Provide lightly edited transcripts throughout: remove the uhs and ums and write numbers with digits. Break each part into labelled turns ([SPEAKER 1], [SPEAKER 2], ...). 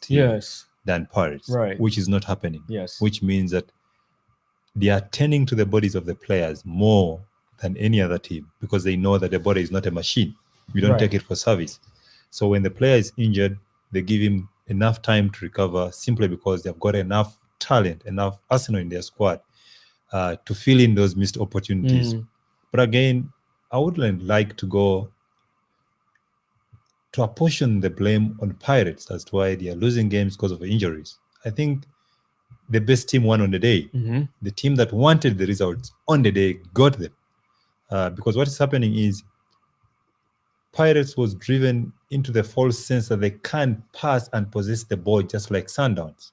[SPEAKER 1] team
[SPEAKER 2] than Pirates, which is not happening. Which means that they are tending to the bodies of the players more than any other team because they know that the body is not a machine. You don't take it for service. So when the player is injured, they give him enough time to recover simply because they've got enough talent, enough arsenal in their squad to fill in those missed opportunities. But again, I wouldn't like to go to apportion the blame on Pirates as to why they are losing games because of injuries. I think the best team won on the day. The team that wanted the results on the day got them. Because what is happening is Pirates was driven into the false sense that they can't pass and possess the ball just like Sundowns.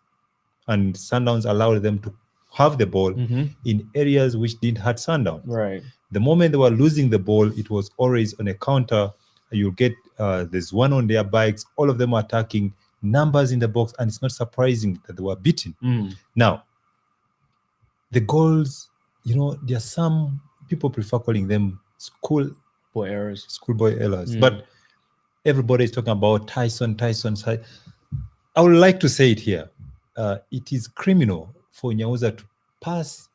[SPEAKER 2] And Sundowns allowed them to have the ball in areas which didn't hurt Sundowns. The moment they were losing the ball, it was always on a counter. You'll get there's one on their bikes, all of them are attacking, numbers in the box, and it's not surprising that they were beaten. Now, the goals, there are some people prefer calling them schoolboy errors. But everybody is talking about Tyson. I would like to say it here. It is criminal for Nyauza to pass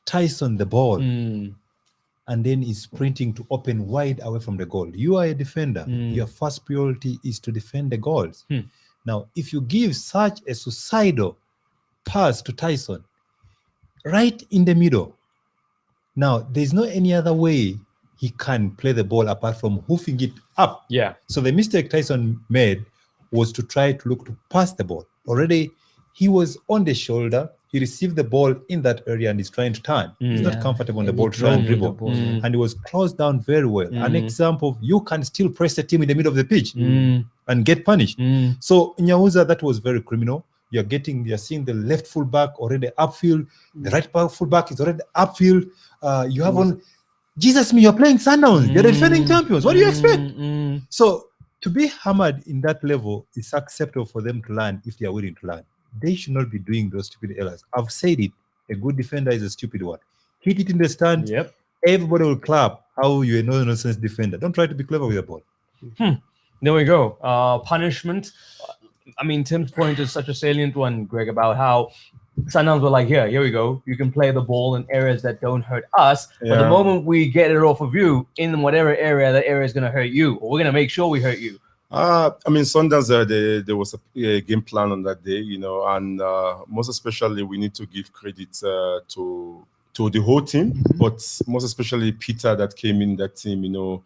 [SPEAKER 2] Tyson the ball and then is sprinting to open wide away from the goal. You are a defender. Your first priority is to defend the goals. Now, if you give such a suicidal pass to Tyson right in the middle, now there's no any other way he can play the ball apart from hoofing it up. So the mistake Tyson made was to try to look to pass the ball. Already he was on the shoulder. He received the ball in that area and is trying to turn. He's not comfortable on the ball to try and dribble. And he was closed down very well. An example of you can still press a team in the middle of the pitch and get punished. So Nyauza, that was very criminal. You're seeing the left fullback already upfield. The right fullback is already upfield. You have on Jesus me, you're playing Sundowns. They're defending champions. What do you expect? So to be hammered in that level is acceptable for them to learn if they are willing to learn. They should not be doing those stupid errors. I've said it. A good defender is a stupid one. Hit it in the stand. Everybody will clap. How you're a no-nonsense defender. Don't try to be clever with the ball.
[SPEAKER 1] There we go. Punishment. I mean, Tim's point is such a salient one, Greg, about how Sundowns were like, here we go. You can play the ball in areas that don't hurt us. But the moment we get it off of you, in whatever area, that area is going to hurt you. Or we're going to make sure we hurt you.
[SPEAKER 3] I mean, Sundowns, there was a game plan on that day, and most especially we need to give credit to the whole team, but most especially Peter that came in that team.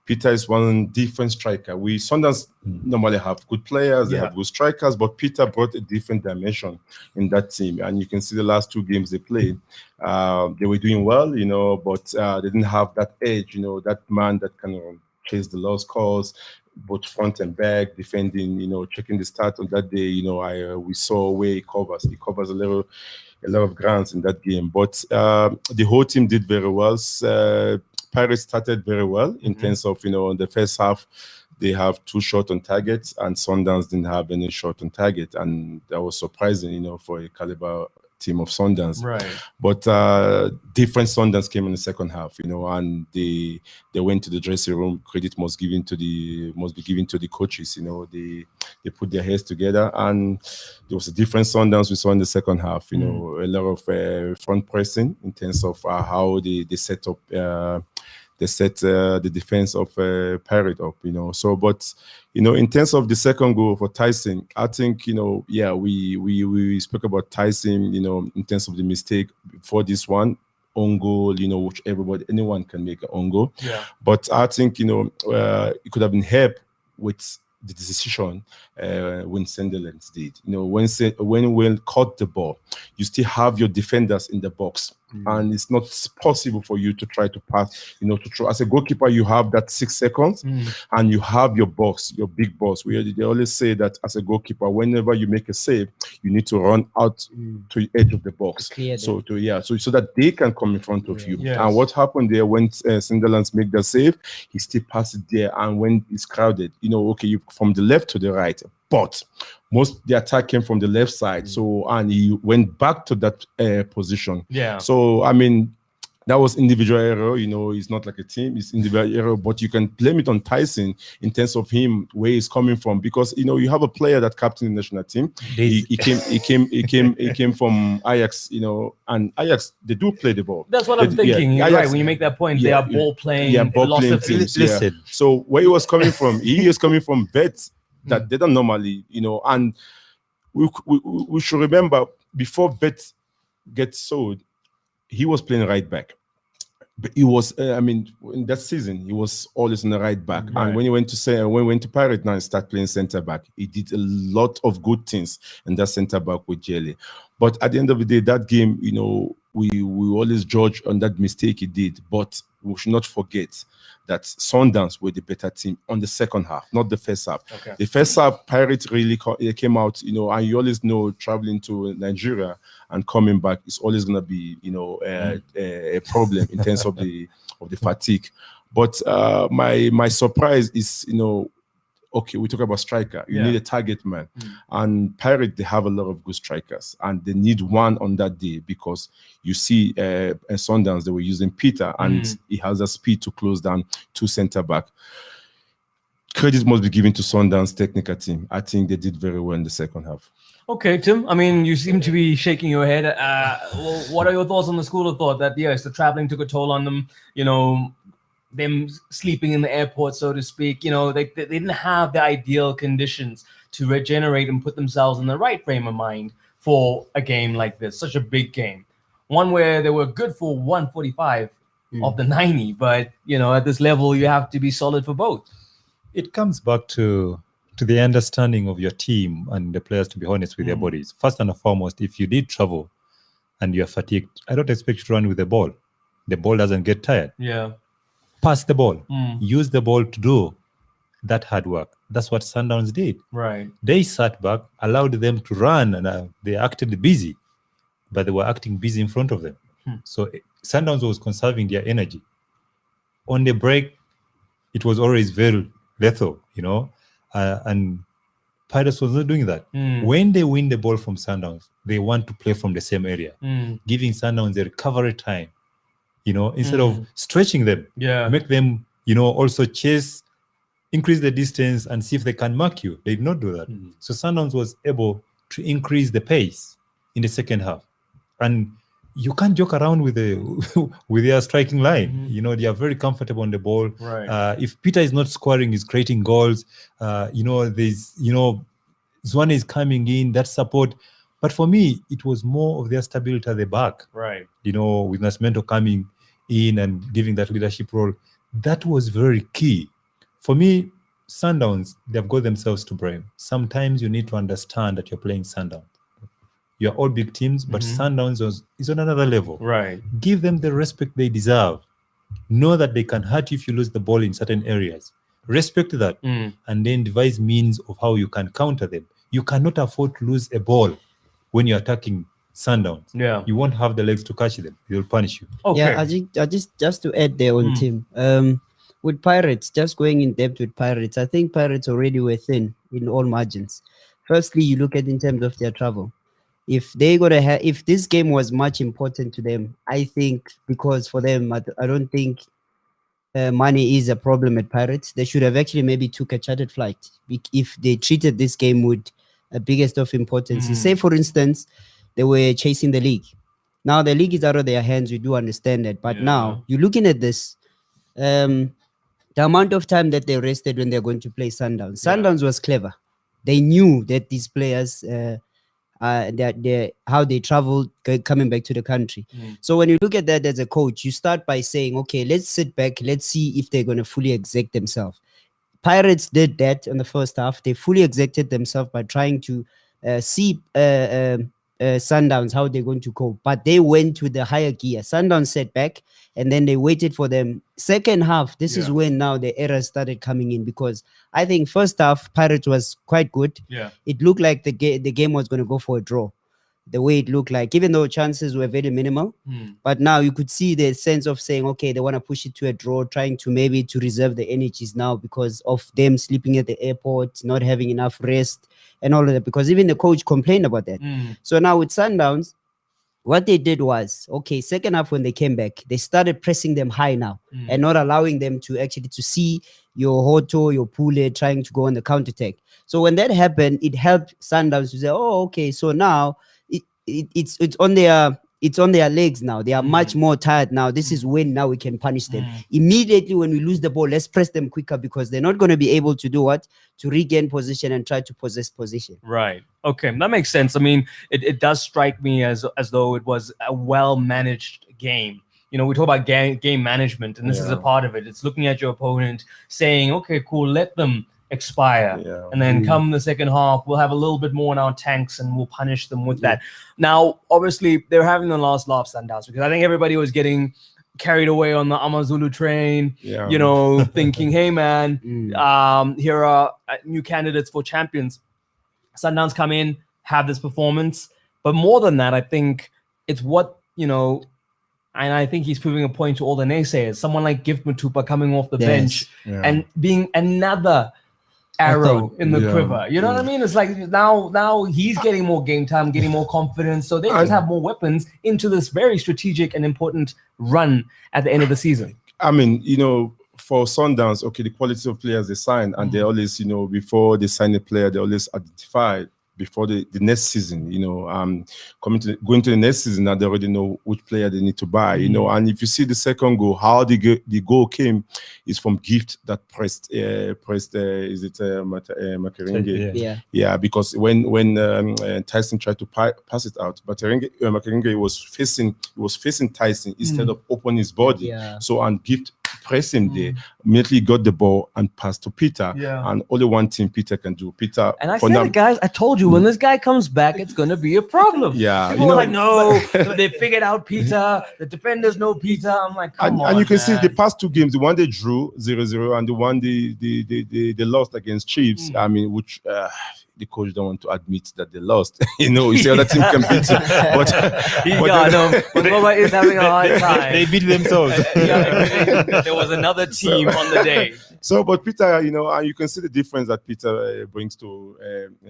[SPEAKER 3] Peter is one different striker. Sundowns normally have good players, they have good strikers, but Peter brought a different dimension in that team. And you can see the last two games they played, they were doing well, but they didn't have that edge, that man that can chase the lost calls, both front and back, defending, checking the start on that day. We saw where he covers. He covers a lot of grounds in that game. But the whole team did very well. Pirates started very well in terms of, in the first half, they have 2 shots on targets, and Sundowns didn't have any shot on target. And that was surprising, for a caliber team of Sundowns. But different Sundowns came in the second half, and they went to the dressing room. Credit must be given to the coaches. They put their heads together, and there was a different Sundowns we saw in the second half. A lot of front pressing in terms of how they set up. They set the defense of Pirate up, So, but in terms of the second goal for Tyson, I think we spoke about Tyson, in terms of the mistake before this one. On goal, which anyone can make an on goal. But I think it could have been helped with the decision when Sunderland did. When Will caught the ball, you still have your defenders in the box. And it's not possible for you to try to pass, to throw. As a goalkeeper, you have that 6 seconds and you have your box, your big box. They always say that as a goalkeeper, whenever you make a save, you need to run out to the edge of the box. So that they can come in front of you. And what happened there when Sunderland make the save, he still passed it there. And when it's crowded, you from the left to the right. But most the attack came from the left side, and he went back to that position. So I mean, that was individual error. It's not like a team; it's individual error. But you can blame it on Tyson in terms of him where he's coming from, because you have a player that captain the national team. He came from Ajax. And Ajax, they do play the ball.
[SPEAKER 1] That's what I'm thinking. You're right. When you make that point, they are ball playing philosophy.
[SPEAKER 2] Listen.
[SPEAKER 3] So where he was coming from, he is coming from vets that they don't normally, and we should remember, before vets get sold, he was playing right back. But he was, in that season, he was always on the right back.
[SPEAKER 1] Right.
[SPEAKER 3] And when he went to Pirate now and started playing centre back, he did a lot of good things in that centre back with Jelly. But at the end of the day, that game, we always judge on that mistake he did. But we should not forget that Sundowns were the better team on the second half, not the first half.
[SPEAKER 1] Okay.
[SPEAKER 3] The first half, Pirates really came out, and you always know, traveling to Nigeria and coming back is always going to be, a problem in terms of the fatigue. But my surprise is, okay, we talk about striker. You need a target man. And Pirate, they have a lot of good strikers, and they need one on that day, because you see in Sundowns, they were using Peter, and he has a speed to close down two centre back. Credit must be given to Sundowns technical team. I think they did very well in the second half.
[SPEAKER 1] Okay, Tim. You seem to be shaking your head. What are your thoughts on the school of thought that, yes, the traveling took a toll on them, them sleeping in the airport, so to speak, they didn't have the ideal conditions to regenerate and put themselves in the right frame of mind for a game like this, such a big game. One where they were good for 145 of the 90, but, at this level, you have to be solid for both.
[SPEAKER 2] It comes back to the understanding of your team and the players, to be honest with their bodies. First and foremost, if you did travel and you're fatigued, I don't expect you to run with the ball. The ball doesn't get tired.
[SPEAKER 1] Yeah.
[SPEAKER 2] Pass the ball. Use the ball to do that hard work. That's what Sundowns did.
[SPEAKER 1] Right.
[SPEAKER 2] They sat back, allowed them to run, and they acted busy, but they were acting busy in front of them. So Sundowns was conserving their energy. On the break, it was always very lethal, and Pirates was not doing that. When they win the ball from Sundowns, they want to play from the same area, giving Sundowns a recovery time. Instead of stretching them, make them, also chase, increase the distance, and see if they can mark you. They did not do that. So Sundowns was able to increase the pace in the second half. And you can't joke around with their striking line. They are very comfortable on the ball.
[SPEAKER 1] Right.
[SPEAKER 2] If Peter is not scoring, he's creating goals. There's, Zwane is coming in, that support. But for me, it was more of their stability at the back.
[SPEAKER 1] Right.
[SPEAKER 2] With Nascimento coming in and giving that leadership role, that was very key. For me, Sundowns, they've got themselves to blame. Sometimes you need to understand that you're playing Sundowns. You're all big teams, but Sundowns is on another level.
[SPEAKER 1] Right.
[SPEAKER 2] Give them the respect they deserve. Know that they can hurt you if you lose the ball in certain areas. Respect that, and then devise means of how you can counter them. You cannot afford to lose a ball when you're attacking Sundowns.
[SPEAKER 1] Yeah.
[SPEAKER 2] You won't have the legs to catch them. They'll punish you.
[SPEAKER 1] Okay.
[SPEAKER 4] Yeah, I just to add there on Tim. With Pirates, just going in depth with Pirates, I think Pirates already were thin in all margins. Firstly, you look at in terms of their travel. If this game was much important to them, I think, because for them, I don't think money is a problem at Pirates. They should have actually maybe took a chartered flight if they treated this game with a biggest of importance. Say, for instance, they were chasing the league. Now the league is out of their hands. We do understand that, but now you're looking at this. The amount of time that they rested when they're going to play Sundowns. Sundowns was clever. They knew that these players, how they traveled coming back to the country. So when you look at that as a coach, you start by saying, okay, let's sit back. Let's see if they're going to fully exert themselves. Pirates did that in the first half. They fully exerted themselves by trying to see Sundowns, how they're going to cope. But they went to the higher gear. Sundowns set back, and then they waited for them. Second half, this is when now the errors started coming in, because I think first half, Pirates was quite good.
[SPEAKER 1] Yeah.
[SPEAKER 4] It looked like the game was going to go for a draw. The way it looked like, even though chances were very minimal. But now you could see the sense of saying, okay, they want to push it to a draw, trying to maybe to reserve the energies now because of them sleeping at the airport, not having enough rest and all of that, because even the coach complained about that. So now with Sundowns, what they did was, okay, second half when they came back, they started pressing them high now and not allowing them to actually to see your Hoto, your Pule trying to go on the counter attack. So when that happened, it helped Sundowns to say, oh, okay, so now it's on their legs now. They are much more tired now. This is when now we can punish them. Immediately when we lose the ball, let's press them quicker because they're not going to be able to do what? To regain position and try to possess position.
[SPEAKER 1] Right. Okay, that makes sense. I mean, it does strike me as though it was a well-managed game. You know, we talk about game management, and this is a part of it. It's looking at your opponent, saying, okay, cool, let them expire.
[SPEAKER 3] Yeah.
[SPEAKER 1] And then come the second half, we'll have a little bit more in our tanks and we'll punish them with that. Now, obviously, they're having the last laugh, Sundowns, because I think everybody was getting carried away on the Amazulu train, you know, thinking, hey, man, here are new candidates for champions. Sundowns come in, have this performance. But more than that, I think it's what, you know, and I think he's proving a point to all the naysayers. Someone like Gift Matupa coming off the bench and being another arrow in the quiver. You know what I mean? It's like now he's getting more game time, getting more confidence. So they just have more weapons into this very strategic and important run at the end of the season.
[SPEAKER 3] I mean, you know, for Sundowns, okay, the quality of players they sign, and they always, you know, before they sign a player, they always identify before the next season, you know, going to the next season, now they already know which player they need to buy, you know. And if you see the second goal, how the goal came is from Gift that pressed is it Makerenge? Yeah, because when Tyson tried to pass it out, but Makerenge was facing Tyson instead of opening his body. So and Gift pressed him there, immediately got the ball and passed to Peter. And only one thing Peter can do. Peter,
[SPEAKER 1] and I said, guys, I told you when this guy comes back, it's gonna be a problem. People are like, no, they figured out Peter. The defenders know Peter. I'm like, come on.
[SPEAKER 3] And you can see the past two games, the one they drew 0-0 and the one they lost against Chiefs. I mean, which the coach don't want to admit that they lost. You know, you see other team can beat you, but
[SPEAKER 1] Nova is having a hard time.
[SPEAKER 2] They beat themselves.
[SPEAKER 1] There was another team on the day.
[SPEAKER 3] So, but Peter, you know, and you can see the difference that Peter brings to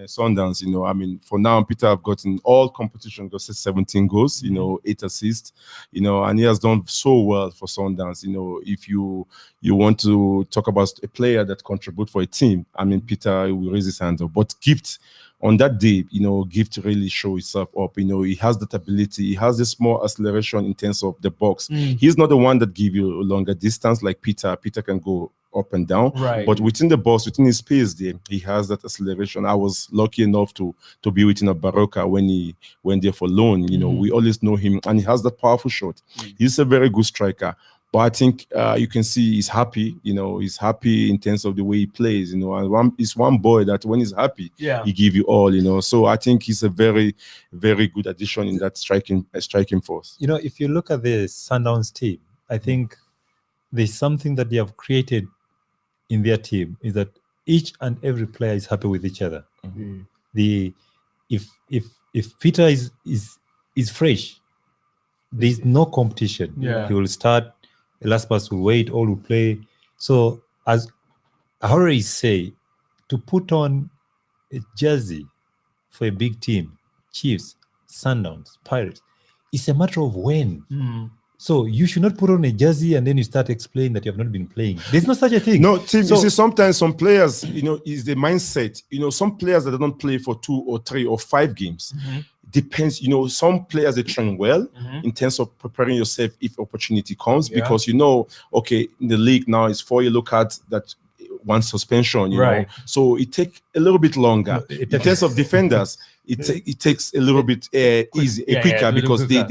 [SPEAKER 3] Sundowns. You know, I mean, for now, Peter have gotten all competition, got 17 goals, you know, 8 assists, you know, and he has done so well for Sundowns. You know, if you want to talk about a player that contribute for a team, I mean, Peter will raise his hand up. But Gift, on that day, you know, Gift really show himself up. You know, he has that ability. He has this small acceleration in terms of the box. He's not the one that give you a longer distance like Peter. Peter can go up and down, but within the box, within his space there, he has that acceleration. I was lucky enough to be within a Baroka when he went there for loan. You know, we always know him, and he has that powerful shot. He's a very good striker. But I think you can see he's happy. You know, he's happy in terms of the way he plays. You know, and he's one boy that when he's happy, he give you all. You know, so I think he's a very, very good addition in that striking force.
[SPEAKER 2] You know, if you look at the Sundowns team, I think there's something that they have created in their team is that each and every player is happy with each other. If Peter is fresh, there's no competition. He will start. The last pass will wait, all will play. So, as I already say, to put on a jersey for a big team, Chiefs, Sundowns, Pirates, it's a matter of when. So you should not put on a jersey and then you start explaining that you have not been playing. There's no such a thing.
[SPEAKER 3] No, Tim, you see, sometimes some players, you know, is the mindset. You know, some players that don't play for 2 or 3 or 5 games. Depends, you know, some players they train well in terms of preparing yourself if opportunity comes, because you know, okay, in the league now it's 4-yellow cards that one suspension, you know, so it takes a little bit longer. In terms of defenders, it takes a little bit quicker because they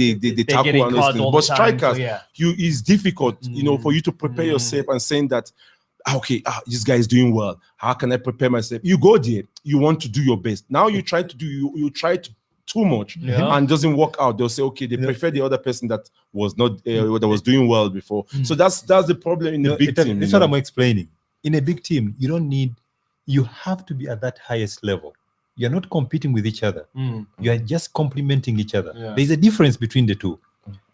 [SPEAKER 3] tackle and things. But strikers, it's difficult, you know, for you to prepare yourself and saying that, okay, this guy is doing well. How can I prepare myself? You go there, you want to do your best. Now you try to do you try to too much and doesn't work out. They'll say, okay, they prefer the other person that was not that was doing well before. So that's the problem in the big team.
[SPEAKER 2] That's what I'm explaining. In a big team, you have to be at that highest level. You're not competing with each other. You are just complementing each other. There's a difference between the two.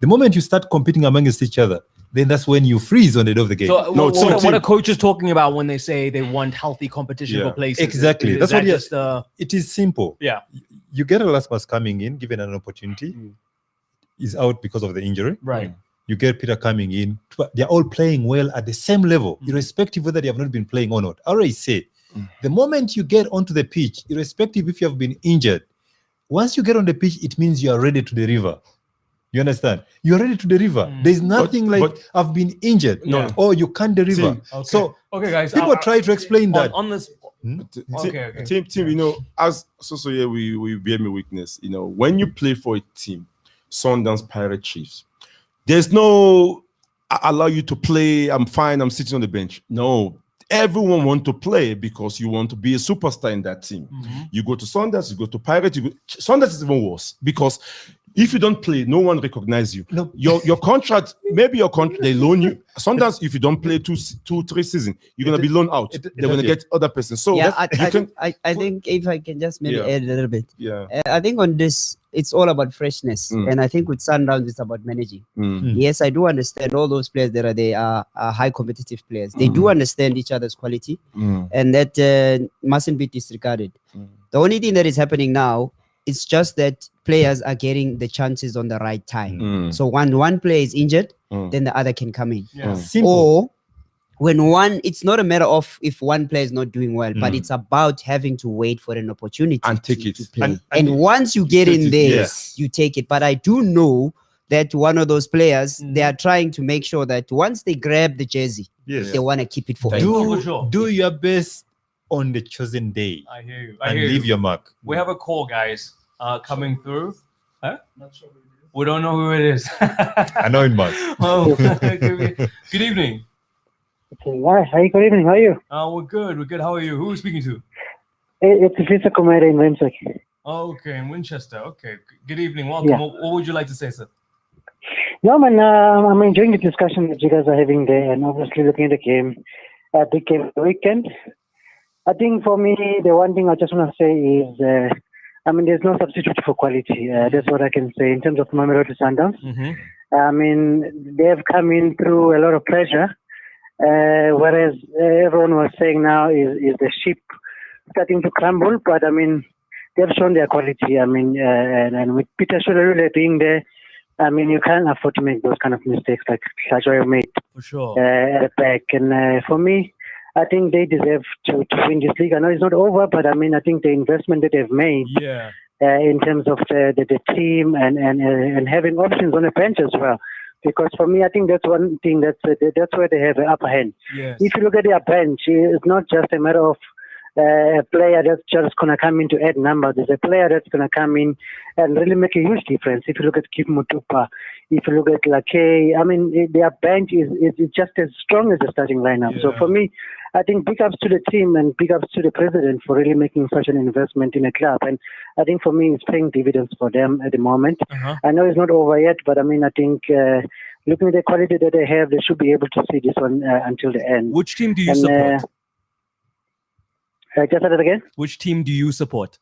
[SPEAKER 2] The moment you start competing amongst each other, then that's when you freeze on the end of the game.
[SPEAKER 1] So what a coach is talking about when they say they want healthy competition for places.
[SPEAKER 2] Exactly. That's what it is simple.
[SPEAKER 1] Yeah.
[SPEAKER 2] You get a last pass coming in, given an opportunity. is out because of the injury.
[SPEAKER 1] Right.
[SPEAKER 2] You get Peter coming in. They're all playing well at the same level, irrespective whether they have not been playing or not. I already say, the moment you get onto the pitch, irrespective if you have been injured, once you get on the pitch, it means you are ready to deliver. You understand? You're ready to deliver. There's nothing I've been injured.
[SPEAKER 1] No.
[SPEAKER 2] Or you can't deliver.
[SPEAKER 1] Okay.
[SPEAKER 2] So
[SPEAKER 1] okay, guys.
[SPEAKER 2] people try to explain that.
[SPEAKER 1] On this. Okay.
[SPEAKER 3] Team, you know, as so here we bear me weakness. You know, when you play for a team, Sundowns, Pirate, Chiefs, there's no allow you to play. I'm fine. I'm sitting on the bench. No, everyone want to play because you want to be a superstar in that team. You go to Sundowns, you go to Pirate. Sundowns is even worse because if you don't play, no one recognizes you.
[SPEAKER 2] No.
[SPEAKER 3] Your contract, maybe your contract, they loan you. Sometimes if you don't play 2-3 seasons, you're gonna be loaned out. They're gonna get other person. So
[SPEAKER 4] yeah, I think if I can just maybe add a little bit.
[SPEAKER 3] Yeah.
[SPEAKER 4] I think on this, it's all about freshness, and I think with Sundowns, it's about managing. Yes, I do understand all those players that they are high competitive players. They do understand each other's quality, and that mustn't be disregarded. The only thing that is happening now, it's just that players are getting the chances on the right time. So when one player is injured, then the other can come in. Or when one, it's not a matter of if one player is not doing well, but it's about having to wait for an opportunity
[SPEAKER 3] and take it.
[SPEAKER 4] to play. And once you get in there, you take it. But I do know that one of those players, they are trying to make sure that once they grab the jersey, they want to keep it for
[SPEAKER 2] Do your best on the chosen day.
[SPEAKER 1] I hear you.
[SPEAKER 2] And leave your mark.
[SPEAKER 1] We have a call, guys, coming through. Huh? Not sure who it is. We don't know who it is.
[SPEAKER 2] I know it must.
[SPEAKER 1] Oh, good evening.
[SPEAKER 5] Okay, hi, good evening. How are you?
[SPEAKER 1] We're good. We're good. How are you? Who are we speaking to?
[SPEAKER 5] It's Lisa Komeda in Windsor.
[SPEAKER 1] Okay, in Winchester. Okay. Good evening. Welcome. What would you like to say, sir?
[SPEAKER 5] No, man, I'm enjoying the discussion that you guys are having there, and obviously looking at the game, big game of the weekend. I think for me, the one thing I just want to say is, there's no substitute for quality. That's what I can say in terms of Mamelodi Sundowns. They have come in through a lot of pressure, whereas everyone was saying now is the ship starting to crumble. But they've shown their quality. And with Peter Sholorule being there, you can't afford to make those kind of mistakes like Shajoy made
[SPEAKER 1] for sure
[SPEAKER 5] at the back. And for me, I think they deserve to win this league. I know it's not over, but I think the investment that they've made in terms of the team and having options on the bench as well. Because for me, I think that's one thing that's where they have an upper hand.
[SPEAKER 1] Yes.
[SPEAKER 5] If you look at their bench, it's not just a matter of a player that's just going to come in to add numbers. There's a player that's going to come in and really make a huge difference. If you look at Kip Mutupa, if you look at Lake, their bench is just as strong as the starting lineup.
[SPEAKER 1] Yeah.
[SPEAKER 5] So for me, I think big ups to the team and big ups to the president for really making such an investment in a club. And I think for me, it's paying dividends for them at the moment. I know it's not over yet, but I think looking at the quality that they have, they should be able to see this one until the end.
[SPEAKER 1] Which team do you support?
[SPEAKER 5] Just say that again.
[SPEAKER 1] Which team do you support?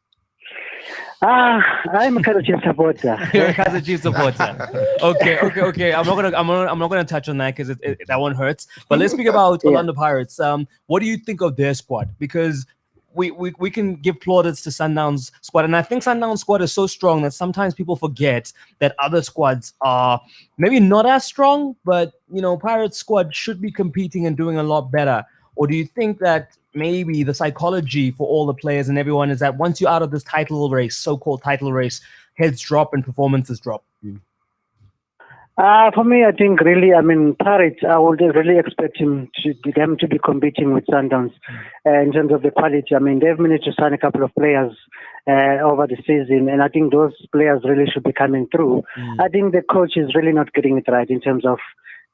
[SPEAKER 5] I'm a Kaizer Chiefs supporter.
[SPEAKER 1] You're a Kaizer Chiefs supporter. Okay. I'm not gonna touch on that because that one hurts. But let's speak about Orlando Pirates. What do you think of their squad? Because we can give plaudits to Sundowns squad, and I think Sundowns squad is so strong that sometimes people forget that other squads are maybe not as strong, but Pirates squad should be competing and doing a lot better. Or do you think that maybe the psychology for all the players and everyone is that once you're out of this title race, so-called title race, heads drop and performances drop?
[SPEAKER 5] For me, I think really, Pirates, I would really expect them to be competing with Sundowns in terms of the quality. They've managed to sign a couple of players over the season, and I think those players really should be coming through. I think the coach is really not getting it right in terms of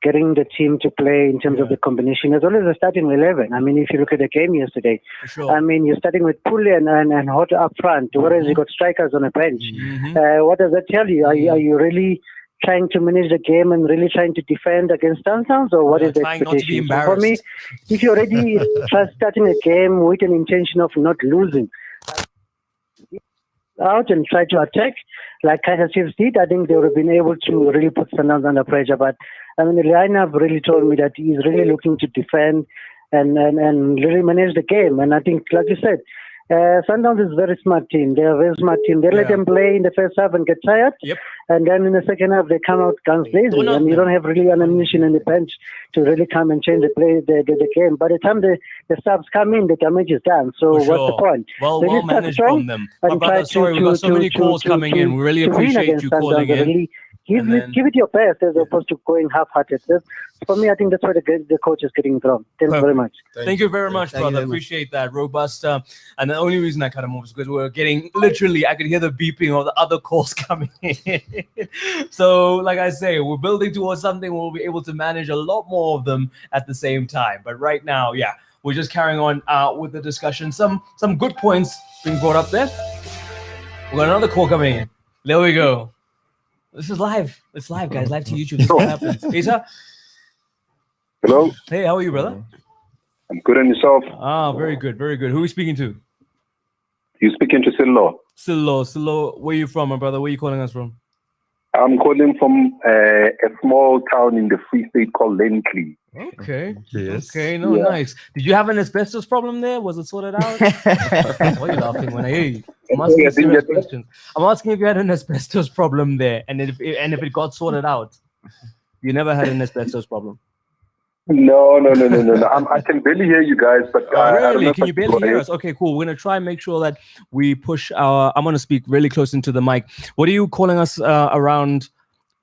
[SPEAKER 5] getting the team to play in terms of the combination, as well as the starting 11. If you look at the game yesterday, you're starting with Pule and Hot up front, whereas you got strikers on the bench. What does that tell you? Are you really trying to manage the game and really trying to defend against Sundowns, or what is the expectation? So for me, if you're already starting a game with an intention of not losing, out and try to attack like Kaizer Chiefs did, I think they would have been able to really put Sundowns under pressure. But the lineup really told me that he's really looking to defend and really manage the game. And I think, like you said, Sundowns is a very smart team. They're a very smart team. They let them play in the first half and get tired.
[SPEAKER 1] Yep.
[SPEAKER 5] And then in the second half, they come out guns blazing. And you don't have really an ammunition in the bench to really come and change the game. By the time the subs come in, the damage is done. So what's the point?
[SPEAKER 1] Well managed from them. My brother, sorry, we've got so many calls coming in. We really appreciate you calling in.
[SPEAKER 5] Really give it your best as opposed to going half-hearted. For me, I think that's why the coach is getting it wrong. Thank you very much.
[SPEAKER 1] Thank you very much, brother. Appreciate that. Robust. And the only reason I cut him off is because we were getting, literally, I could hear the beeping of the other calls coming in. So, like I say, we're building towards something where we'll be able to manage a lot more of them at the same time. But right now, we're just carrying on with the discussion. Some good points being brought up there. We got another call coming in. There we go. This is live. It's live, guys. Live to YouTube. This is what happens. Isa?
[SPEAKER 6] Hello.
[SPEAKER 1] Hey, how are you, brother?
[SPEAKER 6] I'm good, and yourself?
[SPEAKER 1] Very good, very good. Who are we speaking to?
[SPEAKER 6] You speaking to Silo?
[SPEAKER 1] Silo, where are you from, my brother? Where are you calling us from?
[SPEAKER 6] I'm calling from a small town in the Free State called Lenkley.
[SPEAKER 1] Okay.
[SPEAKER 2] Yes.
[SPEAKER 1] Okay, nice. Did you have an asbestos problem there? Was it sorted out? Why are you laughing when I hear you? I'm asking you serious questions. I'm asking if you had an asbestos problem there and if it got sorted out. You never had an asbestos problem?
[SPEAKER 6] No. I can barely hear you guys, but
[SPEAKER 1] really? Can you barely hear us? Okay, cool. We're gonna try and make sure that we push I'm gonna speak really close into the mic. What are you calling us around?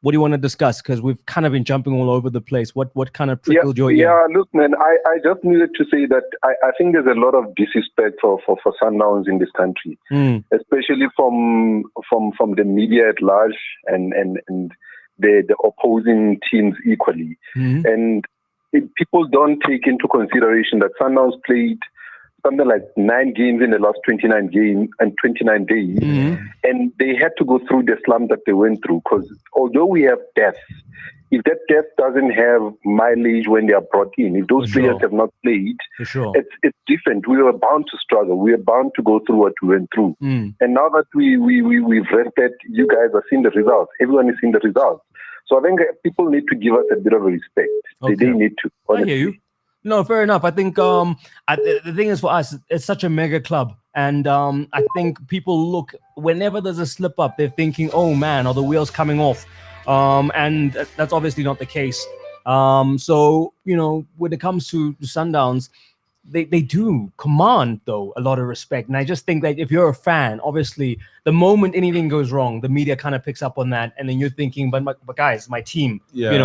[SPEAKER 1] What do you want to discuss? Because we've kind of been jumping all over the place. What kind of prickled your ear?
[SPEAKER 6] Yeah, look, man, I just needed to say that I think there's a lot of disrespect for Sundowns in this country, especially from the media at large and the opposing teams equally. And people don't take into consideration that Sundowns played something like 9 games in the last 29 days, and they had to go through the slump that they went through. Because although we have depth, if that depth doesn't have mileage when they are brought in, if those players have not played, it's different. We were bound to struggle. We are bound to go through what we went through. And now that we've rested, you guys have seen the results. Everyone has seen the results. So I think people need to give us a bit of a respect. They need to. Honestly.
[SPEAKER 1] I hear you. No, fair enough. I think the thing is for us, it's such a mega club. And I think people look, whenever there's a slip up, they're thinking, oh man, are the wheels coming off? And that's obviously not the case. So, when it comes to Sundowns, they do command, though, a lot of respect. And I just think that if you're a fan, obviously, the moment anything goes wrong, the media kind of picks up on that. And then you're thinking, but guys, my team, they're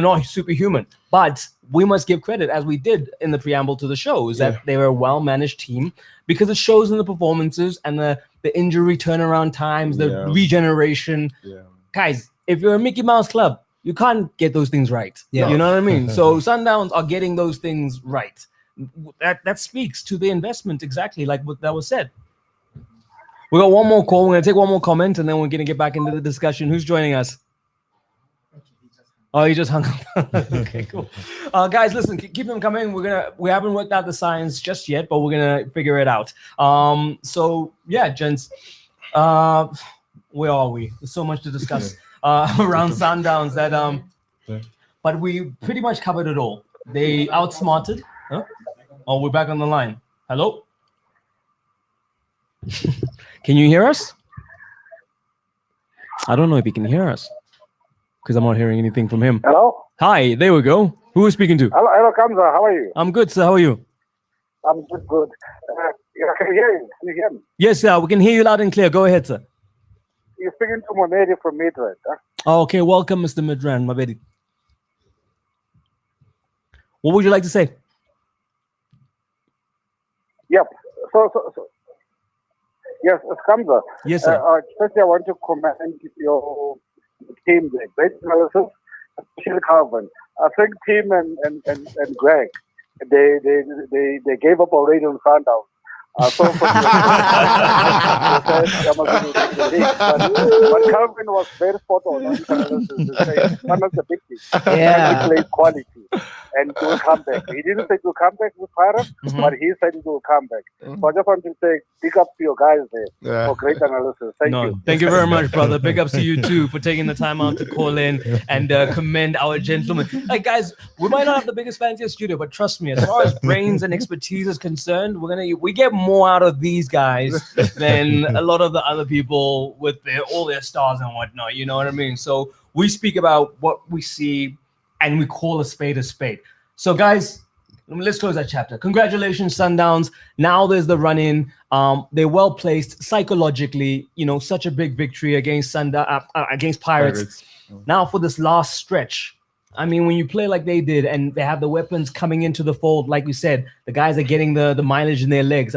[SPEAKER 1] not superhuman. But we must give credit, as we did in the preamble to the show, is that they were a well-managed team because it shows in the performances and the injury turnaround times, the regeneration. Guys, if you're a Mickey Mouse club, you can't get those things right. You know what I mean? So Sundowns are getting those things right. That speaks to the investment, exactly like what that was said. We got one more call. We're going to take one more comment, and then we're going to get back into the discussion. Who's joining us? Oh, he just hung up. Okay, cool. Guys, listen, keep them coming. We haven't worked out the science just yet, but we're going to figure it out. So, yeah, gents, where are we? There's so much to discuss. Around Sundowns that but we pretty much covered it all. They outsmarted. Oh, we're back on the line. Hello? Can you hear us? I don't know if he can hear us because I'm not hearing anything from him.
[SPEAKER 7] Hello?
[SPEAKER 1] Hi, there we go. Who are we speaking to?
[SPEAKER 7] Hello, Kamza. How are you?
[SPEAKER 1] I'm good, sir. How are you?
[SPEAKER 7] I'm good. Can you hear me? Can you hear me?
[SPEAKER 1] Yes, sir. We can hear you loud and clear. Go ahead, sir.
[SPEAKER 7] You're speaking to Monedi from Midrand.
[SPEAKER 1] Oh, okay, welcome, Mr. Midrand, my baby. What would you like to say?
[SPEAKER 7] Yep. So yes, Kamza.
[SPEAKER 1] Yes, sir.
[SPEAKER 7] Firstly, I want to commend your team there. Great analysis, especially Calvin. I think Tim and Greg, they gave up already on Sundowns. But Calvin was very spot on. One of the big things. He played quality. and he will come back. He didn't say he will come back with Pirates, but he said he will come back. So I just want to say, big up to your guys there for great analysis. Thank you.
[SPEAKER 1] Thank you very much, brother. Big ups to you too for taking the time out to call in and commend our gentlemen. Like, guys, we might not have the biggest fanciest studio, but trust me, as far as brains and expertise is concerned, we get more out of these guys than a lot of the other people with all their stars and whatnot. You know what I mean? So we speak about what we see and we call a spade a spade. So, guys, let's close that chapter. Congratulations, Sundowns. Now there's the run-in. They're well placed psychologically. You know, such a big victory against against Pirates. Now for this last stretch. I mean, when you play like they did, and they have the weapons coming into the fold, like we said, the guys are getting the mileage in their legs.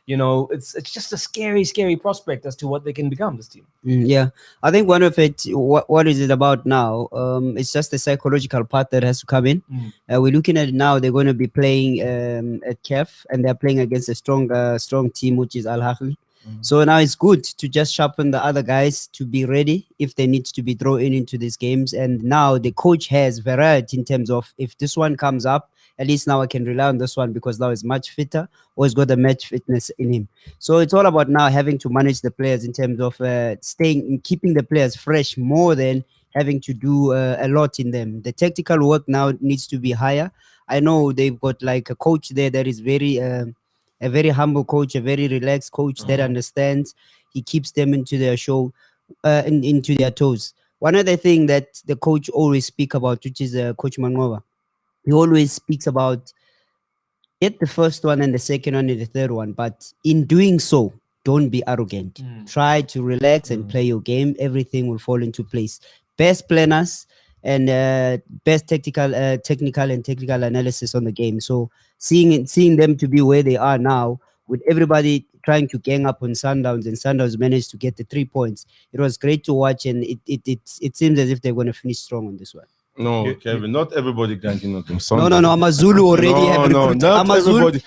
[SPEAKER 1] You know, it's just a scary, scary prospect as to what they can become, this team.
[SPEAKER 4] Yeah, I think one of it, what is it about now? It's just the psychological part that has to come in. We're looking at it now. They're going to be playing at KEF, and they're playing against a strong team, which is Al Ahly. So now it's good to just sharpen the other guys to be ready if they need to be thrown into these games. And now the coach has variety in terms of if this one comes up, at least now I can rely on this one because now he's much fitter or he's got the match fitness in him. So it's all about now having to manage the players in terms of keeping the players fresh more than having to do a lot in them. The tactical work now needs to be higher. I know they've got like a coach there that is a very humble coach, a very relaxed coach that understands. He keeps them into their show, into their toes. One other thing that the coach always speak about, which is Coach Manova, he always speaks about get the first one and the second one and the third one. But in doing so, don't be arrogant. Try to relax and play your game. Everything will fall into place. Best planners and best technical and technical analysis on the game. So seeing them to be where they are now, with everybody trying to gang up on Sundowns, and Sundowns managed to get the 3 points. It was great to watch, and it seems as if they're going to finish strong on this one.
[SPEAKER 3] No, Kevin, not everybody ganging on them.
[SPEAKER 4] No. Amazulu already have recruited.
[SPEAKER 3] Not everybody.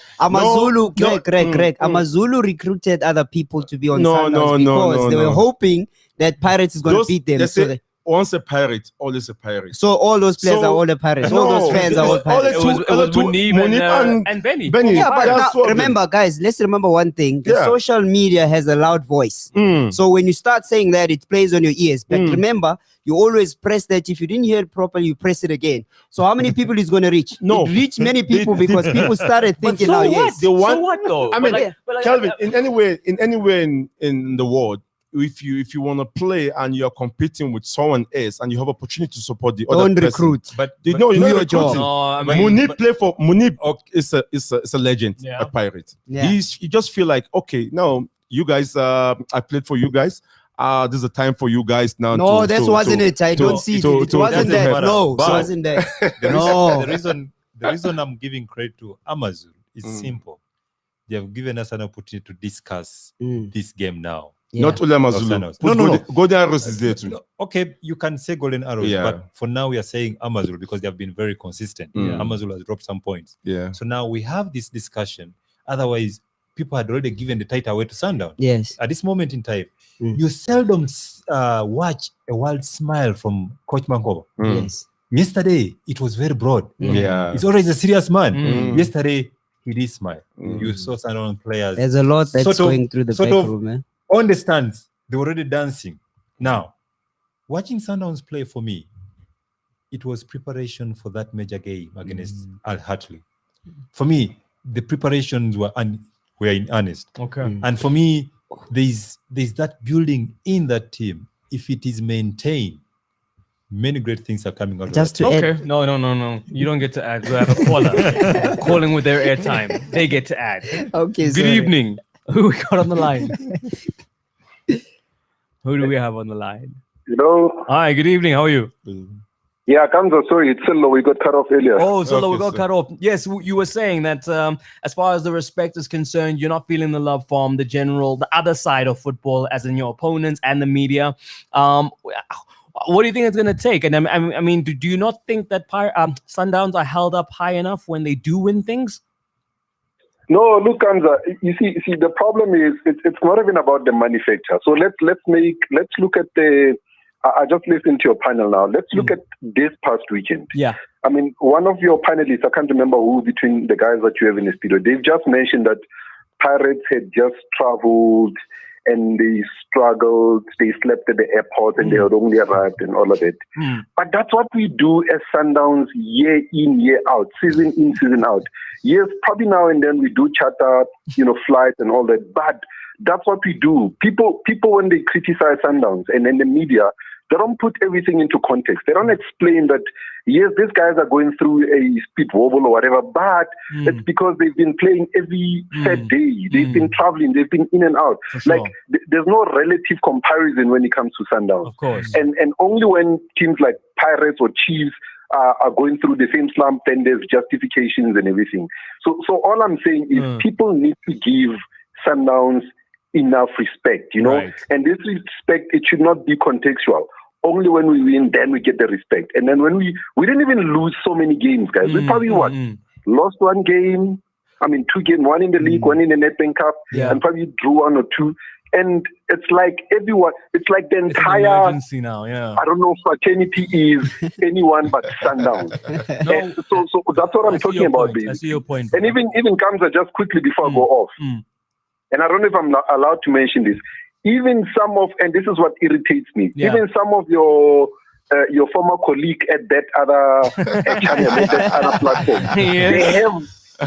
[SPEAKER 4] Greg. Amazulu recruited other people to be on Sundowns because they were hoping that Pirates is going to beat them.
[SPEAKER 3] Once a pirate, always a pirate.
[SPEAKER 4] So all those players are all the Pirates. All those fans are all Pirates.
[SPEAKER 1] It was Munib and Benny.
[SPEAKER 4] Yeah, but now, remember, guys, let's remember one thing. The social media has a loud voice. So when you start saying that, it plays on your ears. But remember, you always press that. If you didn't hear it properly, you press it again. So how many people is going to reach?
[SPEAKER 3] No.
[SPEAKER 4] It reached many people because people started thinking,
[SPEAKER 1] so
[SPEAKER 4] yes.
[SPEAKER 1] So what though?
[SPEAKER 3] I mean, Calvin, in any way in the world, if you want to play and you're competing with someone else and you have opportunity to support the other person,
[SPEAKER 4] recruit.
[SPEAKER 3] But you're not recruiting.
[SPEAKER 1] No,
[SPEAKER 3] Munib is a legend at Pirates.
[SPEAKER 4] Yeah.
[SPEAKER 3] You just feel like, okay, now you guys, I played for you guys. There's a time for you guys now.
[SPEAKER 4] No, that wasn't it. I don't see it. It wasn't that. No, it wasn't that.
[SPEAKER 2] The reason I'm giving credit to Amazon is simple. They have given us an opportunity to discuss this game now.
[SPEAKER 3] Yeah. Not Ulema Zulu. No. Golden Arrows is there too.
[SPEAKER 2] No, okay, you can say Golden Arrows, but for now we are saying Amazulu because they have been very consistent. Amazulu has dropped some points.
[SPEAKER 3] Yeah.
[SPEAKER 2] So now we have this discussion. Otherwise, people had already given the title away to Sundown.
[SPEAKER 4] Yes.
[SPEAKER 2] At this moment in time, you seldom watch a wild smile from Coach Mankoba.
[SPEAKER 4] Yes.
[SPEAKER 2] Yesterday, it was very broad.
[SPEAKER 3] Yeah.
[SPEAKER 2] He's always a serious man. Yesterday, he did smile. You saw Sundown players.
[SPEAKER 4] There's a lot that's going through the back room, man.
[SPEAKER 2] On the stands, they were already dancing. Now, watching Sundowns play for me, it was preparation for that major game against Al Ahly. For me, the preparations were in earnest.
[SPEAKER 1] Okay.
[SPEAKER 2] And for me, there's that building in that team. If it is maintained, many great things are coming out
[SPEAKER 4] Just
[SPEAKER 2] of
[SPEAKER 4] to
[SPEAKER 1] Okay. No. You don't get to add. We have a caller calling with their airtime. They get to add.
[SPEAKER 4] Okay.
[SPEAKER 1] Good evening. Who we got on the line? Who do we have on the line?
[SPEAKER 6] Hello.
[SPEAKER 1] Hi, good evening. How are you?
[SPEAKER 6] Yeah, Kamza, sorry, it's Silo. We got cut off earlier.
[SPEAKER 1] Oh, so
[SPEAKER 3] Okay,
[SPEAKER 1] we got cut off. Yes, you were saying that as far as the respect is concerned, you're not feeling the love from the other side of football, as in your opponents and the media. What do you think it's going to take? And I mean, do you not think that Sundowns are held up high enough when they do win things?
[SPEAKER 6] No, look, Kamza, you see, the problem is it's not even about the manufacturer. So let's look at I just listened to your panel now. Let's look at this past weekend.
[SPEAKER 1] Yeah.
[SPEAKER 6] I mean, one of your panelists, I can't remember who between the guys that you have in the studio, they've just mentioned that Pirates had just traveled and they struggled, they slept at the airport and they had only arrived and all of it. But that's what we do as Sundowns year in, year out, season in, season out. Yes, probably now and then we do charter, flights and all that, but that's what we do. People when they criticize Sundowns and then the media, they don't put everything into context. They don't explain that, yes, these guys are going through a speed wobble or whatever, but it's because they've been playing every third day. They've been traveling. They've been in and out.
[SPEAKER 1] Sure.
[SPEAKER 6] Like, there's no relative comparison when it comes to Sundowns.
[SPEAKER 1] Of course.
[SPEAKER 6] And only when teams like Pirates or Chiefs are going through the same slump, then there's justifications and everything. So all I'm saying is people need to give Sundowns enough respect,
[SPEAKER 1] Right.
[SPEAKER 6] and this respect, it should not be contextual. Only when we win, then we get the respect. And then when we didn't even lose so many games, guys. We probably lost one game. I mean, 2 games, one in the league, one in the Nedbank Cup, and probably drew 1 or 2. And it's like everyone, it's like the entire
[SPEAKER 1] emergency now,
[SPEAKER 6] I don't know, fraternity is anyone but Sundown. And so that's what I'm talking about.
[SPEAKER 1] I see your point.
[SPEAKER 6] And even Kamsa, just quickly before I go off, and I don't know if I'm not allowed to mention this, even some of, and this is what irritates me, even some of your former colleague at that other channel, that other platform,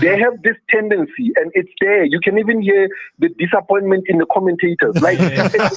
[SPEAKER 6] they have this tendency, and it's there. You can even hear the disappointment in the commentators. Like, it's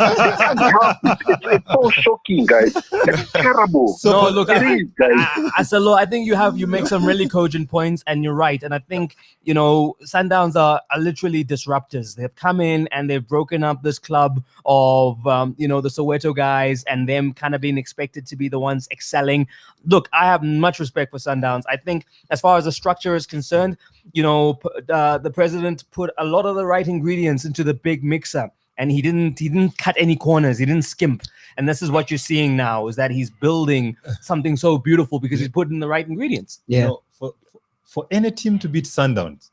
[SPEAKER 6] so shocking, guys. It's terrible.
[SPEAKER 1] So, look,
[SPEAKER 6] it is, guys.
[SPEAKER 1] Asalo, I think you make some really cogent points, and you're right. And I think, Sundowns are literally disruptors. They've come in and they've broken up this club of, the Soweto guys, and them kind of being expected to be the ones excelling. Look, I have much respect for Sundowns. I think as far as the structure is concerned, the president put a lot of the right ingredients into the big mixer, and he didn't cut any corners. He didn't skimp. And this is what you're seeing now, is that he's building something so beautiful because he's putting the right ingredients.
[SPEAKER 4] Yeah.
[SPEAKER 2] For any team to beat Sundowns,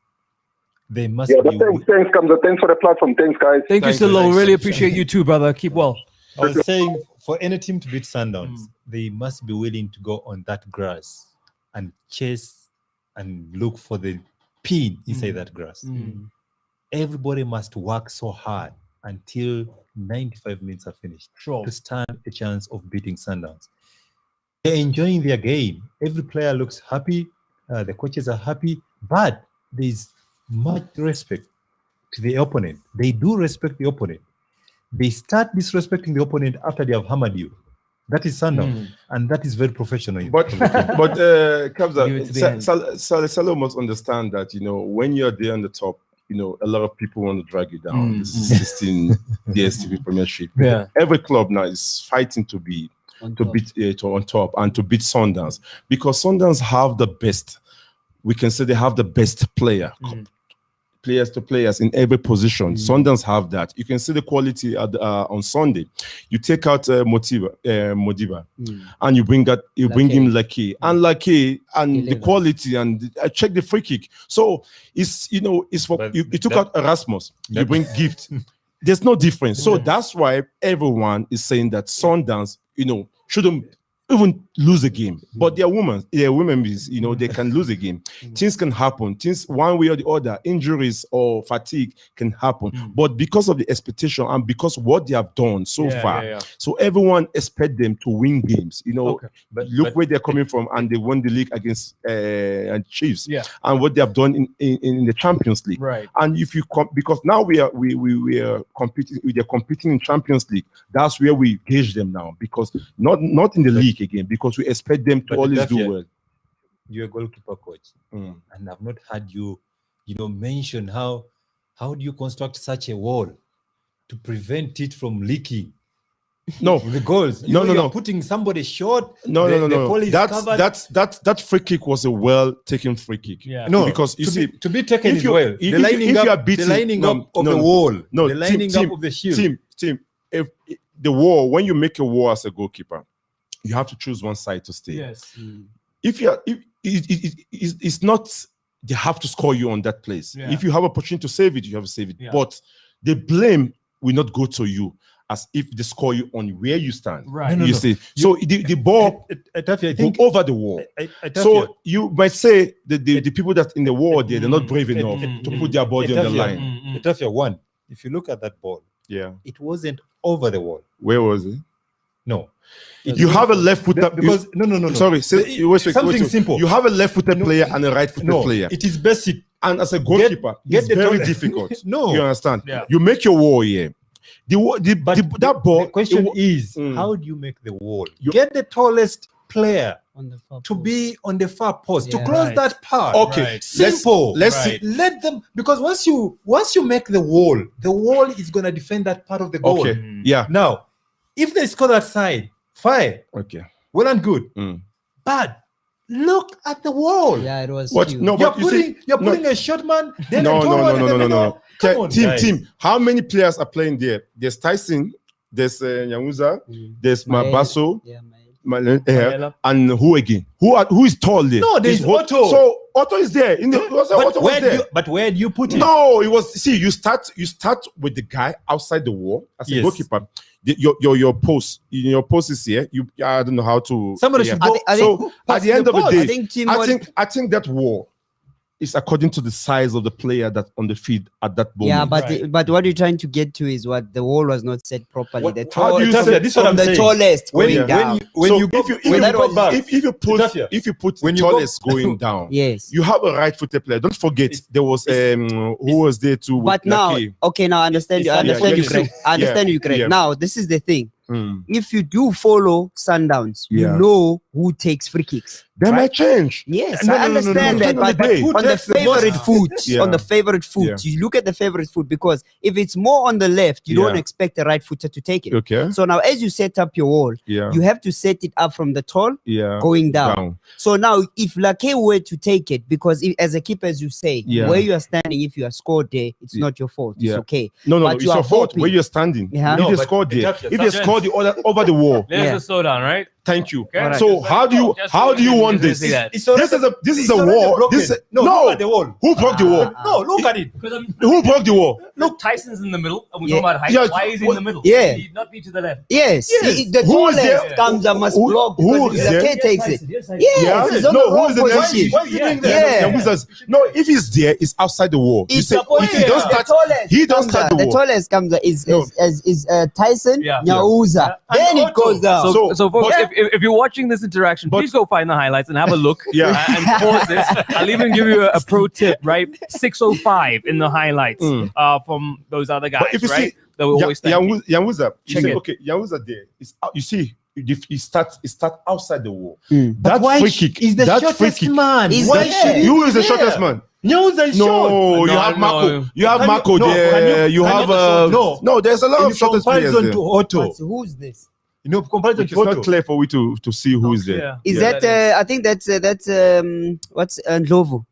[SPEAKER 2] they must
[SPEAKER 6] but
[SPEAKER 2] be.
[SPEAKER 6] Thanks, Kamsa. Thanks for the platform. Thanks, guys.
[SPEAKER 1] Thank you, Silo. Really appreciate you too, brother. Keep well.
[SPEAKER 2] I was saying, for any team to beat Sundowns, they must be willing to go on that grass and chase and look for the pin inside that grass. Everybody must work so hard until 95 minutes are finished to stand a chance of beating Sundowns. They're enjoying their game. Every player looks happy. The coaches are happy, but there's much respect to the opponent. They do respect the opponent. They start disrespecting the opponent after they have hammered you. That is Sundown, and that is very professional.
[SPEAKER 3] But Kabza, Salo must understand that when you're there on the top, a lot of people want to drag you down. This is 16 DSTV Premiership.
[SPEAKER 1] Yeah.
[SPEAKER 3] Every club now is fighting to beat on top and to beat Sundowns, because Sundowns have the best. We can say they have the best players to players in every position. Sundowns have that. You can see the quality on Sunday. You take out Modiba, and you bring him Lucky and the quality, and I check the free kick. So it's for you took out Erasmus, you bring Gift. There's no difference. So that's why everyone is saying that Sundowns, shouldn't even lose a game, but they're women is, they can lose a game. Things can happen. Things one way or the other, injuries or fatigue can happen. But because of the expectation and because what they have done so far, so everyone expect them to win games. But look where they're coming from, and they won the league against Chiefs. And what they have done in the Champions League.
[SPEAKER 1] Right.
[SPEAKER 3] And if you because now we are competing, they're competing in Champions League. That's where we gauge them now, because not in the league again, because we expect them to always do well.
[SPEAKER 2] You're a goalkeeper coach, and I've not heard you, mention how do you construct such a wall to prevent it from leaking?
[SPEAKER 3] No,
[SPEAKER 2] the goals.
[SPEAKER 3] No.
[SPEAKER 2] Putting somebody short.
[SPEAKER 3] No. That free kick was a well taken free kick.
[SPEAKER 1] Yeah.
[SPEAKER 2] No,
[SPEAKER 3] because
[SPEAKER 2] to be taken as well. The lining up of the wall. No, the lining up of the shield.
[SPEAKER 3] Team. If the wall, when you make a wall as a goalkeeper, you have to choose one side to stay.
[SPEAKER 1] Yes.
[SPEAKER 3] If it's not, they have to score you on that place. If you have opportunity to save it, you have to save it. But the blame will not go to you. as if they score you on where you stand.
[SPEAKER 1] Right.
[SPEAKER 3] You see, so the ball
[SPEAKER 2] Etafia, I
[SPEAKER 3] go
[SPEAKER 2] think
[SPEAKER 3] over the wall. So you might say that the people that in the wall there, they're not brave enough to put their body on the line.
[SPEAKER 2] Etafia, one, if you look at that ball,
[SPEAKER 3] Yeah.
[SPEAKER 2] it wasn't over the wall.
[SPEAKER 3] Where was it?
[SPEAKER 2] No.
[SPEAKER 3] You have a left-footed
[SPEAKER 2] because no.
[SPEAKER 3] Sorry, wait,
[SPEAKER 2] something simple.
[SPEAKER 3] You have a left-footed player and a right-footed player.
[SPEAKER 2] It is basic.
[SPEAKER 3] And as a goalkeeper,
[SPEAKER 2] get
[SPEAKER 3] it's
[SPEAKER 2] the
[SPEAKER 3] very
[SPEAKER 2] tall-
[SPEAKER 3] difficult.
[SPEAKER 2] No.
[SPEAKER 3] You understand?
[SPEAKER 1] Yeah.
[SPEAKER 3] You make your wall here. That ball.
[SPEAKER 2] The question
[SPEAKER 3] it wa-
[SPEAKER 2] is,
[SPEAKER 3] Mm.
[SPEAKER 2] how do you make the wall?
[SPEAKER 3] You-
[SPEAKER 2] Get the tallest player
[SPEAKER 4] On the far
[SPEAKER 2] to
[SPEAKER 4] post.
[SPEAKER 2] be on the far post to
[SPEAKER 4] Yeah.
[SPEAKER 2] close
[SPEAKER 1] Right.
[SPEAKER 2] that part.
[SPEAKER 3] Okay,
[SPEAKER 1] Right.
[SPEAKER 2] Simple.
[SPEAKER 3] Let's
[SPEAKER 1] Right.
[SPEAKER 3] see.
[SPEAKER 2] Let them, because once you make the wall is gonna defend that part of the goal.
[SPEAKER 3] Okay, yeah.
[SPEAKER 2] Now, if they score that side, fine,
[SPEAKER 3] Okay.
[SPEAKER 2] well and good.
[SPEAKER 3] Mm.
[SPEAKER 2] But look at the wall.
[SPEAKER 4] Yeah, it was.
[SPEAKER 3] What?
[SPEAKER 4] huge.
[SPEAKER 3] No,
[SPEAKER 2] You're
[SPEAKER 3] but you see,
[SPEAKER 2] putting a short man. Then
[SPEAKER 3] no,
[SPEAKER 2] a tall one in the middle.
[SPEAKER 3] no.
[SPEAKER 2] Come on, guys.
[SPEAKER 3] Team. How many players are playing there? There's Tyson. There's Nyamuza. There's
[SPEAKER 4] Mael.
[SPEAKER 3] Mabaso.
[SPEAKER 4] Yeah, man.
[SPEAKER 1] Maela.
[SPEAKER 3] And who again? Who is tall there?
[SPEAKER 2] No, there's Otto.
[SPEAKER 3] So Otto is there. Otto was there.
[SPEAKER 2] But where do you put it?
[SPEAKER 3] No, it was. See, you start with the guy outside the wall as a
[SPEAKER 2] Yes.
[SPEAKER 3] goalkeeper. Your post, your post is here. I don't know how to.
[SPEAKER 2] Somebody
[SPEAKER 3] yeah.
[SPEAKER 2] should go.
[SPEAKER 3] So at the end of the
[SPEAKER 2] post.
[SPEAKER 3] day,
[SPEAKER 4] I think Team
[SPEAKER 3] I think that wall is according to the size of the player that's on the field at that moment.
[SPEAKER 4] Yeah, but
[SPEAKER 1] Right.
[SPEAKER 4] but what you're trying to get to is what the wall was not set properly.
[SPEAKER 2] What-
[SPEAKER 4] The
[SPEAKER 3] how do you
[SPEAKER 4] tall,
[SPEAKER 3] say-
[SPEAKER 2] this is what
[SPEAKER 4] from
[SPEAKER 2] I'm
[SPEAKER 4] the
[SPEAKER 2] saying.
[SPEAKER 4] tallest
[SPEAKER 2] When
[SPEAKER 4] going
[SPEAKER 2] you-
[SPEAKER 4] down.
[SPEAKER 2] when
[SPEAKER 3] So
[SPEAKER 2] you go,
[SPEAKER 3] if you
[SPEAKER 2] when
[SPEAKER 4] that
[SPEAKER 2] you go
[SPEAKER 4] was-
[SPEAKER 2] back,
[SPEAKER 3] if you put
[SPEAKER 2] When
[SPEAKER 3] the
[SPEAKER 2] you go-
[SPEAKER 3] tallest going down,
[SPEAKER 4] Yes.
[SPEAKER 3] you have a right-footed player. Don't forget there was who was there too.
[SPEAKER 4] But now,
[SPEAKER 3] Laki.
[SPEAKER 4] okay, now I understand you. I
[SPEAKER 2] Yeah,
[SPEAKER 4] understand
[SPEAKER 3] yeah,
[SPEAKER 4] you,
[SPEAKER 3] you
[SPEAKER 4] Greg.
[SPEAKER 3] see.
[SPEAKER 4] I understand
[SPEAKER 3] Yeah,
[SPEAKER 4] you, Greg.
[SPEAKER 3] yeah.
[SPEAKER 4] Now, this is the thing.
[SPEAKER 3] Mm.
[SPEAKER 4] If you do follow Sundowns,
[SPEAKER 3] Yeah.
[SPEAKER 4] you know who takes free kicks.
[SPEAKER 3] They might change.
[SPEAKER 4] Yes,
[SPEAKER 2] No,
[SPEAKER 4] I
[SPEAKER 2] no, no, no,
[SPEAKER 4] understand
[SPEAKER 2] no.
[SPEAKER 4] that,
[SPEAKER 3] End of the
[SPEAKER 4] but
[SPEAKER 3] day.
[SPEAKER 2] Who
[SPEAKER 4] on the
[SPEAKER 2] takes the most-
[SPEAKER 4] favorite foot,
[SPEAKER 3] Yeah.
[SPEAKER 4] on the favorite foot,
[SPEAKER 3] Yeah.
[SPEAKER 4] you look at the favorite foot because if it's more on the left, you don't
[SPEAKER 3] Yeah.
[SPEAKER 4] expect the right footer to take it.
[SPEAKER 3] Okay.
[SPEAKER 4] So now, as you set up your wall,
[SPEAKER 3] Yeah.
[SPEAKER 4] you have to set it up from the tall
[SPEAKER 3] Yeah.
[SPEAKER 4] going down. So now, if Lake were to take it, because as a keeper, as you say,
[SPEAKER 3] Yeah.
[SPEAKER 4] where you are standing, if you are scored there, it's
[SPEAKER 3] Yeah.
[SPEAKER 4] not your fault.
[SPEAKER 3] Yeah.
[SPEAKER 4] It's okay.
[SPEAKER 3] No,
[SPEAKER 4] But
[SPEAKER 3] it's
[SPEAKER 4] you are
[SPEAKER 3] your fault
[SPEAKER 4] hoping-
[SPEAKER 3] where you're standing.
[SPEAKER 4] Yeah.
[SPEAKER 3] If
[SPEAKER 2] No,
[SPEAKER 3] they
[SPEAKER 2] but
[SPEAKER 3] scored there,
[SPEAKER 2] Etafia,
[SPEAKER 3] if they scored over the wall,
[SPEAKER 1] Let's
[SPEAKER 4] Yeah.
[SPEAKER 1] just slow down, right?
[SPEAKER 3] thank you.
[SPEAKER 1] Okay.
[SPEAKER 3] So how do you want this?
[SPEAKER 1] Say that.
[SPEAKER 3] This is a
[SPEAKER 2] already
[SPEAKER 3] wall.
[SPEAKER 2] broken.
[SPEAKER 3] This
[SPEAKER 2] No, look at the wall.
[SPEAKER 3] Who broke the wall?
[SPEAKER 2] No, look at it.
[SPEAKER 1] Because
[SPEAKER 3] Who broke the wall?
[SPEAKER 1] look, Tyson's in the middle, and we're
[SPEAKER 4] Yeah.
[SPEAKER 1] talking about height.
[SPEAKER 3] Yeah,
[SPEAKER 1] Why is he in the middle?
[SPEAKER 4] Yeah.
[SPEAKER 1] He not be to the left.
[SPEAKER 4] Yes, the
[SPEAKER 3] Who is
[SPEAKER 4] tallest
[SPEAKER 3] there?
[SPEAKER 4] comes and must
[SPEAKER 3] Who-
[SPEAKER 4] block
[SPEAKER 3] who
[SPEAKER 4] because
[SPEAKER 3] is
[SPEAKER 4] if
[SPEAKER 3] there?
[SPEAKER 4] Lake takes it.
[SPEAKER 1] Yes,
[SPEAKER 4] Yes, it's on
[SPEAKER 3] No,
[SPEAKER 4] the
[SPEAKER 3] who
[SPEAKER 4] wrong
[SPEAKER 3] is the left?
[SPEAKER 4] position.
[SPEAKER 2] Why is he doing that?
[SPEAKER 4] Yeah.
[SPEAKER 3] Yeah, Wizards. No, if he's there, it's outside the wall. You
[SPEAKER 4] It's
[SPEAKER 3] say
[SPEAKER 4] supposed
[SPEAKER 3] if he don't
[SPEAKER 4] the
[SPEAKER 3] start,
[SPEAKER 4] tallest
[SPEAKER 3] he don't
[SPEAKER 4] comes
[SPEAKER 3] start
[SPEAKER 4] up.
[SPEAKER 3] the
[SPEAKER 4] The
[SPEAKER 3] wall.
[SPEAKER 4] tallest comes up is
[SPEAKER 3] No.
[SPEAKER 4] Tyson,
[SPEAKER 1] Yeah.
[SPEAKER 4] Nyauza.
[SPEAKER 2] And
[SPEAKER 4] Then it
[SPEAKER 2] Otto.
[SPEAKER 4] goes down.
[SPEAKER 1] So folks,
[SPEAKER 4] Yeah.
[SPEAKER 1] if you're watching this interaction,
[SPEAKER 3] But-
[SPEAKER 1] please go find the highlights and have a look.
[SPEAKER 3] Yeah.
[SPEAKER 1] And pause this. I'll even give you a pro tip, right? 605 in the highlights from those other guys,
[SPEAKER 3] But if you
[SPEAKER 1] right?
[SPEAKER 3] see,
[SPEAKER 1] That will always thank you.
[SPEAKER 3] Yawuza, you
[SPEAKER 1] Check
[SPEAKER 3] say,
[SPEAKER 1] it.
[SPEAKER 3] okay, Yawuza there is you see, he start outside the wall.
[SPEAKER 4] Mm.
[SPEAKER 3] That
[SPEAKER 2] Why
[SPEAKER 3] free
[SPEAKER 2] sh-
[SPEAKER 3] kick,
[SPEAKER 2] is the
[SPEAKER 3] that free
[SPEAKER 2] shortest
[SPEAKER 3] kick.
[SPEAKER 2] man?
[SPEAKER 4] Is
[SPEAKER 2] Why
[SPEAKER 4] there?
[SPEAKER 2] should he
[SPEAKER 3] Who is the
[SPEAKER 2] be
[SPEAKER 3] shortest
[SPEAKER 2] there?
[SPEAKER 3] man?
[SPEAKER 2] Nyauza is short.
[SPEAKER 3] No, you
[SPEAKER 1] No,
[SPEAKER 3] have
[SPEAKER 1] no.
[SPEAKER 3] Marco. You have
[SPEAKER 2] Can
[SPEAKER 3] Marco
[SPEAKER 2] you- no,
[SPEAKER 3] there.
[SPEAKER 2] can you-
[SPEAKER 3] You
[SPEAKER 2] can
[SPEAKER 3] have
[SPEAKER 2] you- no.
[SPEAKER 3] there's a lot
[SPEAKER 2] In
[SPEAKER 3] of shortest players
[SPEAKER 2] comparison
[SPEAKER 3] there.
[SPEAKER 2] to Otto,
[SPEAKER 4] But who's this?
[SPEAKER 2] comparison
[SPEAKER 3] It's
[SPEAKER 2] to
[SPEAKER 3] not
[SPEAKER 2] Otto.
[SPEAKER 3] clear for we to see who is there.
[SPEAKER 1] Yeah.
[SPEAKER 4] Is
[SPEAKER 1] Yeah,
[SPEAKER 4] that? I think that's what's Ndlovu.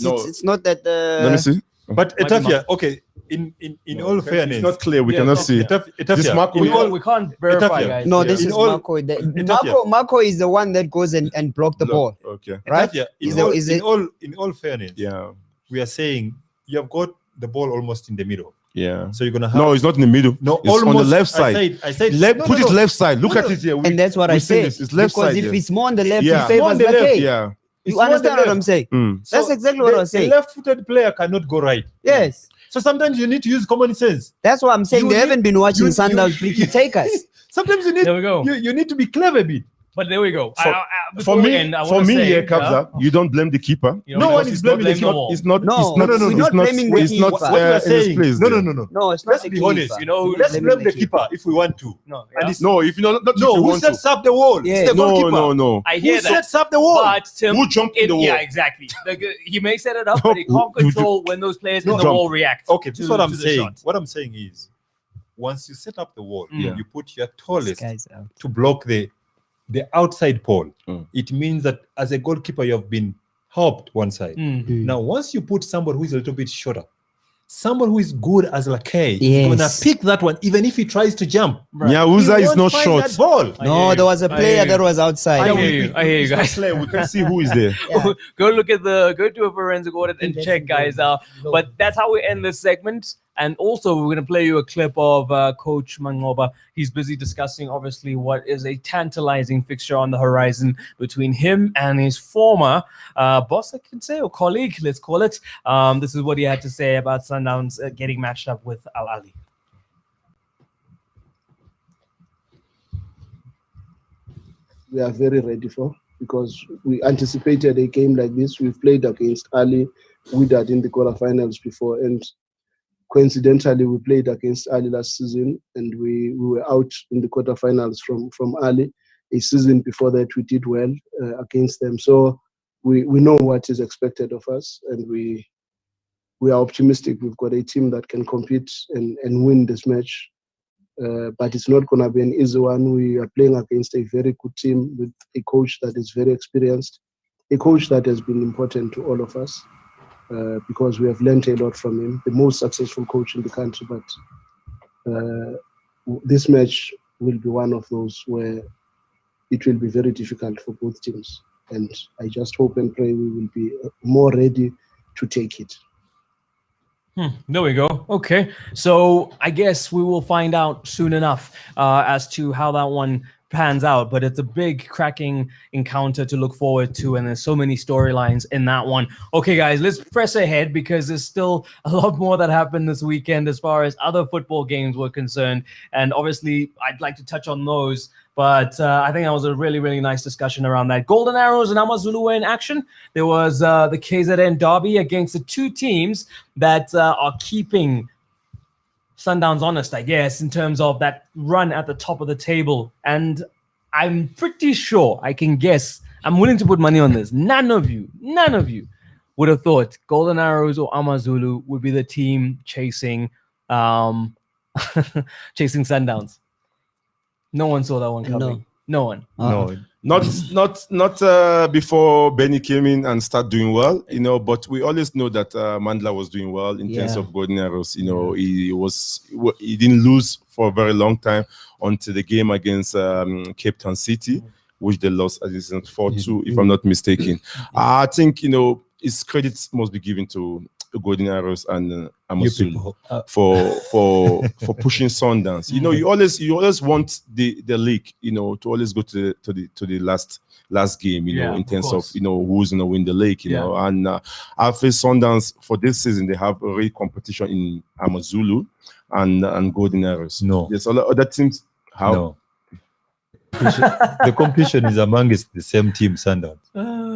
[SPEAKER 3] No.
[SPEAKER 4] It's not that.
[SPEAKER 3] Let me see.
[SPEAKER 2] But
[SPEAKER 1] Might be
[SPEAKER 2] Etafia, okay, in all fairness,
[SPEAKER 3] It's not clear. We
[SPEAKER 1] Yeah,
[SPEAKER 3] cannot
[SPEAKER 1] it's
[SPEAKER 3] see.
[SPEAKER 2] Etafia,
[SPEAKER 3] This Marco-
[SPEAKER 1] We
[SPEAKER 2] in all-
[SPEAKER 1] can't, we can't verify,
[SPEAKER 2] Etafia.
[SPEAKER 1] guys.
[SPEAKER 4] No,
[SPEAKER 1] Yeah.
[SPEAKER 4] this
[SPEAKER 2] In
[SPEAKER 4] is
[SPEAKER 2] all-
[SPEAKER 4] Marco.
[SPEAKER 2] Etafia.
[SPEAKER 4] Marco is the one that goes and block the ball.
[SPEAKER 3] Okay.
[SPEAKER 4] Right?
[SPEAKER 2] Etafia,
[SPEAKER 4] Is it-
[SPEAKER 2] in all fairness,
[SPEAKER 3] Yeah.
[SPEAKER 2] we are saying you have got the ball almost in the middle,
[SPEAKER 3] Yeah.
[SPEAKER 2] so you're gonna have
[SPEAKER 3] No, it's not in the middle.
[SPEAKER 2] no
[SPEAKER 3] It's on the left side.
[SPEAKER 2] I said
[SPEAKER 3] Put it left side. Look
[SPEAKER 2] No,
[SPEAKER 3] at
[SPEAKER 2] no.
[SPEAKER 3] it here.
[SPEAKER 4] And that's what I
[SPEAKER 3] we've seen
[SPEAKER 4] said.
[SPEAKER 3] this. It's left
[SPEAKER 4] Because
[SPEAKER 3] side
[SPEAKER 4] if
[SPEAKER 3] here.
[SPEAKER 4] it's more on the left,
[SPEAKER 3] Yeah.
[SPEAKER 4] it favors
[SPEAKER 2] More on the
[SPEAKER 4] the
[SPEAKER 2] left,
[SPEAKER 4] left.
[SPEAKER 3] Yeah.
[SPEAKER 4] You understand what I'm saying?
[SPEAKER 3] Mm.
[SPEAKER 4] That's exactly what I was saying.
[SPEAKER 2] The left-footed player cannot go right.
[SPEAKER 4] Yes.
[SPEAKER 2] So sometimes you need to use common sense.
[SPEAKER 4] That's what I'm saying.
[SPEAKER 2] You
[SPEAKER 4] They
[SPEAKER 2] need-
[SPEAKER 4] haven't been watching
[SPEAKER 2] you-
[SPEAKER 4] Sundowns
[SPEAKER 2] you-
[SPEAKER 4] free kick takers.
[SPEAKER 2] Sometimes you need
[SPEAKER 1] There we go.
[SPEAKER 2] you need to be clever a bit.
[SPEAKER 1] But there we go.
[SPEAKER 3] For-
[SPEAKER 1] Before
[SPEAKER 3] For
[SPEAKER 1] we
[SPEAKER 3] me,
[SPEAKER 1] end, I wanna say,
[SPEAKER 3] here, Kabza, you don't blame the keeper.
[SPEAKER 1] you know,
[SPEAKER 2] No
[SPEAKER 1] because
[SPEAKER 2] one is
[SPEAKER 1] it's
[SPEAKER 2] blaming
[SPEAKER 1] not
[SPEAKER 2] the keeper.
[SPEAKER 1] wall.
[SPEAKER 3] It's not.
[SPEAKER 4] No,
[SPEAKER 3] it's not.
[SPEAKER 4] we're
[SPEAKER 3] It's
[SPEAKER 4] not
[SPEAKER 3] not.
[SPEAKER 4] blaming the
[SPEAKER 3] It's not.
[SPEAKER 4] keeper.
[SPEAKER 2] What we are
[SPEAKER 3] in his
[SPEAKER 2] saying,
[SPEAKER 3] place
[SPEAKER 2] no,
[SPEAKER 3] there.
[SPEAKER 2] no.
[SPEAKER 4] No, it's
[SPEAKER 2] Let's
[SPEAKER 4] not
[SPEAKER 2] be
[SPEAKER 4] the
[SPEAKER 2] honest.
[SPEAKER 4] keeper.
[SPEAKER 1] You know,
[SPEAKER 2] Let's
[SPEAKER 4] blaming
[SPEAKER 2] blame
[SPEAKER 4] the
[SPEAKER 2] the
[SPEAKER 4] keeper.
[SPEAKER 2] keeper if we want to.
[SPEAKER 1] No,
[SPEAKER 2] And
[SPEAKER 1] yeah.
[SPEAKER 2] it's
[SPEAKER 3] No, if you know, not if
[SPEAKER 2] no,
[SPEAKER 3] you
[SPEAKER 2] who
[SPEAKER 3] want
[SPEAKER 2] sets
[SPEAKER 3] to.
[SPEAKER 2] up the wall?
[SPEAKER 4] Yeah.
[SPEAKER 2] It's the
[SPEAKER 3] No,
[SPEAKER 2] goalkeeper.
[SPEAKER 3] no, no.
[SPEAKER 1] I hear
[SPEAKER 2] Who
[SPEAKER 1] that.
[SPEAKER 2] sets up the wall?
[SPEAKER 1] But Tim,
[SPEAKER 3] Who jumped in the wall?
[SPEAKER 1] Yeah, exactly. He may set it up, but he can't
[SPEAKER 3] Who- who-
[SPEAKER 1] control when those players in the
[SPEAKER 3] jump.
[SPEAKER 1] wall react.
[SPEAKER 2] Okay, this is
[SPEAKER 1] to-
[SPEAKER 2] what I'm
[SPEAKER 1] to the
[SPEAKER 2] saying.
[SPEAKER 1] shot.
[SPEAKER 2] What I'm saying is, once you set up the wall,
[SPEAKER 1] Yeah.
[SPEAKER 2] you put your tallest
[SPEAKER 4] Guys out.
[SPEAKER 2] to block the outside pole.
[SPEAKER 3] Mm.
[SPEAKER 2] It means that as a goalkeeper, you have been helped one side.
[SPEAKER 1] Mm.
[SPEAKER 2] Now, once you put somebody who is a little bit shorter, someone who is good as Lakay,
[SPEAKER 4] Yes.
[SPEAKER 2] is gonna pick that one, even if he tries to jump.
[SPEAKER 1] Right.
[SPEAKER 3] Nyauza
[SPEAKER 2] He
[SPEAKER 3] is
[SPEAKER 2] won't
[SPEAKER 3] not
[SPEAKER 2] find
[SPEAKER 3] short.
[SPEAKER 2] that ball.
[SPEAKER 1] I
[SPEAKER 4] No,
[SPEAKER 1] hear
[SPEAKER 4] there
[SPEAKER 1] you.
[SPEAKER 4] was a
[SPEAKER 1] I
[SPEAKER 4] player
[SPEAKER 1] hear
[SPEAKER 4] that
[SPEAKER 1] you.
[SPEAKER 4] was outside.
[SPEAKER 1] I hear you. I hear you
[SPEAKER 3] It's not
[SPEAKER 1] guys.
[SPEAKER 3] clear. We can see who is there.
[SPEAKER 4] Yeah.
[SPEAKER 1] Go look at go to a forensic audit and
[SPEAKER 4] That's
[SPEAKER 1] check, guys. But that's how we end this segment. And also, we're going to play you a clip of Coach Mangoba. He's busy discussing, obviously, what is a tantalizing fixture on the horizon between him and his former boss, I can say, or colleague, let's call it. This is what he had to say about Sundowns getting matched up with Al Ahly.
[SPEAKER 8] We are very ready for, because we anticipated a game like this. We've played against Ali, Wydad in the quarterfinals before, and coincidentally we played against Ali last season, and we were out in the quarterfinals from Ali. A season before that we did well against them, so we know what is expected of us, and we are optimistic. We've got a team that can compete and win this match. But it's not going to be an easy one. We are playing against a very good team with a coach that is very experienced, a coach that has been important to all of us because we have learned a lot from him, the most successful coach in the country. But this match will be one of those where it will be very difficult for both teams. And I just hope and pray we will be more ready to take it.
[SPEAKER 1] There we go. Okay. So I guess we will find out soon enough as to how that one pans out. But it's a big cracking encounter to look forward to. And there's so many storylines in that one. Okay, guys, let's press ahead because there's still a lot more that happened this weekend as far as other football games were concerned. And obviously, I'd like to touch on those. But I think that was a really, really nice discussion around that. Golden Arrows and AmaZulu were in action. There was the KZN derby against the two teams that are keeping Sundowns honest, I guess, in terms of that run at the top of the table. And I'm pretty sure, I can guess, I'm willing to put money on this. None of you would have thought Golden Arrows or AmaZulu would be the team chasing chasing Sundowns. No one saw that one coming. No one.
[SPEAKER 3] No, not before Benny came in and started doing well, but we always know that Mandla was doing well in terms of Golden Arrows. He didn't lose for a very long time until the game against Cape Town City, which they lost as 4-2, if I'm not mistaken. I think, his credits must be given to Golden Arrows and AmaZulu for pushing Sundowns. You always want the league, to always go to the last game, in terms of who's gonna win the league, And I feel Sundowns for this season they have a real competition in AmaZulu and Golden Arrows.
[SPEAKER 2] No,
[SPEAKER 3] there's a lot of other teams. How?
[SPEAKER 2] No. The competition is amongst the same team, Sundowns.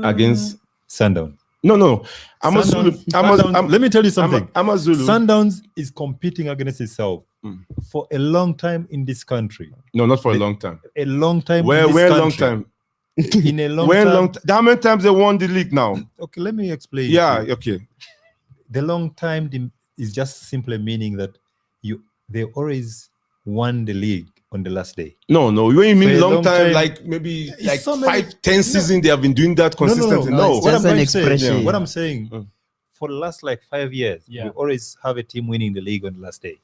[SPEAKER 3] Against
[SPEAKER 2] Sundowns.
[SPEAKER 3] No.
[SPEAKER 2] Sundowns, let me tell you something.
[SPEAKER 3] AmaZulu.
[SPEAKER 2] Sundowns is competing against itself for a long time in this country.
[SPEAKER 3] No, not for a long time.
[SPEAKER 2] A long time.
[SPEAKER 3] Where
[SPEAKER 2] in this country.
[SPEAKER 3] long time?
[SPEAKER 2] In a long time.
[SPEAKER 3] How many times they won the league now?
[SPEAKER 2] Okay, let me explain.
[SPEAKER 3] Yeah, okay.
[SPEAKER 2] The long time is just simply meaning that they always won the league on the last day.
[SPEAKER 3] No. When you mean long time, like maybe like
[SPEAKER 2] so
[SPEAKER 3] 5-10 seasons, they have been doing that consistently.
[SPEAKER 4] No.
[SPEAKER 2] What
[SPEAKER 4] Just
[SPEAKER 2] I'm
[SPEAKER 4] an
[SPEAKER 2] saying,
[SPEAKER 4] expression.
[SPEAKER 2] what I'm saying, for the last 5 years, we always have a team winning the league on the last day.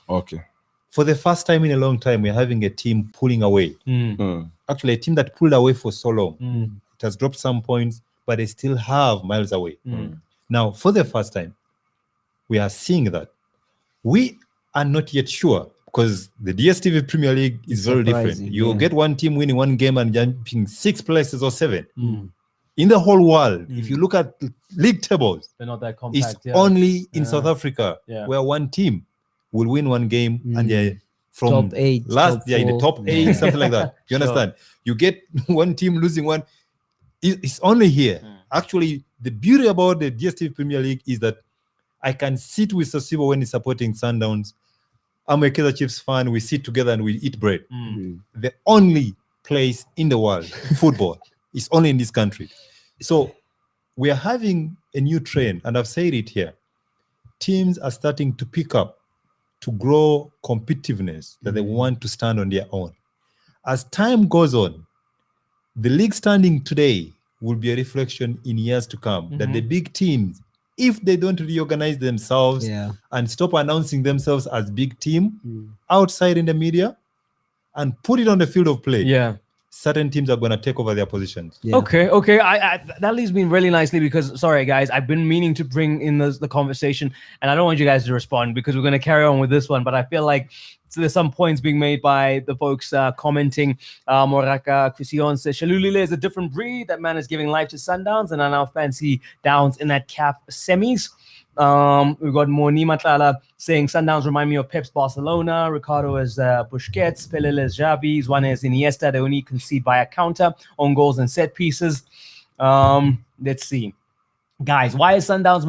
[SPEAKER 3] Okay.
[SPEAKER 2] For the first time in a long time, we're having a team pulling away. Actually, a team that pulled away for so long. It has dropped some points, but they still have miles away. Now, for the first time, we are seeing that. We are not yet sure, because the DStv Premier League is very different. You'll get one team winning one game and jumping 6 places or 7. In the whole world, if you look at league tables,
[SPEAKER 1] they're not that compact.
[SPEAKER 2] It's only in South Africa where one team will win one game and they're from
[SPEAKER 4] top 8,
[SPEAKER 2] in the top 8, something like that. You understand? You get one team losing one. It's only here. Actually, the beauty about the DStv Premier League is that I can sit with Sosibo when he's supporting Sundowns. I'm a Kaizer Chiefs fan. We sit together and we eat bread. The only place in the world, football, is only in this country. So we are having a new trend, and I've said it here. Teams are starting to pick up, to grow competitiveness, that they want to stand on their own. As time goes on, the league standing today will be a reflection in years to come, that the big teams, if they don't reorganize themselves and stop announcing themselves as big team outside in the media and put it on the field of play, certain teams are going to take over their positions.
[SPEAKER 4] Yeah.
[SPEAKER 1] Okay. I that leads me really nicely because sorry guys, I've been meaning to bring in the conversation, and I don't want you guys to respond because we're going to carry on with this one. But I feel like there's some points being made by the folks commenting. Moraka Kusion says Shalulile is a different breed. That man is giving life to Sundowns, and I now fancy Downs in that CAF semis. We've got Moni Matlala saying Sundowns remind me of Pep's Barcelona. Ricardo is Busquets, Pelé is Xavi, Zwane is Iniesta. They only concede by a counter, on goals and set pieces. Let's see. Guys, why is Sundowns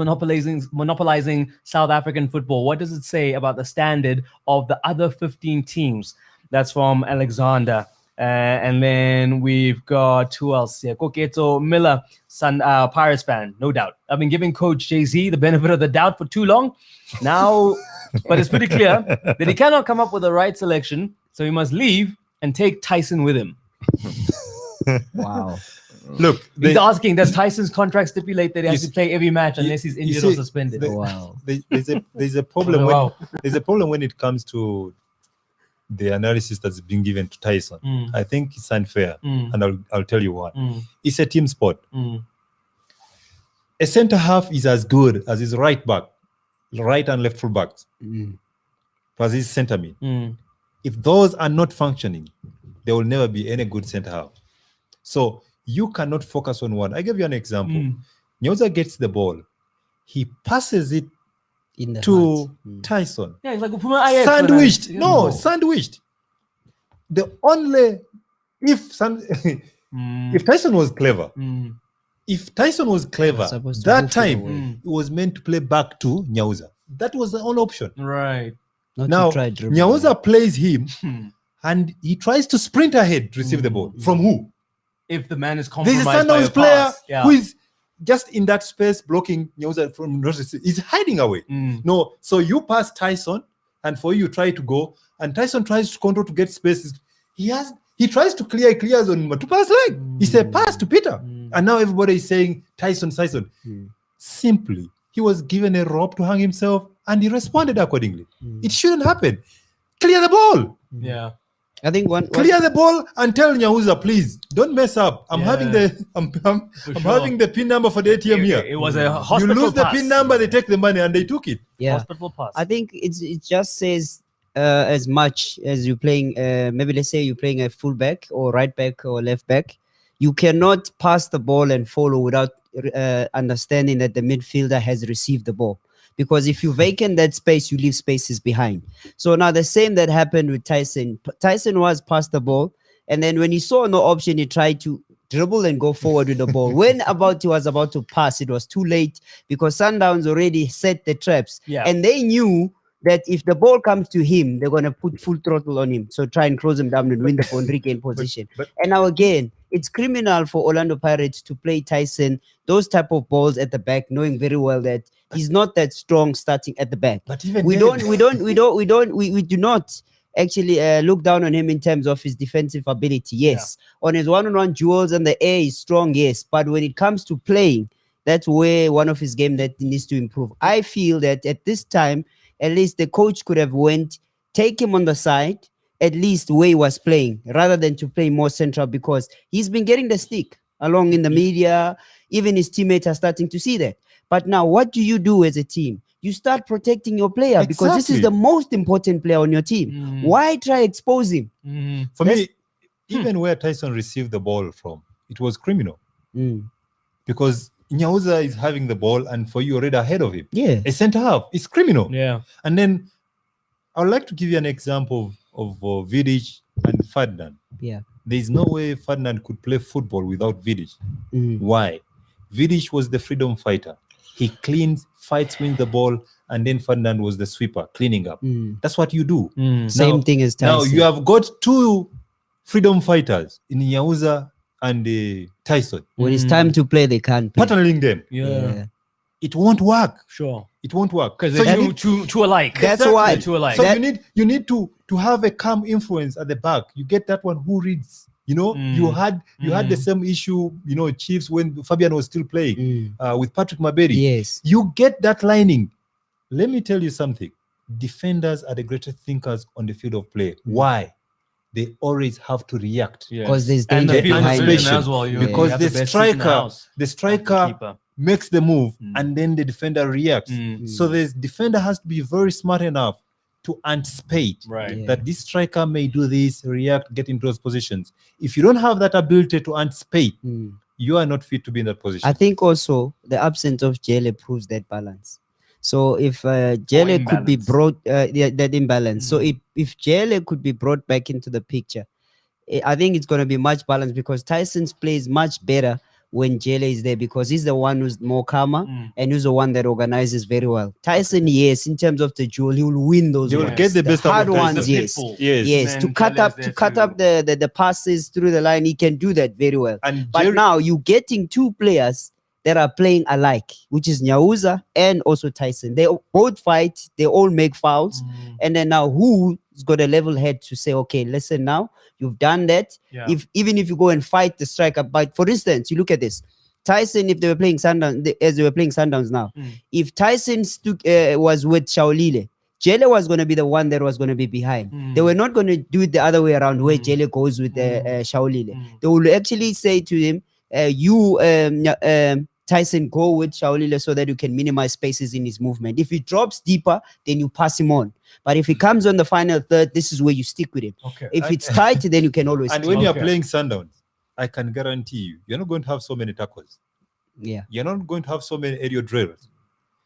[SPEAKER 1] monopolizing South African football? What does it say about the standard of the other 15 teams? That's from Alexander. And then we've got who else here? Koketo Miller, Pirates fan, no doubt. I've been giving Coach Jay-Z the benefit of the doubt for too long now, but it's pretty clear that he cannot come up with the right selection, so he must leave and take Tyson with him.
[SPEAKER 4] Wow.
[SPEAKER 2] Look,
[SPEAKER 1] He's asking, does Tyson's contract stipulate that he has to play every match unless he's injured or suspended?
[SPEAKER 2] Wow. There's a problem there's a problem when it comes to the analysis that's been given to Tyson. I think it's unfair, and I'll tell you why. It's a team sport. A center half is as good as his right back, right and left full backs, plus his center mid. If those are not functioning, there will never be any good center half. So you cannot focus on one. I give you an example. Nyoza gets the ball, he passes it to Tyson.
[SPEAKER 1] Yeah, it's like
[SPEAKER 2] sandwiched. No, sandwiched. The only if Tyson was clever, that time it was meant to play back to Nyauza. That was the only option.
[SPEAKER 1] Right.
[SPEAKER 2] Now Nyauza plays him and he tries to sprint ahead to receive the ball. From who?
[SPEAKER 1] If the man is
[SPEAKER 2] There's
[SPEAKER 1] compromised
[SPEAKER 2] a
[SPEAKER 1] by a
[SPEAKER 2] Sundowns player
[SPEAKER 1] pass. Yeah.
[SPEAKER 2] who is just in that space blocking Nyauza from he's hiding away. No, so you pass Tyson, and for you try to go, and Tyson tries to control to get spaces. He tries to clears on to pass leg. He said pass to Peter, and now everybody is saying Tyson. Simply, he was given a rope to hang himself, and he responded accordingly. It shouldn't happen. Clear the ball.
[SPEAKER 1] Yeah.
[SPEAKER 4] I think
[SPEAKER 2] clear the ball and tell Nyauza, please don't mess up. I'm having the having the pin number for the ATM here.
[SPEAKER 1] It was a hospital
[SPEAKER 2] You lose
[SPEAKER 1] pass.
[SPEAKER 2] the pin number, they take the money, and they took it.
[SPEAKER 4] Yeah.
[SPEAKER 1] Hospital pass.
[SPEAKER 4] I think it just says as much as you're playing. Maybe let's say you're playing a fullback or right back or left back. You cannot pass the ball and follow without understanding that the midfielder has received the ball. Because if you vacate that space, you leave spaces behind. So now the same that happened with Tyson. Tyson was past the ball, and then when he saw no option, he tried to dribble and go forward with the ball. When he was about to pass, it was too late because Sundowns already set the traps.
[SPEAKER 1] Yeah.
[SPEAKER 4] And they knew that if the ball comes to him, they're going to put full throttle on him. So try and close him down and win the ball and regain position. And now again, it's criminal for Orlando Pirates to play Tyson those type of balls at the back, knowing very well that he's not that strong starting at the back.
[SPEAKER 2] But even
[SPEAKER 4] we do not actually look down on him in terms of his defensive ability. Yes, on his one-on-one duels and the air is strong. Yes, but when it comes to playing, that's where one of his game that needs to improve. I feel that at this time, at least the coach could have take him on the side, at least where he was playing, rather than to play more central, because he's been getting the stick along in the media. Even his teammates are starting to see that. But now what do you do as a team? You start protecting your player because this is the most important player on your team. Why try expose him?
[SPEAKER 2] For me, even where Tyson received the ball from, it was criminal. Because Nyauza is having the ball and for you already ahead of him.
[SPEAKER 4] Yeah.
[SPEAKER 2] A center half is criminal.
[SPEAKER 1] Yeah.
[SPEAKER 2] And then I would like to give you an example of Vidic and Ferdinand.
[SPEAKER 4] Yeah.
[SPEAKER 2] There is no way Ferdinand could play football without Vidic. Why? Vidic was the freedom fighter. He cleans, fights, wins the ball, and then Ferdinand was the sweeper, cleaning up. That's what you do.
[SPEAKER 4] Same thing as Tyson.
[SPEAKER 2] Now you have got two freedom fighters in Nyauza and Tyson.
[SPEAKER 4] When it's time to play, they can't play.
[SPEAKER 2] Partnering them.
[SPEAKER 1] Yeah.
[SPEAKER 2] It won't work.
[SPEAKER 1] Sure.
[SPEAKER 2] It won't work.
[SPEAKER 1] Because they're two alike.
[SPEAKER 4] That's why.
[SPEAKER 1] Two alike.
[SPEAKER 2] So you need to have a calm influence at the back. You get that one who reads. You know, you had the same issue, Chiefs when Fabian was still playing with Patrick Maberi.
[SPEAKER 4] Yes.
[SPEAKER 2] You get that lining. Let me tell you something. Defenders are the greatest thinkers on the field of play. Why? they always have to react.
[SPEAKER 4] Because there's
[SPEAKER 1] and
[SPEAKER 4] danger
[SPEAKER 1] the field of
[SPEAKER 4] behind
[SPEAKER 1] vision
[SPEAKER 4] them.
[SPEAKER 1] as well. You
[SPEAKER 2] Because
[SPEAKER 1] have
[SPEAKER 2] the
[SPEAKER 1] best seat in
[SPEAKER 2] striker, the
[SPEAKER 1] house,
[SPEAKER 2] striker
[SPEAKER 1] keeper.
[SPEAKER 2] makes the move and then the defender reacts.
[SPEAKER 1] Mm.
[SPEAKER 2] So the defender has to be very smart enough to anticipate
[SPEAKER 1] Right.
[SPEAKER 2] that this striker may do this, react, get into those positions. If you don't have that ability to anticipate, you are not fit to be in that position.
[SPEAKER 4] I think also the absence of Jele proves that balance. So if Jele could be
[SPEAKER 1] imbalance.
[SPEAKER 4] brought, that imbalance. So if Jele could be brought back into the picture, I think it's going to be much balanced because Tyson's plays much better when Jele is there because he's the one who's more calmer and who's the one that organizes very well. Tyson, yes, in terms of the duel, he will win those.
[SPEAKER 2] He will
[SPEAKER 4] ones.
[SPEAKER 2] get the best out
[SPEAKER 4] hard
[SPEAKER 2] of Tyson.
[SPEAKER 4] ones.
[SPEAKER 1] The
[SPEAKER 4] Yes,
[SPEAKER 1] pitbull.
[SPEAKER 4] yes.
[SPEAKER 1] And
[SPEAKER 4] To cut
[SPEAKER 1] Jele's
[SPEAKER 4] up,
[SPEAKER 1] there
[SPEAKER 4] to cut
[SPEAKER 1] too.
[SPEAKER 4] up the passes through the line, he can do that very well.
[SPEAKER 2] And
[SPEAKER 4] But now you're getting two players that are playing alike, which is Nyauza and also Tyson. They both fight, they all make fouls, and then now who's got a level head to say, okay, listen, now you've done that.
[SPEAKER 1] Yeah.
[SPEAKER 4] Even if you go and fight the striker, but for instance, you look at this. Tyson, if they were playing Sundowns, as they were playing Sundowns now, if Tyson was with Shaolile, Jele was going to be the one that was going to be behind. They were not going to do it the other way around where Jele goes with Shaolile. They will actually say to him, Tyson, go with Shaolile so that you can minimize spaces in his movement. If he drops deeper, then you pass him on. But if he comes on the final third, this is where you stick with him.
[SPEAKER 1] Okay.
[SPEAKER 4] If it's tight, then you can always
[SPEAKER 2] And
[SPEAKER 4] keep
[SPEAKER 2] when you're
[SPEAKER 1] Okay.
[SPEAKER 2] playing Sundowns, I can guarantee you're not going to have so many tackles.
[SPEAKER 4] Yeah.
[SPEAKER 2] You're not going to have so many aerial drills.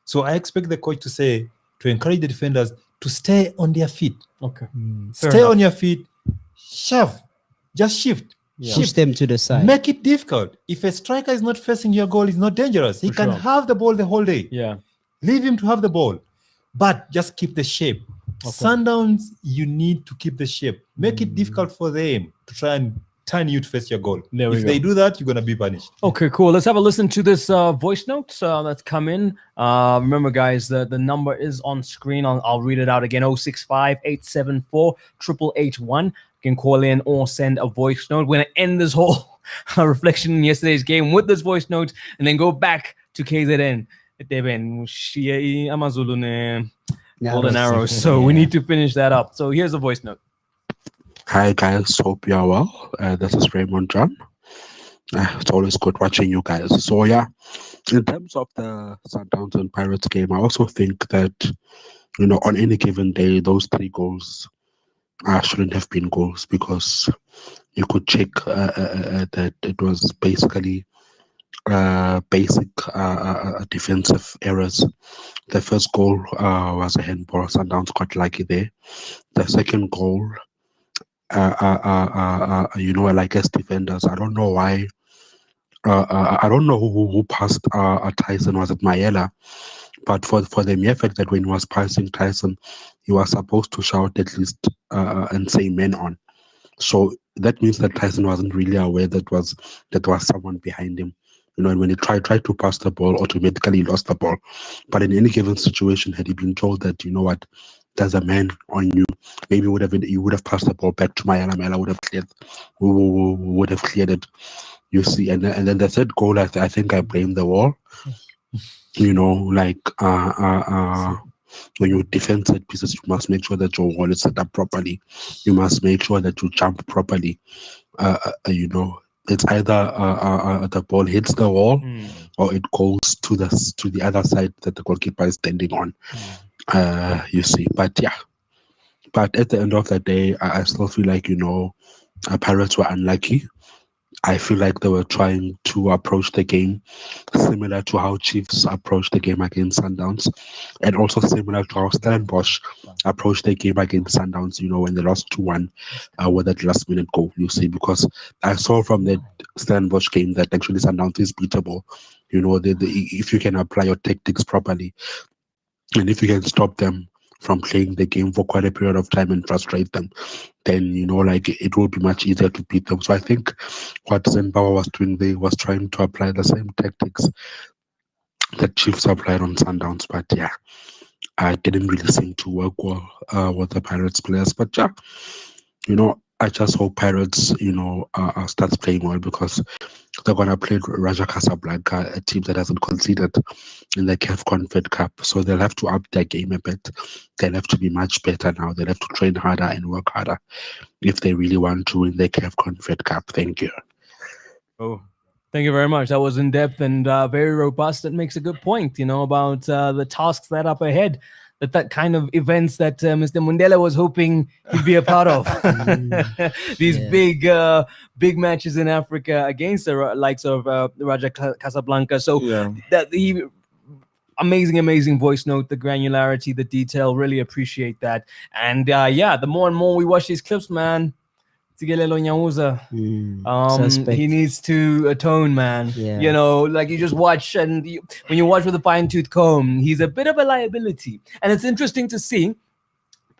[SPEAKER 2] So I expect the coach to encourage the defenders to stay on their feet.
[SPEAKER 1] Okay.
[SPEAKER 2] Stay
[SPEAKER 1] enough.
[SPEAKER 2] on your feet. Shove. Just shift.
[SPEAKER 4] Push them to the side.
[SPEAKER 2] Make it difficult. If a striker is not facing your goal, it's not dangerous. He
[SPEAKER 1] For
[SPEAKER 2] can
[SPEAKER 1] sure.
[SPEAKER 2] have the ball the whole day.
[SPEAKER 1] Yeah.
[SPEAKER 2] Leave him to have the ball. But just keep the shape. Sundowns, you need to keep the shape. Make it difficult for them to try and turn you to face your goal.
[SPEAKER 1] There we
[SPEAKER 2] If
[SPEAKER 1] go.
[SPEAKER 2] they do that, you're going to be punished.
[SPEAKER 1] Okay, cool. Let's have a listen to this voice note that's come in. Remember, guys, the number is on screen. I'll read it out again. 065-874-8881. You can call in or send a voice note. We're going to end this whole reflection in yesterday's game with this voice note and then go back to KZN. Golden Arrows. So we need to finish that up. So here's the voice note.
[SPEAKER 9] Hi guys, hope you are well. This is Raymond John. It's always good watching you guys. So yeah, in terms of the Sundowns and Pirates game, I also think that, on any given day, those 3 goals shouldn't have been goals because you could check that it was basically basic defensive errors. The first goal was a handball. Sundowns got lucky there. The second goal, like as defenders, I don't know why. I don't know who passed Tyson. Was it Mayela? But for the mere fact that when he was passing Tyson, he was supposed to shout at least and say "men on." So that means that Tyson wasn't really aware that was someone behind him. And when he tried to pass the ball, automatically he lost the ball. But in any given situation, had he been told that, there's a man on you, maybe you would have passed the ball back to Mayala. Mayala would have cleared it. You see, and then the third goal, I think I blame the wall. When you defend set pieces, you must make sure that your wall is set up properly. You must make sure that you jump properly. It's either the ball hits the wall or it goes to the other side that the goalkeeper is standing on. You see, but at the end of the day, I still feel like Pirates were unlucky. I feel like they were trying to approach the game similar to how Chiefs approached the game against Sundowns, and also similar to how Stellenbosch approached the game against Sundowns, when they lost 2-1 with that last minute goal, you see, because I saw from the Stellenbosch game that actually Sundowns is beatable. If you can apply your tactics properly, and if you can stop them from playing the game for quite a period of time and frustrate them, then it will be much easier to beat them. So I think what Zenbawa was doing there was trying to apply the same tactics that Chiefs applied on Sundowns, but I didn't really seem to work well with the Pirates players. But I just hope Pirates starts playing well, because they're gonna play Raja Casablanca, a team that hasn't conceded in the CAF Confed Cup. So they'll have to up their game a bit. They'll have to be much better now. They'll have to train harder and work harder if they really want to win the CAF Confed Cup. Thank you.
[SPEAKER 1] Oh, thank you very much. That was in depth and very robust. That makes a good point, about the tasks that are up ahead. That kind of events that Mr. Mundela was hoping he'd be a part of. These big matches in Africa against the likes of Raja Casablanca. So that the amazing voice note, the granularity, the detail, really appreciate that. And the more and more we watch these clips, man, Tigelelo Nyauza, he needs to atone, man. Like you just watch, and when you watch with a fine-tooth comb, he's a bit of a liability. And it's interesting to see,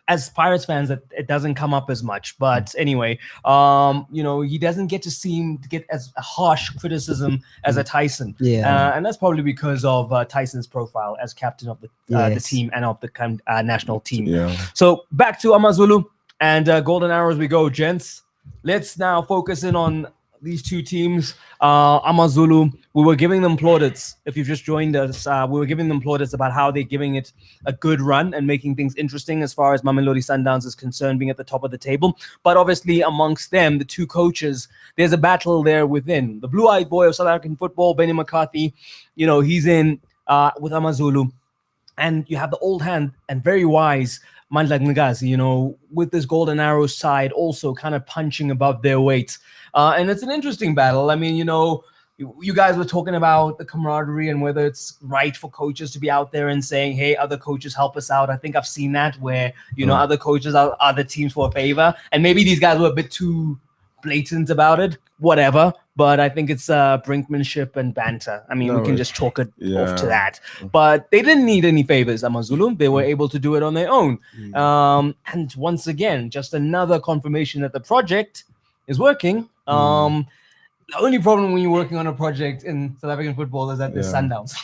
[SPEAKER 1] as Pirates fans, that it doesn't come up as much. But anyway, he doesn't get to get as harsh criticism as a Tyson. And that's probably because of Tyson's profile as captain of the team and of the national team. So back to Amazulu and Golden Arrows we go, gents. Let's now focus in on these two teams. Amazulu, we were giving them plaudits. If you've just joined us, we were giving them plaudits about how they're giving it a good run and making things interesting as far as Mamelodi Sundowns is concerned, being at the top of the table. But obviously amongst them, the two coaches, there's a battle there within. The blue-eyed boy of South African football, Benny McCarthy, he's in with Amazulu. And you have the old hand and very wise Mandla Nagazi, with this Golden Arrows side also kind of punching above their weight. And it's an interesting battle. I mean, you guys were talking about the camaraderie and whether it's right for coaches to be out there and saying, hey, other coaches, help us out. I think I've seen that where, other coaches are other teams for a favor. And maybe these guys were a bit too blatant about it, whatever. But I think it's brinkmanship and banter. I mean, we can just chalk it off to that. But they didn't need any favors, Amazulu. They were able to do it on their own. And once again, just another confirmation that the project is working. The only problem when you're working on a project in South African football is that there's Sundowns.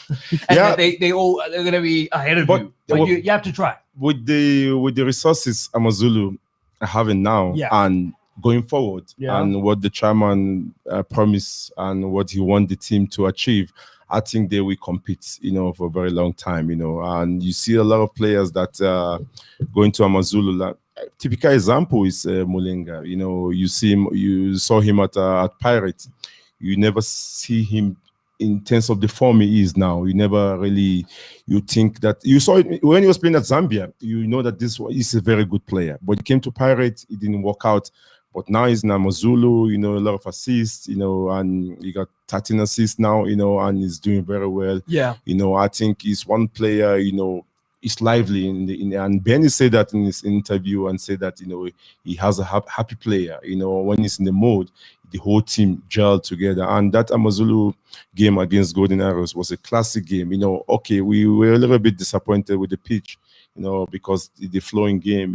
[SPEAKER 1] And that they're going to be ahead of you. But you have to try.
[SPEAKER 3] With the resources Amazulu are having now and going forward and what the chairman promised and what he want the team to achieve, I think they will compete, for a very long time, and you see a lot of players that going to Amazulu. Like, typical example is Mulenga. You saw him at Pirates. You never see him in terms of the form he is now. You never really, you think that you saw it when he was playing at Zambia. You know that this is a very good player, but he came to Pirates, it didn't work out. But now he's in Amazulu, a lot of assists, and he got 13 assists now, and he's doing very well. I think he's one player, he's lively and Benny said that in his interview and said that, he has a happy player, when he's in the mode, the whole team gelled together. And that Amazulu game against Golden Arrows was a classic game. Okay, we were a little bit disappointed with the pitch, because the flowing game,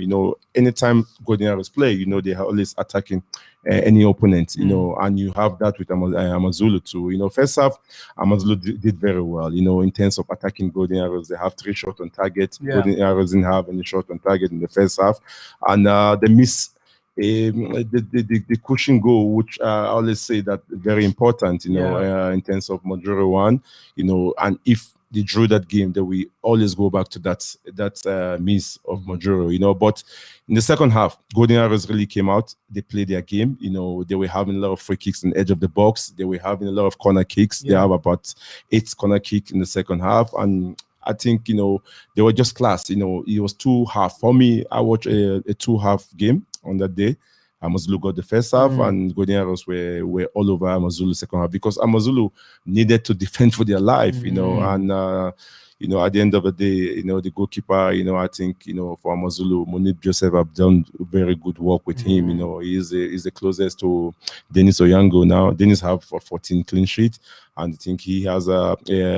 [SPEAKER 3] anytime Golden Arrows play, they are always attacking any opponent, and you have that with Amazulu too. First half, Amazulu did very well, in terms of attacking Golden Arrows. They have 3 shots on target. Golden Arrows didn't have any shot on target in the first half, and they miss the cushion goal, which I always say that very important, in terms of Majuro 1, and if they drew that game, that we always go back to that miss of Majuro, but in the second half, Golden Arrows really came out. They played their game. They were having a lot of free kicks in the edge of the box. They were having a lot of corner kicks. They have about 8 corner kicks in the second half, and I think they were just class. It was 2 half. For me, I watched a 2-half game on that day. Amazulu got the first half, and Golden Arrows were all over Amazulu second half, because Amazulu needed to defend for their life, and at the end of the day, the goalkeeper, I think, for Amazulu, Munib Joseph have done very good work with him. He's the closest to Dennis Oyango now. Dennis have 14 clean sheet, and I think he has a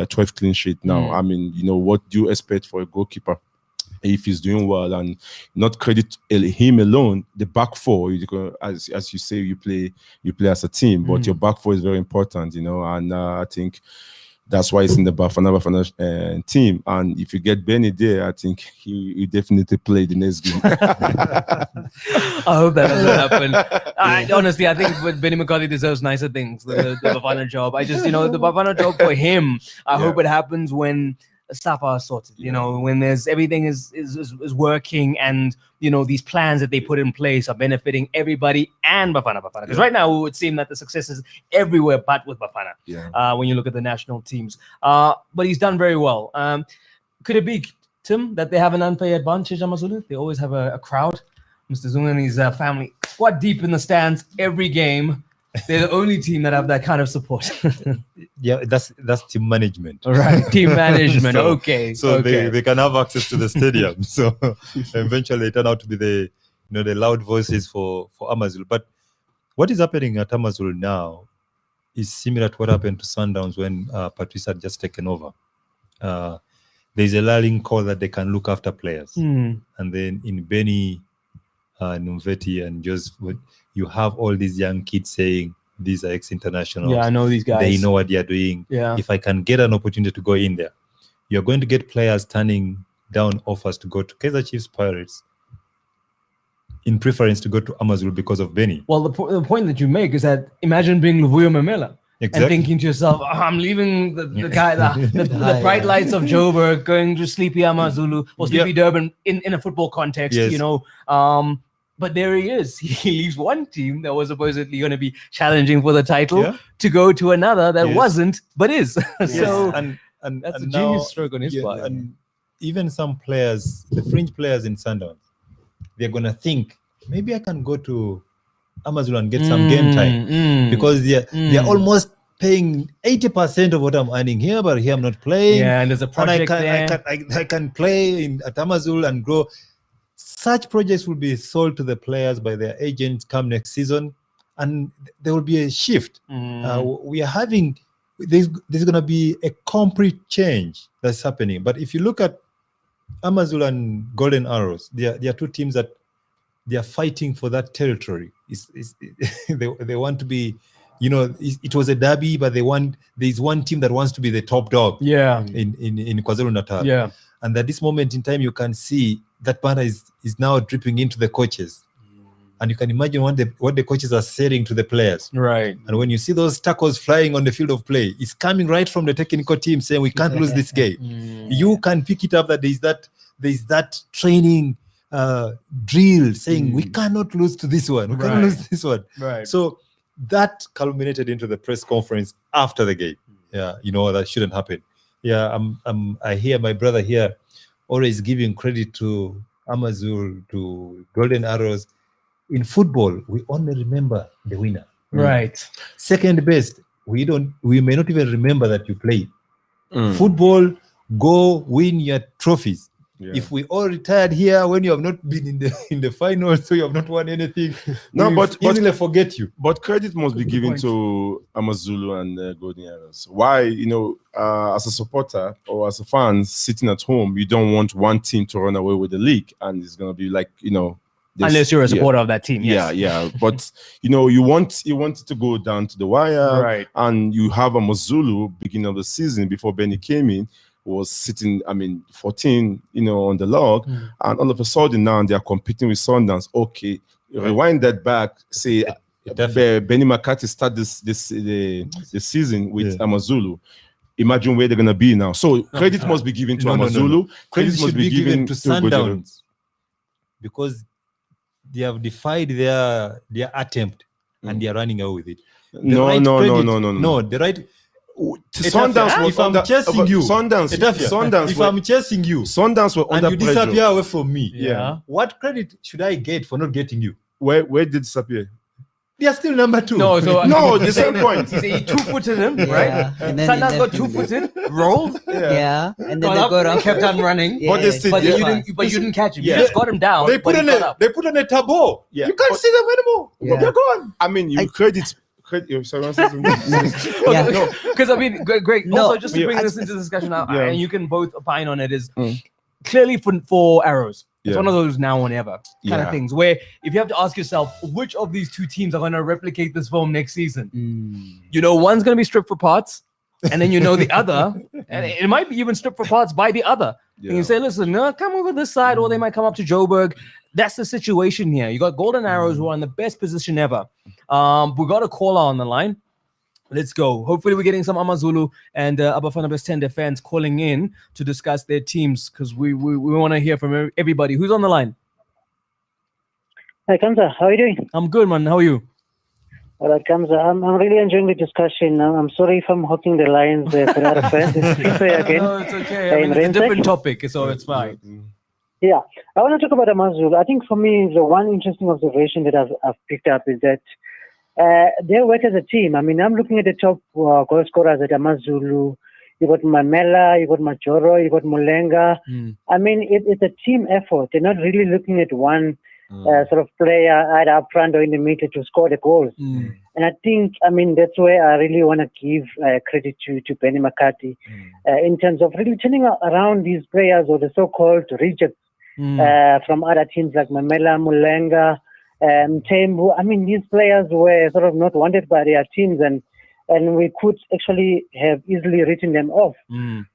[SPEAKER 3] 12 clean sheet now. I mean, what do you expect for a goalkeeper? If he's doing well, and not credit him alone, the back four, as you say, you play as a team, but your back four is very important, and I think That's why he's in the Bafana team. And if you get Benny there, I think he definitely play the next game.
[SPEAKER 1] I hope that doesn't happen. Honestly, I think Benny McCarthy deserves nicer things than the Bafana job. I just, the Bafana job for him, I hope it happens when stuff are sorted, when there's everything is working, and these plans that they put in place are benefiting everybody and Bafana. Because right now it would seem that the success is everywhere but with Bafana. When you look at the national teams, but he's done very well. Could it be, Tim, that they have an unfair advantage, Amazulu? They always have a crowd. Mr. Zunga and his family squat deep in the stands every game. They're the only team that have that kind of support.
[SPEAKER 2] Yeah, that's team management.
[SPEAKER 1] All right, team management.
[SPEAKER 2] So
[SPEAKER 1] okay.
[SPEAKER 2] they can have access to the stadium. So eventually, they turn out to be the loud voices for Amazulu. But what is happening at Amazulu now is similar to what happened to Sundowns when Patrice had just taken over. There's a rallying call that they can look after players, and then in Benny, Numveti, and just you have all these young kids saying these are ex-internationals.
[SPEAKER 1] Yeah, I know these guys.
[SPEAKER 2] They know what they are doing.
[SPEAKER 1] Yeah.
[SPEAKER 2] If I can get an opportunity to go in there, you're going to get players turning down offers to go to Kaizer Chiefs, Pirates, in preference to go to Amazulu because of Benny.
[SPEAKER 1] Well, the point that you make is that imagine being Luvuyo Memela.
[SPEAKER 2] Exactly.
[SPEAKER 1] And thinking to yourself, I'm leaving the bright lights of Joburg, going to sleepy Amazulu or sleepy Durban in a football context, but there he is. He leaves one team that was supposedly going to be challenging for the title to go to another that wasn't, but is. So
[SPEAKER 2] and
[SPEAKER 1] that's a
[SPEAKER 2] now,
[SPEAKER 1] genius stroke on his part.
[SPEAKER 2] And even some players, the fringe players in Sundowns, they're going to think, maybe I can go to Amazulu and get some game time because they're almost paying 80% of what I'm earning here, but here I'm not playing.
[SPEAKER 1] Yeah, and there's a project
[SPEAKER 2] I can play at Amazulu and grow. Such projects will be sold to the players by their agents come next season, and there will be a shift. We are having there's going to be a complete change that's happening. But if you look at Amazulu and Golden Arrows, they are two teams that they are fighting for that territory. They want to be, it was a derby, but there's one team that wants to be the top dog.
[SPEAKER 1] Yeah.
[SPEAKER 2] In KwaZulu-Natal.
[SPEAKER 1] Yeah.
[SPEAKER 2] And at this moment in time, you can see that banner is now dripping into the coaches. And you can imagine what the coaches are saying to the players.
[SPEAKER 1] Right.
[SPEAKER 2] And when you see those tackles flying on the field of play, it's coming right from the technical team saying, we can't lose this game. You can pick it up that there's that training drill saying, we cannot lose to this one. We cannot lose this one.
[SPEAKER 1] Right.
[SPEAKER 2] So that culminated into the press conference after the game. Yeah, that shouldn't happen. Yeah, I hear my brother here always giving credit to Amazulu, to Golden Arrows. In football, we only remember the winner.
[SPEAKER 1] Right.
[SPEAKER 2] Second best, we may not even remember that you played. Football, go win your trophies. Yeah. If we all retired here when you have not been in the finals, so you have not won anything, but easily forget you.
[SPEAKER 3] But credit must be given to Amazulu and Golden Arrows. Why, as a supporter or as a fan sitting at home, you don't want one team to run away with the league, and it's gonna be like
[SPEAKER 1] unless you're a supporter of that team. Yes.
[SPEAKER 3] Yeah. But you want it to go down to the wire,
[SPEAKER 1] right?
[SPEAKER 3] And you have Amazulu beginning of the season before Benny came in. Was sitting, 14, on the log, and all of a sudden now they are competing with Sundowns. Okay, rewind that back. Say Benny McCarthy start the season with Amazulu. Imagine where they're gonna be now. So credit must be given to Amazulu.
[SPEAKER 2] No. Credit must be given to Sundowns because they have defied their attempt and they are running away with it.
[SPEAKER 3] No.
[SPEAKER 2] The right.
[SPEAKER 3] Sundowns
[SPEAKER 2] if I'm chasing you,
[SPEAKER 3] Sundowns,
[SPEAKER 2] if I'm chasing you,
[SPEAKER 3] Sundowns were under
[SPEAKER 2] and you
[SPEAKER 3] pressure.
[SPEAKER 2] disappear away from me.
[SPEAKER 1] Yeah.
[SPEAKER 2] What credit should I get for not getting you?
[SPEAKER 3] Where did disappear?
[SPEAKER 2] They are still number 2.
[SPEAKER 3] No, the same point.
[SPEAKER 1] He two-footed him, right?
[SPEAKER 4] And then
[SPEAKER 1] Sundowns got two-footed, rolled,
[SPEAKER 4] and then they
[SPEAKER 1] got
[SPEAKER 4] got
[SPEAKER 1] up,
[SPEAKER 4] up,
[SPEAKER 1] kept on running.
[SPEAKER 3] But they still,
[SPEAKER 1] But you didn't catch him. You just got him down.
[SPEAKER 2] They put on a taboo.
[SPEAKER 3] Yeah.
[SPEAKER 2] You can't see them anymore.
[SPEAKER 4] Yeah.
[SPEAKER 2] They're gone.
[SPEAKER 3] You credit. Sorry,
[SPEAKER 1] no, because Greg.
[SPEAKER 4] No.
[SPEAKER 1] Also, just to bring this into the discussion now, and you can both opine on it. Is clearly for Arrows. It's one of those now or never kind of things where if you have to ask yourself which of these two teams are going to replicate this form next season, one's going to be stripped for parts, and then you know the other, and it might be even stripped for parts by the other.
[SPEAKER 3] Yeah.
[SPEAKER 1] And you say, listen, no, come over this side, or they might come up to Joburg. That's the situation here. You got Golden Arrows who are in the best position ever. We got a caller on the line. Let's go. Hopefully, we're getting some AmaZulu and Abafana Best 10 fans calling in to discuss their teams, because we want to hear from everybody. Who's on the line?
[SPEAKER 5] Hi, Kamza. How are you doing?
[SPEAKER 1] I'm good, man. How are you?
[SPEAKER 5] All right, Kamza. I'm really enjoying the discussion. I'm sorry if I'm hogging the lines for the other friends. It's FIFA again.
[SPEAKER 1] No, it's okay. I mean, it's a different topic, so it's fine.
[SPEAKER 5] Yeah, I want to talk about AmaZulu. I think for me, the one interesting observation that I've picked up is that they work as a team. I mean, I'm looking at the top goal scorers at AmaZulu. You got Mamela, you got Majoro, you got Mulenga. I mean, it's a team effort. They're not really looking at one sort of player either up front or in the middle to score the goals. And I think, I mean, that's where I really want to give credit to Benny McCarthy in terms of really turning around these players, or the so-called rejects from other teams like Mamela, Mulenga, Tembu. I mean, these players were sort of not wanted by their teams, and we could actually have easily written them off.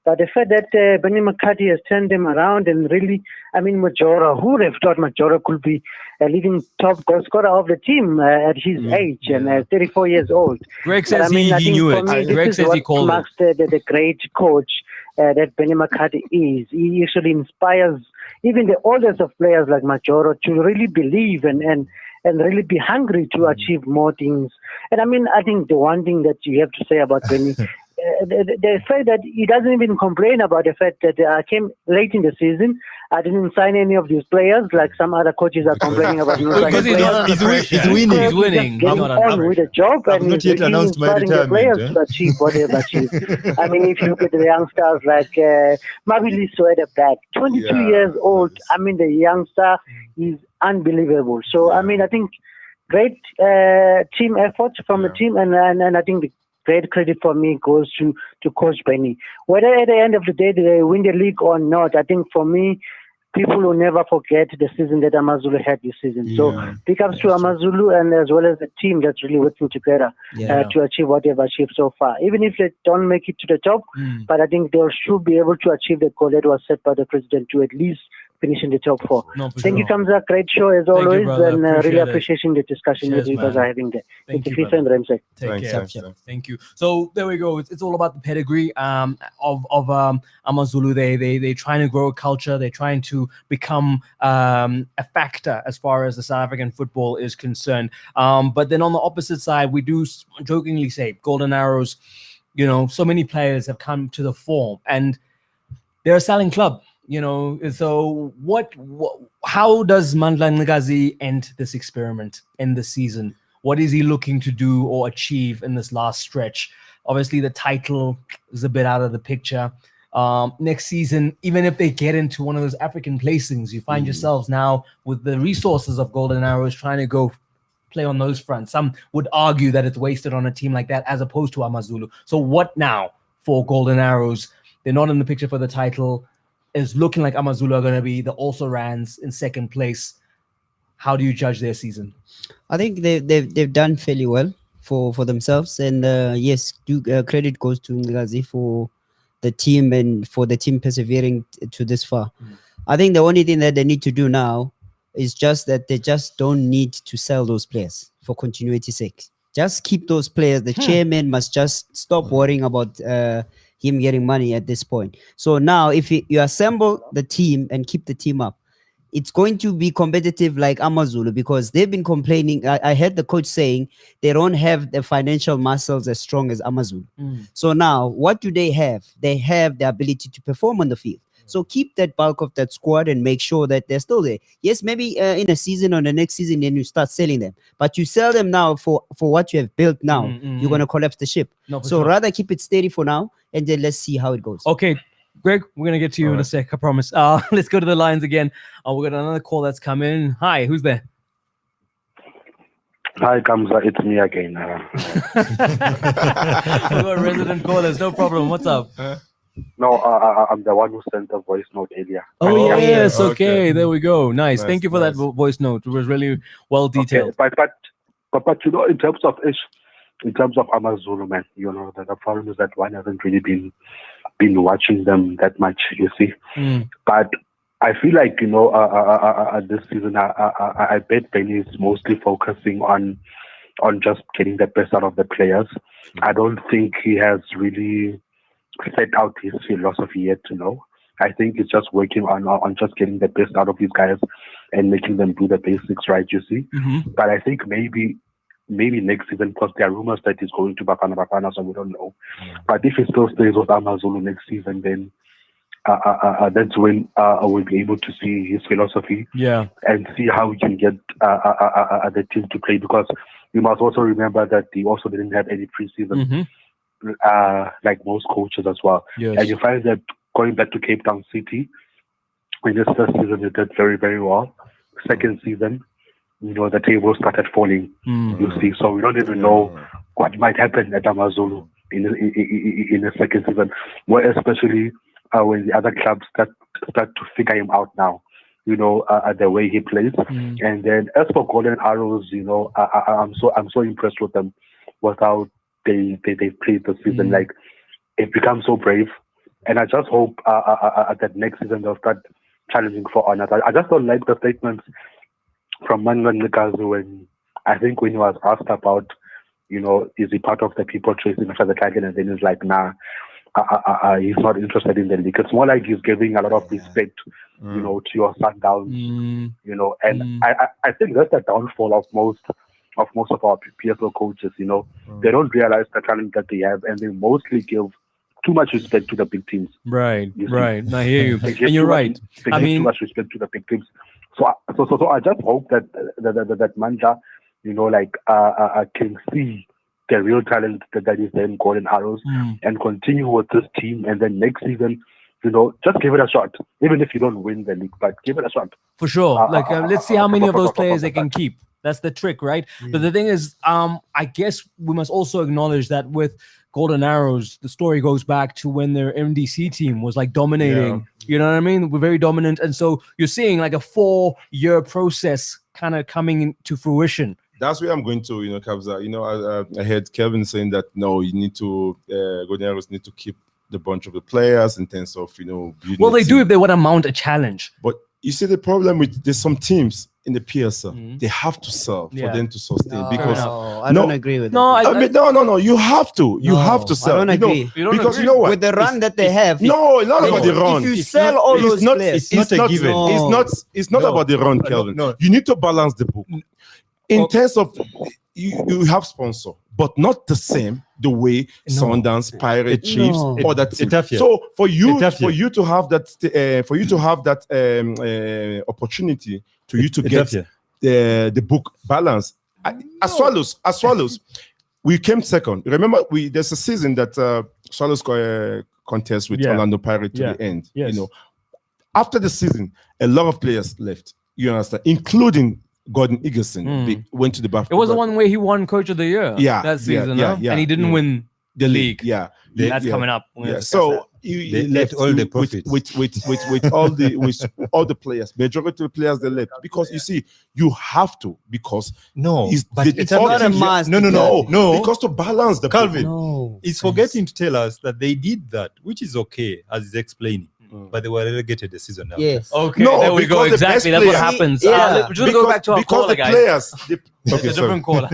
[SPEAKER 5] But the fact that Benny McCarthy has turned them around and really, I mean, Majoro, who would have thought Majoro could be a leading top goal scorer of the team at his age and 34 years old?
[SPEAKER 1] Greg says
[SPEAKER 5] I mean,
[SPEAKER 1] he knew it. Greg says he called
[SPEAKER 5] marks the great coach that Benny McCarthy is. He actually inspires even the oldest of players like Majoro to really believe and really be hungry to achieve more things. And I mean, I think the one thing that you have to say about Benny, the fact that he doesn't even complain about the fact that I came late in the season, I didn't sign any of these players like some other coaches are complaining about.
[SPEAKER 1] Because he's not under pressure.
[SPEAKER 2] He's winning.
[SPEAKER 1] He's winning.
[SPEAKER 5] Getting
[SPEAKER 1] Not
[SPEAKER 5] on with the job,
[SPEAKER 2] I've
[SPEAKER 5] and
[SPEAKER 2] not yet announced my
[SPEAKER 5] inspiring the
[SPEAKER 2] retirement,
[SPEAKER 5] players to achieve what they've achieved. I mean, if you look at the youngsters like Mabili Swede back, 22 years old. I mean, the youngster is unbelievable. So, I mean, I think great team effort from the team, and I think the great credit for me goes to Coach Benny. Whether at the end of the day they win the league or not, I think for me, people will never forget the season that AmaZulu had this season. So big ups to AmaZulu, and as well as the team that's really working together to achieve what they've achieved so far. Even if they don't make it to the top, but I think they should be able to achieve the goal that was set by the president to at least finish in the top 4. Thank you, Kamza. Great show as always, and really appreciating the discussion that you guys are having there.
[SPEAKER 1] Thank you,
[SPEAKER 5] FIFA and Remsek.
[SPEAKER 1] Take care. Thank you. So there we go. It's all about the pedigree of AmaZulu. They're trying to grow a culture. They're trying to become a factor as far as the South African football is concerned. But then on the opposite side, we do jokingly say Golden Arrows. You know, so many players have come to the fore, and they're a selling club. You know, so how does Mandla Nagazi end this experiment in the season? What is he looking to do or achieve in this last stretch? Obviously, the title is a bit out of the picture. Next season, even if they get into one of those African placings, you find yourselves now with the resources of Golden Arrows trying to go play on those fronts. Some would argue that it's wasted on a team like that as opposed to AmaZulu. So what now for Golden Arrows? They're not in the picture for the title. It's looking like AmaZulu are going to be the also-rans in second place. How do you judge their season?
[SPEAKER 4] I think they've done fairly well for themselves, and yes, credit goes to Ngazi for the team and for the team persevering to this far. I think the only thing that they need to do now is just that they just don't need to sell those players for continuity's sake. Just keep those players. The chairman must just stop worrying about him getting money at this point. So now if you assemble the team and keep the team up, it's going to be competitive like AmaZulu, because they've been complaining. I heard the coach saying they don't have the financial muscles as strong as AmaZulu. So now what do they have? They have the ability to perform on the field. So keep that bulk of that squad and make sure that they're still there. Yes, maybe in a season or the next season, then you start selling them. But you sell them now for what you have built now. You're going to collapse the ship. So rather keep it steady for now, and then let's see how it goes.
[SPEAKER 1] Okay, Greg, we're going to get to you in a sec, I promise. Let's go to the lines again. We got another call that's come in. Hi, who's there?
[SPEAKER 10] Hi, Kamza. It's me again.
[SPEAKER 1] We got resident callers. No problem. What's up?
[SPEAKER 10] No, I'm the one who sent the voice note earlier.
[SPEAKER 1] Oh, yes. Okay. There we go. Nice. Thank you for that voice note. It was really well detailed.
[SPEAKER 10] Okay. But you know, in terms of age, in terms of Amazulu, man, the problem is that one hasn't really been watching them that much, you see. But I feel like, this season, I bet Benny is mostly focusing on just getting the best out of the players. I don't think he has really set out his philosophy yet, I think he's just working on just getting the best out of these guys and making them do the basics right, you see. But I think maybe next season, because there are rumors that he's going to Bafana, so we don't know. But if he still stays with Amazulu next season, then that's when we'll be able to see his philosophy and see how we can get the team to play, because you must also remember that he also didn't have any preseason, like most coaches as well. And you find that going back to Cape Town City, in his first season, he did very, very well. Second season, the table started falling, you see. So we don't even know what might happen at Amazulu in the second season, where especially when the other clubs start to figure him out now, the way he plays. And then as for Golden Arrows, I'm so impressed with them, with how they played the season. Like, they've become so brave, and I just hope that next season they'll start challenging for honors. I just don't like the statements from Mangan Nikazu when he was asked about, is he part of the people chasing after the title, and then he's like, nah, he's not interested in the league. It's more like he's giving a lot of respect, to your Sundowns, and I think that's the downfall of most of our PSL coaches. They don't realize the talent that they have, and they mostly give too much respect to the big teams.
[SPEAKER 1] Right. I hear you, and you're right.
[SPEAKER 10] They give too much respect to the big teams. So I just hope that Manja, can see the real talent that is there in Golden Arrows and continue with this team, and then next season, just give it a shot, even if you don't win the league, but give it a shot.
[SPEAKER 1] For sure. Let's see how many of those players they can keep. That's the trick, right? But the thing is, I guess we must also acknowledge that with Golden Arrows, the story goes back to when their MDC team was like dominating. You know what I mean? We're very dominant. And so you're seeing like a 4-year process kind of coming into fruition.
[SPEAKER 3] That's where I'm going to, Kabza. I heard Kevin saying that, no, you need to, Golden Arrows need to keep the bunch of the players in terms of,
[SPEAKER 1] well, they do if they want to mount a challenge.
[SPEAKER 3] But you see, the problem with there's some teams in the PSL, they have to sell for them to sustain. Because
[SPEAKER 4] I don't agree with that.
[SPEAKER 3] No, you have to. You have to sell.
[SPEAKER 4] I don't agree.
[SPEAKER 3] Because you know what?
[SPEAKER 4] With the run that they have.
[SPEAKER 3] No, not about the run.
[SPEAKER 4] If you sell all those players,
[SPEAKER 2] it's not a given.
[SPEAKER 3] It's not about the run, Kelvin.
[SPEAKER 2] No.
[SPEAKER 3] You need to balance the book. In terms of, you have sponsor, but not the same the way Sundowns, Pirate, Chiefs, or that team. So for you to have that, opportunity to get the book balance, as Swallows, we came second. Remember, there's a season that Swallows contest with Orlando Pirates to the end. After the season, a lot of players left. You understand, including Gordon Eagleson went to the back.
[SPEAKER 1] It was the one where he won Coach of the Year that season, and he didn't win the league. That's coming up.
[SPEAKER 3] So you left
[SPEAKER 2] all the profits
[SPEAKER 3] with all the players. Majority of the players they left because you see you have to because
[SPEAKER 2] it's not a must. No.
[SPEAKER 3] Because to balance the
[SPEAKER 2] Calvin, he's forgetting to tell us that they did that, which is okay as he's explaining. But they were relegated the season after.
[SPEAKER 4] Yes.
[SPEAKER 1] Okay. There we go. Exactly. That's what happens. We're just gonna go back to our caller, guys. It's a different caller.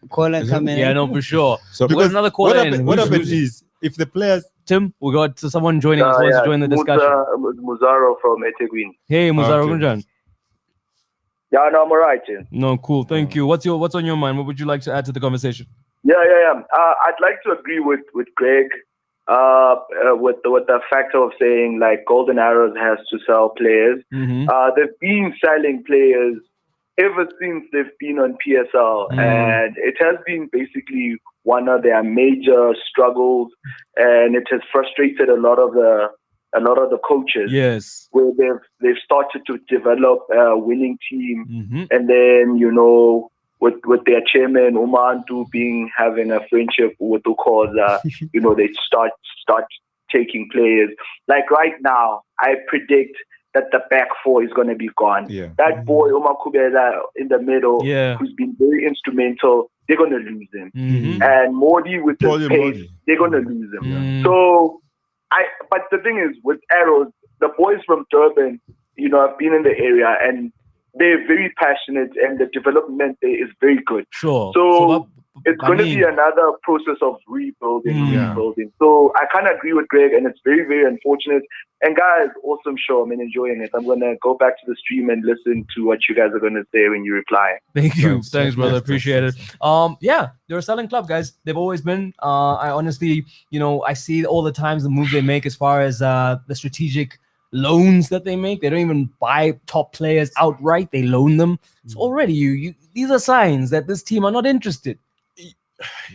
[SPEAKER 4] Caller come in.
[SPEAKER 1] Yeah, no, for sure. So because another caller in.
[SPEAKER 2] What happens is if the players.
[SPEAKER 1] Tim, we got someone joining us. Wants to join the discussion.
[SPEAKER 11] Muzaro from Eteguin.
[SPEAKER 1] Hey, Muzaro, Gunjan.
[SPEAKER 11] Yeah, no, I'm alright.
[SPEAKER 1] No, cool. Thank you. What's on your mind? What would you like to add to the conversation?
[SPEAKER 11] Yeah. I'd like to agree with Greg. With the factor of saying like Golden Arrows has to sell players. They've been selling players ever since they've been on PSL, and it has been basically one of their major struggles, and it has frustrated a lot of the coaches.
[SPEAKER 1] Yes,
[SPEAKER 11] where they've started to develop a winning team, and then with their chairman Umantu having a friendship with Ukoza, they start taking players. Like right now, I predict that the back four is going to be gone. That boy Uma Kubela in the middle, who's been very instrumental they're going to lose him.
[SPEAKER 1] Mhm.
[SPEAKER 11] And Mordi with the
[SPEAKER 3] Paulie
[SPEAKER 11] pace,
[SPEAKER 3] Mordi.
[SPEAKER 11] they're going to lose him.
[SPEAKER 1] Mm.
[SPEAKER 11] So, but the thing is, with Arrows, the boys from Durban, you know, have been in the area and they're very passionate and the development there is very good.
[SPEAKER 1] Sure.
[SPEAKER 11] So it's
[SPEAKER 1] I
[SPEAKER 11] going to
[SPEAKER 1] mean-
[SPEAKER 11] be another process of rebuilding,
[SPEAKER 1] Mm.
[SPEAKER 11] rebuilding. So I kind of agree with Greg, and it's very, very unfortunate. And guys, awesome show. I'm enjoying it. I'm going to go back to the stream and listen to what you guys are going to say when you reply.
[SPEAKER 1] Thank you.
[SPEAKER 3] Thanks.
[SPEAKER 1] Thanks, brother.
[SPEAKER 3] Yes,
[SPEAKER 1] Appreciate it. Yeah, they're a selling club, guys. They've always been. I honestly, you know, I see all the times the moves they make as far as the strategic loans that they make. They don't even buy top players outright. They loan them. It's already you these are signs that this team are not interested.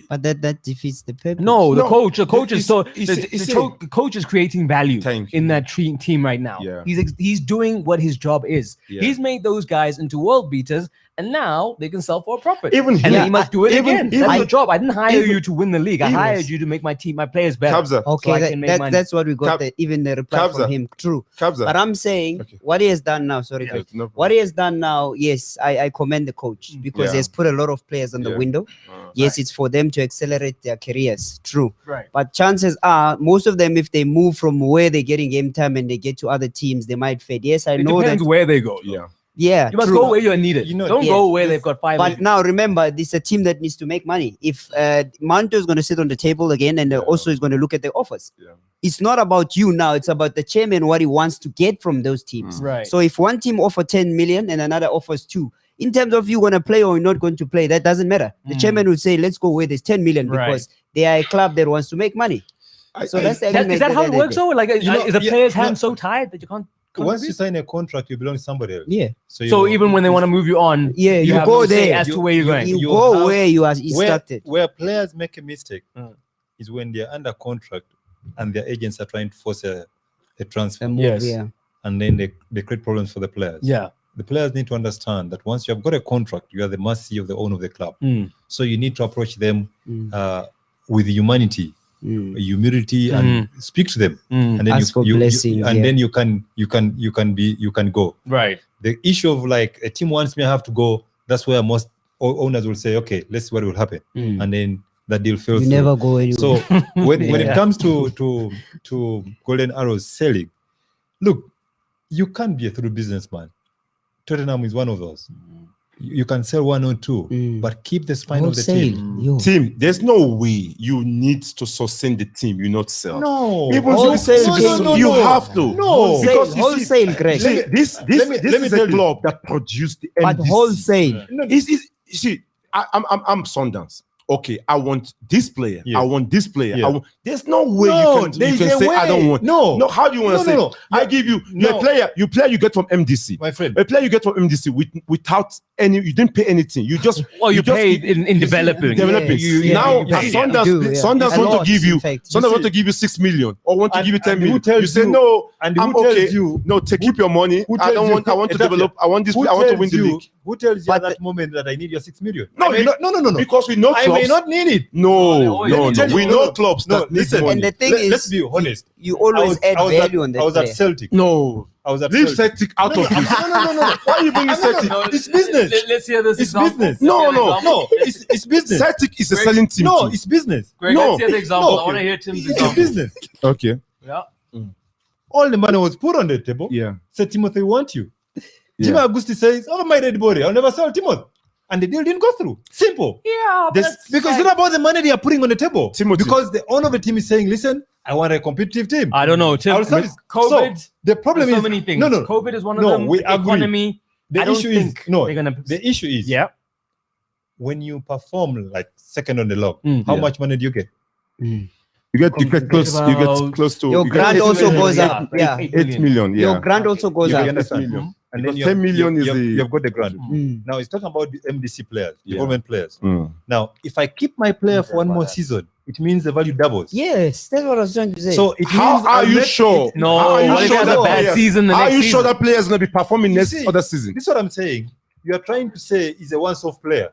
[SPEAKER 4] But that defeats the purpose.
[SPEAKER 1] No, the
[SPEAKER 3] No,
[SPEAKER 1] coach is so
[SPEAKER 3] it's
[SPEAKER 1] the coach is creating value
[SPEAKER 3] Thank
[SPEAKER 1] in
[SPEAKER 3] you.
[SPEAKER 1] that team right now.
[SPEAKER 3] Yeah.
[SPEAKER 1] He's doing what his job is.
[SPEAKER 3] Yeah.
[SPEAKER 1] He's made those guys into world beaters, and now they can sell for a profit.
[SPEAKER 3] Even
[SPEAKER 1] and
[SPEAKER 3] here-
[SPEAKER 1] then he must do it
[SPEAKER 3] even-
[SPEAKER 1] again.
[SPEAKER 3] even-
[SPEAKER 1] That's your job. I didn't hire
[SPEAKER 3] even-
[SPEAKER 1] you to win the league. I
[SPEAKER 3] even-
[SPEAKER 1] hired you to make my players better.
[SPEAKER 3] Kabza,
[SPEAKER 4] Okay,
[SPEAKER 1] so I can make money.
[SPEAKER 4] that's what we got.
[SPEAKER 3] Cap-
[SPEAKER 4] Even the reply
[SPEAKER 3] Kabza.
[SPEAKER 4] from him. True.
[SPEAKER 3] Kabza.
[SPEAKER 4] But I'm saying
[SPEAKER 3] Okay.
[SPEAKER 4] what he has done now. Sorry,
[SPEAKER 3] Yeah,
[SPEAKER 4] Greg.
[SPEAKER 3] no problem.
[SPEAKER 4] What he has done now, yes, I commend the coach because
[SPEAKER 3] Yeah.
[SPEAKER 4] he has put a lot of players on the
[SPEAKER 3] Yeah.
[SPEAKER 4] window. Yes, it's for them to accelerate their careers. True.
[SPEAKER 1] Right.
[SPEAKER 4] But chances are, most of them, if they move from where they're getting game time and they get to other teams, they might fade. Yes, I
[SPEAKER 1] It
[SPEAKER 4] know
[SPEAKER 1] depends
[SPEAKER 4] that.
[SPEAKER 1] where they go.
[SPEAKER 3] Yeah.
[SPEAKER 4] Yeah,
[SPEAKER 1] You must
[SPEAKER 4] true.
[SPEAKER 1] go where you're needed.
[SPEAKER 2] You know,
[SPEAKER 1] Don't
[SPEAKER 4] yeah.
[SPEAKER 1] go where they've got five.
[SPEAKER 4] But now remember, this is a team that needs to make money. If Manto is going to sit on the table again and also is going to look at the offers,
[SPEAKER 3] Yeah.
[SPEAKER 4] it's not about you now. It's about the chairman, what he wants to get from those teams.
[SPEAKER 1] Right.
[SPEAKER 4] So if one team offers 10 million and another offers 2, in terms of you going to play or you're not going to play, that doesn't matter. The chairman will say, let's go where there's 10 million because they are a club that wants to make money. So that's the
[SPEAKER 1] is that
[SPEAKER 4] agreement
[SPEAKER 1] how it
[SPEAKER 4] they
[SPEAKER 1] works?
[SPEAKER 4] did.
[SPEAKER 1] Though, like,
[SPEAKER 2] You know,
[SPEAKER 1] is a
[SPEAKER 2] yeah,
[SPEAKER 1] player's
[SPEAKER 2] no.
[SPEAKER 1] hand so tied that you can't?
[SPEAKER 2] Once you sign a contract, you belong to somebody else.
[SPEAKER 4] Yeah.
[SPEAKER 1] So even when they want to move you on,
[SPEAKER 4] Yeah, you
[SPEAKER 1] have
[SPEAKER 4] go
[SPEAKER 1] no say
[SPEAKER 4] there.
[SPEAKER 1] as to where you're going.
[SPEAKER 4] You
[SPEAKER 2] You
[SPEAKER 4] go
[SPEAKER 2] have-
[SPEAKER 4] where you are instructed.
[SPEAKER 2] Where players make a mistake
[SPEAKER 1] Mm.
[SPEAKER 2] is when they're under contract and their agents are trying to force a transfer,
[SPEAKER 1] Yes.
[SPEAKER 4] Yeah.
[SPEAKER 2] and then they create problems for the players.
[SPEAKER 1] Yeah.
[SPEAKER 2] The players need to understand that once you have got a contract, you are the mercy of the owner of the club.
[SPEAKER 1] Mm.
[SPEAKER 2] So you need to approach them
[SPEAKER 4] Mm.
[SPEAKER 2] with humanity,
[SPEAKER 4] Mm.
[SPEAKER 2] humility, and speak to them.
[SPEAKER 1] Mm.
[SPEAKER 2] And then
[SPEAKER 4] Ask for blessings,
[SPEAKER 2] and
[SPEAKER 4] yeah.
[SPEAKER 2] then you can go.
[SPEAKER 1] Right.
[SPEAKER 2] The issue of like a team wants me, I have to go. That's where most owners will say, okay, let's see what will happen,
[SPEAKER 4] Mm.
[SPEAKER 2] and then that deal fails.
[SPEAKER 4] You
[SPEAKER 2] through.
[SPEAKER 4] never go anywhere.
[SPEAKER 2] So when it
[SPEAKER 4] Yeah.
[SPEAKER 2] comes to Golden Arrows selling, look, you can't be a through businessman. Tottenham is one of those. You can sell one or two,
[SPEAKER 4] Mm.
[SPEAKER 2] but keep the spine of the
[SPEAKER 4] Wholesale.
[SPEAKER 2] team.
[SPEAKER 4] Yo.
[SPEAKER 3] Team, there's no way you need to sustain the team. You not sell.
[SPEAKER 2] No,
[SPEAKER 3] Even
[SPEAKER 4] Wholesale,
[SPEAKER 3] you have to.
[SPEAKER 2] No.
[SPEAKER 3] Because you see,
[SPEAKER 4] Wholesale, Greg.
[SPEAKER 3] see, this
[SPEAKER 2] let me
[SPEAKER 3] is
[SPEAKER 2] tell
[SPEAKER 3] a
[SPEAKER 2] you.
[SPEAKER 3] club that produced the
[SPEAKER 4] But
[SPEAKER 3] MDC.
[SPEAKER 4] wholesale.
[SPEAKER 3] You see, I'm Sundance. Okay, I want this player.
[SPEAKER 2] Yeah.
[SPEAKER 3] I want this player.
[SPEAKER 2] Yeah.
[SPEAKER 3] There's no way
[SPEAKER 2] No,
[SPEAKER 3] you
[SPEAKER 2] there is
[SPEAKER 3] can
[SPEAKER 2] a
[SPEAKER 3] say I don't
[SPEAKER 2] way.
[SPEAKER 3] want.
[SPEAKER 2] No.
[SPEAKER 3] How do you want to say?
[SPEAKER 2] No.
[SPEAKER 3] I give you
[SPEAKER 2] No.
[SPEAKER 3] a player you get from MDC.
[SPEAKER 2] My friend.
[SPEAKER 3] A player you get from MDC without any, you didn't pay anything. You just
[SPEAKER 1] Well, you
[SPEAKER 3] just-
[SPEAKER 1] paid in developing.
[SPEAKER 3] developing.
[SPEAKER 4] Yes, yeah,
[SPEAKER 3] Now
[SPEAKER 4] you paid.
[SPEAKER 3] Sundance,
[SPEAKER 4] You do, yeah.
[SPEAKER 3] Sundance
[SPEAKER 4] A
[SPEAKER 3] want
[SPEAKER 4] lot,
[SPEAKER 3] to give you,
[SPEAKER 4] in fact.
[SPEAKER 3] Sundance
[SPEAKER 2] You
[SPEAKER 3] want
[SPEAKER 2] see.
[SPEAKER 3] to give you 6 million or want to
[SPEAKER 2] And-
[SPEAKER 3] give you 10
[SPEAKER 2] and who
[SPEAKER 3] million.
[SPEAKER 2] tells
[SPEAKER 3] You say
[SPEAKER 2] you-
[SPEAKER 3] no.
[SPEAKER 2] and who
[SPEAKER 3] I'm
[SPEAKER 2] tells
[SPEAKER 3] okay.
[SPEAKER 2] you-
[SPEAKER 3] No, keep your money.
[SPEAKER 2] who
[SPEAKER 3] I
[SPEAKER 2] tells
[SPEAKER 3] don't
[SPEAKER 2] you-
[SPEAKER 3] want. I want to
[SPEAKER 2] Exactly.
[SPEAKER 3] develop. I want this.
[SPEAKER 2] Who
[SPEAKER 3] I want to
[SPEAKER 2] tells
[SPEAKER 3] win the
[SPEAKER 2] you-
[SPEAKER 3] league.
[SPEAKER 2] Who tells you
[SPEAKER 4] But
[SPEAKER 2] at that moment that I need your 6 million?
[SPEAKER 3] No,
[SPEAKER 2] I may not, no.
[SPEAKER 3] Because we know
[SPEAKER 2] I
[SPEAKER 3] clubs.
[SPEAKER 2] may not need it.
[SPEAKER 3] No,
[SPEAKER 1] Let
[SPEAKER 3] no,
[SPEAKER 1] me tell
[SPEAKER 3] no.
[SPEAKER 1] you-
[SPEAKER 3] We know clubs
[SPEAKER 2] No,
[SPEAKER 3] that need
[SPEAKER 2] listen.
[SPEAKER 3] money.
[SPEAKER 4] And the thing
[SPEAKER 2] Let's
[SPEAKER 4] is,
[SPEAKER 2] be honest.
[SPEAKER 4] you always add value on
[SPEAKER 2] I
[SPEAKER 4] that
[SPEAKER 2] was
[SPEAKER 4] player.
[SPEAKER 2] at Celtic.
[SPEAKER 3] No,
[SPEAKER 2] I was at
[SPEAKER 3] leave
[SPEAKER 2] Celtic.
[SPEAKER 3] Celtic out of this.
[SPEAKER 2] No.
[SPEAKER 3] Why are you bringing Celtic?
[SPEAKER 2] It's business.
[SPEAKER 1] Let's hear this
[SPEAKER 2] It's
[SPEAKER 1] example.
[SPEAKER 2] business.
[SPEAKER 3] No.
[SPEAKER 2] It's business.
[SPEAKER 3] Celtic is a selling team.
[SPEAKER 2] No,
[SPEAKER 3] too.
[SPEAKER 2] it's business.
[SPEAKER 1] Greg,
[SPEAKER 3] No.
[SPEAKER 1] let's hear the example.
[SPEAKER 2] No.
[SPEAKER 1] I want to hear Tim's
[SPEAKER 2] It's
[SPEAKER 1] example.
[SPEAKER 2] business.
[SPEAKER 3] Okay.
[SPEAKER 1] Yeah.
[SPEAKER 2] All the money was put on the table.
[SPEAKER 3] Yeah.
[SPEAKER 2] Said Timothy, we want you.
[SPEAKER 3] Yeah.
[SPEAKER 2] Jimmy Augusti says, oh, my dead body, I'll never sell Timothy. And the deal didn't go through. Simple.
[SPEAKER 1] Yeah, but
[SPEAKER 2] This, because it's not about the money they are putting on the table.
[SPEAKER 3] Timothy.
[SPEAKER 2] Because the owner of the team is saying, listen, I want a competitive team.
[SPEAKER 1] I don't know. Tim,
[SPEAKER 2] I'll sell
[SPEAKER 1] with
[SPEAKER 2] it.
[SPEAKER 1] COVID,
[SPEAKER 2] So, the problem
[SPEAKER 1] there's
[SPEAKER 2] is
[SPEAKER 1] so many things.
[SPEAKER 2] No.
[SPEAKER 1] COVID is one of
[SPEAKER 2] No,
[SPEAKER 1] them.
[SPEAKER 2] we
[SPEAKER 1] The
[SPEAKER 2] agree.
[SPEAKER 1] economy.
[SPEAKER 2] The
[SPEAKER 1] I don't
[SPEAKER 2] issue is
[SPEAKER 1] think they're gonna.
[SPEAKER 2] The issue is
[SPEAKER 1] Yeah.
[SPEAKER 2] when you perform like second on the log,
[SPEAKER 1] Mm.
[SPEAKER 2] how
[SPEAKER 3] Yeah.
[SPEAKER 2] much money do you get?
[SPEAKER 3] You get close. You get close to.
[SPEAKER 4] Your
[SPEAKER 3] you get
[SPEAKER 4] grant
[SPEAKER 3] 8
[SPEAKER 4] also
[SPEAKER 3] million.
[SPEAKER 4] goes up. Yeah.
[SPEAKER 3] 8 million. Yeah.
[SPEAKER 4] Your grant also goes
[SPEAKER 2] You
[SPEAKER 4] up.
[SPEAKER 2] understand?
[SPEAKER 3] million.
[SPEAKER 2] And
[SPEAKER 3] Because
[SPEAKER 2] then
[SPEAKER 3] 10 million is
[SPEAKER 2] you've got the grant.
[SPEAKER 4] Mm.
[SPEAKER 2] Now it's talking about the MDC players,
[SPEAKER 3] Yeah.
[SPEAKER 2] development players.
[SPEAKER 3] Mm.
[SPEAKER 2] Now, if I keep my player for one more season, it means the value doubles.
[SPEAKER 4] Yes, that's what I was trying to say.
[SPEAKER 2] So it
[SPEAKER 3] How
[SPEAKER 2] means
[SPEAKER 3] are
[SPEAKER 2] I'll
[SPEAKER 3] you
[SPEAKER 2] make
[SPEAKER 3] sure?
[SPEAKER 2] it-
[SPEAKER 1] No,
[SPEAKER 3] How are you
[SPEAKER 1] what if
[SPEAKER 3] sure
[SPEAKER 1] he has a
[SPEAKER 3] that
[SPEAKER 1] bad
[SPEAKER 3] players-
[SPEAKER 1] season the
[SPEAKER 3] How are
[SPEAKER 1] next
[SPEAKER 3] you
[SPEAKER 1] season?
[SPEAKER 3] sure that players going to be performing next
[SPEAKER 2] see,
[SPEAKER 3] other season?
[SPEAKER 2] This is what I'm saying. You are trying to say he's a once-off player.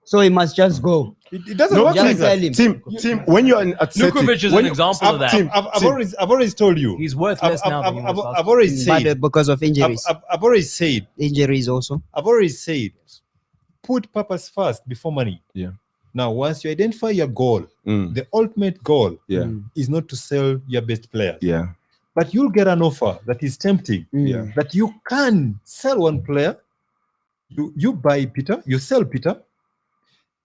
[SPEAKER 4] so he must just go.
[SPEAKER 2] It doesn't
[SPEAKER 3] No,
[SPEAKER 2] work
[SPEAKER 4] just
[SPEAKER 2] like
[SPEAKER 4] sell
[SPEAKER 2] that.
[SPEAKER 4] him.
[SPEAKER 3] Team. When you're at Celtic,
[SPEAKER 1] Lukovic is
[SPEAKER 3] when
[SPEAKER 1] an
[SPEAKER 3] you-
[SPEAKER 1] example of that.
[SPEAKER 3] Team,
[SPEAKER 2] I've always told you.
[SPEAKER 1] He's worth less now than he was last
[SPEAKER 2] I've already
[SPEAKER 4] But
[SPEAKER 2] said.
[SPEAKER 4] because of injuries,
[SPEAKER 2] I've already said.
[SPEAKER 4] injuries also.
[SPEAKER 2] I've already said. put purpose first before money.
[SPEAKER 3] Yeah.
[SPEAKER 2] Now, once you identify your goal, the ultimate goal is not to sell your best players.
[SPEAKER 3] Yeah.
[SPEAKER 2] But you'll get an offer that is tempting. That you can sell one player. You buy Peter, you sell Peter.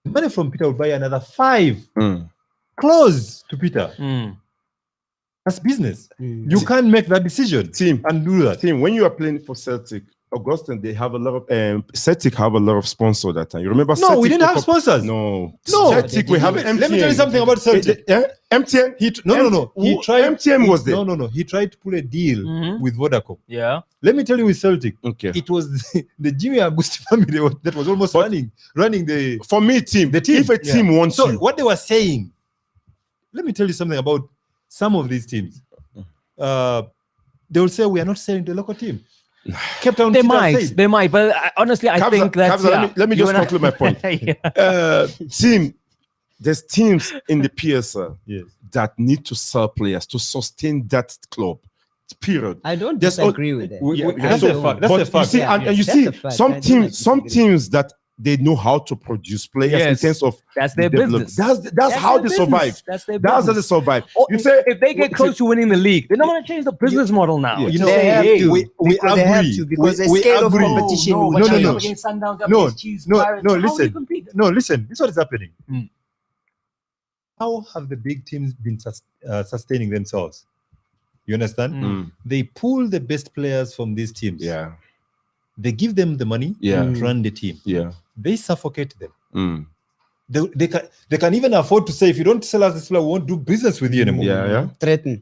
[SPEAKER 2] The money from Peter will buy another 5 close to Peter. That's business. You can't make that decision and do that.
[SPEAKER 3] When you are playing for Celtic, Augustine, they have a lot of Celtic have a lot of sponsors that time. You remember?
[SPEAKER 2] No,
[SPEAKER 3] Celtic,
[SPEAKER 2] we didn't have sponsors.
[SPEAKER 3] No,
[SPEAKER 2] No.
[SPEAKER 3] Celtic, we have MTN.
[SPEAKER 2] Let me tell you something about Celtic.
[SPEAKER 3] MTN.
[SPEAKER 2] No. He tried.
[SPEAKER 3] MTN was there.
[SPEAKER 2] No. He tried to pull a deal with Vodacom.
[SPEAKER 1] Yeah.
[SPEAKER 2] Let me tell you, with Celtic,
[SPEAKER 3] Okay.
[SPEAKER 2] it was the Jimmy Augusti family that was almost running the.
[SPEAKER 3] For me, team.
[SPEAKER 2] The team.
[SPEAKER 3] If a team wants
[SPEAKER 2] so
[SPEAKER 3] you,
[SPEAKER 2] what they were saying. Let me tell you something about some of these teams. They will say we are not selling the local team. Cape Town
[SPEAKER 1] they might, but honestly, I think that.
[SPEAKER 3] Let me just conclude my point. There's teams in the PSL that need to sell players to sustain that club. Period.
[SPEAKER 4] I don't disagree with that.
[SPEAKER 2] That's a fact. That's a fact.
[SPEAKER 3] You see, and you see, some teams that they know how to produce players in terms of
[SPEAKER 1] that's their business.
[SPEAKER 3] That's how they survive.
[SPEAKER 1] That's their
[SPEAKER 3] That's
[SPEAKER 1] business.
[SPEAKER 3] how they survive.
[SPEAKER 1] You say if they get close to winning the league, they're not going to change the business model now.
[SPEAKER 2] You know,
[SPEAKER 4] they have to.
[SPEAKER 2] We
[SPEAKER 4] They have to because the scale of competition.
[SPEAKER 2] No. Listen. This is what is happening. How have the big teams been sustaining themselves? You understand? They pull the best players from these teams.
[SPEAKER 3] Yeah.
[SPEAKER 2] They give them the money to run the team.
[SPEAKER 3] Yeah.
[SPEAKER 2] They suffocate them. They can even afford to say, if you don't sell us this player, we won't do business with you anymore.
[SPEAKER 3] Yeah.
[SPEAKER 4] Threaten.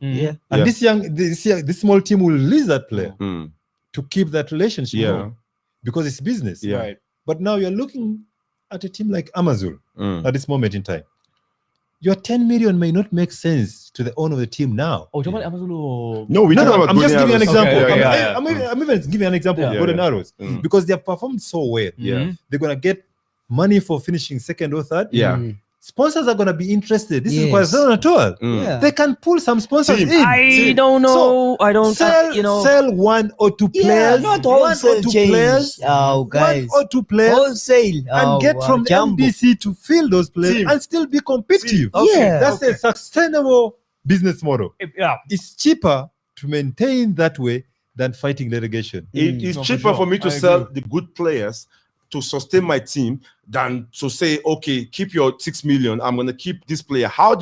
[SPEAKER 2] And this small team will release that player to keep that relationship going because it's business.
[SPEAKER 3] Yeah. Right.
[SPEAKER 2] But now you're looking at a team like Amazon at this moment in time. Your 10 million may not make sense to the owner of the team now.
[SPEAKER 1] Oh, talking about Amazon or...
[SPEAKER 3] No, we don't know about
[SPEAKER 2] I'm just giving you an example.
[SPEAKER 1] Okay,
[SPEAKER 2] I'm even giving an example of Golden Arrows because they have performed so well. They're going to get money for finishing second or third. Sponsors are going to be interested. This is Quazon at all. They can pull some sponsors in.
[SPEAKER 1] I don't know.
[SPEAKER 2] So
[SPEAKER 1] I don't
[SPEAKER 2] sell 1 or 2 players.
[SPEAKER 4] Not wholesale change. Oh, guys.
[SPEAKER 2] 1 or 2 players.
[SPEAKER 4] Wholesale.
[SPEAKER 2] And get from the MDC to fill those players and still be competitive. That's a sustainable business model. It's cheaper to maintain that way than fighting litigation.
[SPEAKER 3] It's cheaper for me to sell the good players to sustain my team than to say, okay, keep your 6 million. I'm going to keep this player. How are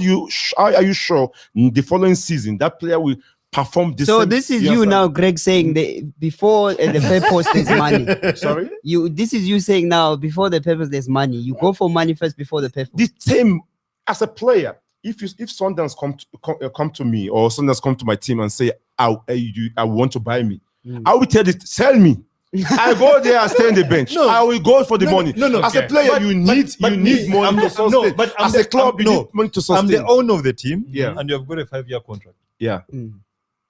[SPEAKER 3] you sure the following season that player will perform this?
[SPEAKER 4] So this is you now, Greg, saying before the purpose there's money.
[SPEAKER 3] Sorry?
[SPEAKER 4] This is you saying now before the purpose there's money. You go for money first before the purpose.
[SPEAKER 3] The team as a player, if Sundance come to me or Sundance come to my team and say, I want to buy me, I will tell it, sell me. I go there and stay on the bench. I will go for the money. As a player, you need money to sustain.
[SPEAKER 2] But
[SPEAKER 3] as a club, you need money to sustain.
[SPEAKER 2] I'm the owner of the team, and you have got a 5-year contract.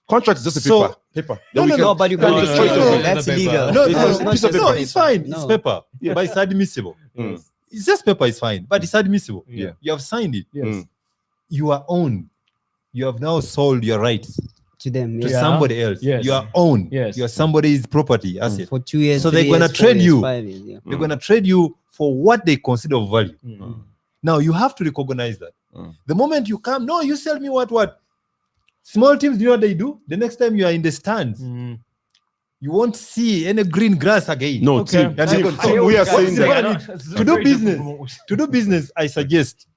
[SPEAKER 3] Contract is just a paper.
[SPEAKER 4] No, but you can't destroy it. That's illegal.
[SPEAKER 2] No, it's fine. It's paper, but it's admissible. It's just paper. It's fine, but it's admissible. You have signed it. You are owned. You have now sold your rights
[SPEAKER 4] to them,
[SPEAKER 2] to somebody else. You are owned. You are somebody's property asset
[SPEAKER 4] for 2 years.
[SPEAKER 2] So they're going to trade you. They're going to trade you for what they consider of value. Now you have to recognize that. The moment you come, no, you sell me what? Small teams, you know what they do? The next time you are in the stands, you won't see any green grass again.
[SPEAKER 3] No, team. We are saying that
[SPEAKER 2] to do business, I suggest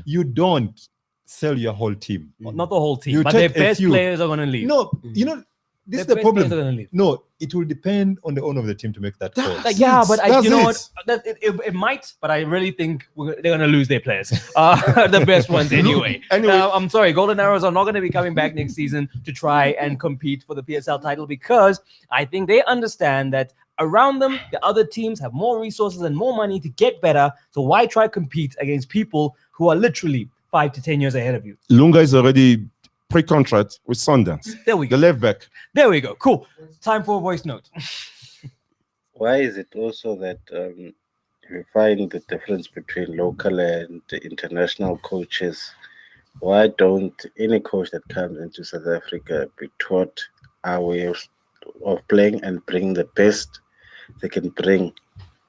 [SPEAKER 2] you don't sell your whole team.
[SPEAKER 1] Not the whole team, but their best players are going to leave.
[SPEAKER 2] No, this is the problem. No, it will depend on the owner of the team to make that call.
[SPEAKER 1] But you know what? It might, but I really think they're going to lose their players. The best ones anyway. I'm sorry, Golden Arrows are not going to be coming back next season to try and compete for the PSL title because I think they understand that around them, the other teams have more resources and more money to get better. So why try compete against people who are literally 5 to 10 years ahead of you?
[SPEAKER 3] Lunga is already pre-contract with Sundance.
[SPEAKER 1] There we go.
[SPEAKER 3] The left back.
[SPEAKER 1] There we go. Cool. Time for a voice note.
[SPEAKER 12] Why is it also that we find the difference between local and international coaches? Why don't any coach that comes into South Africa be taught our way of playing and bring the best they can bring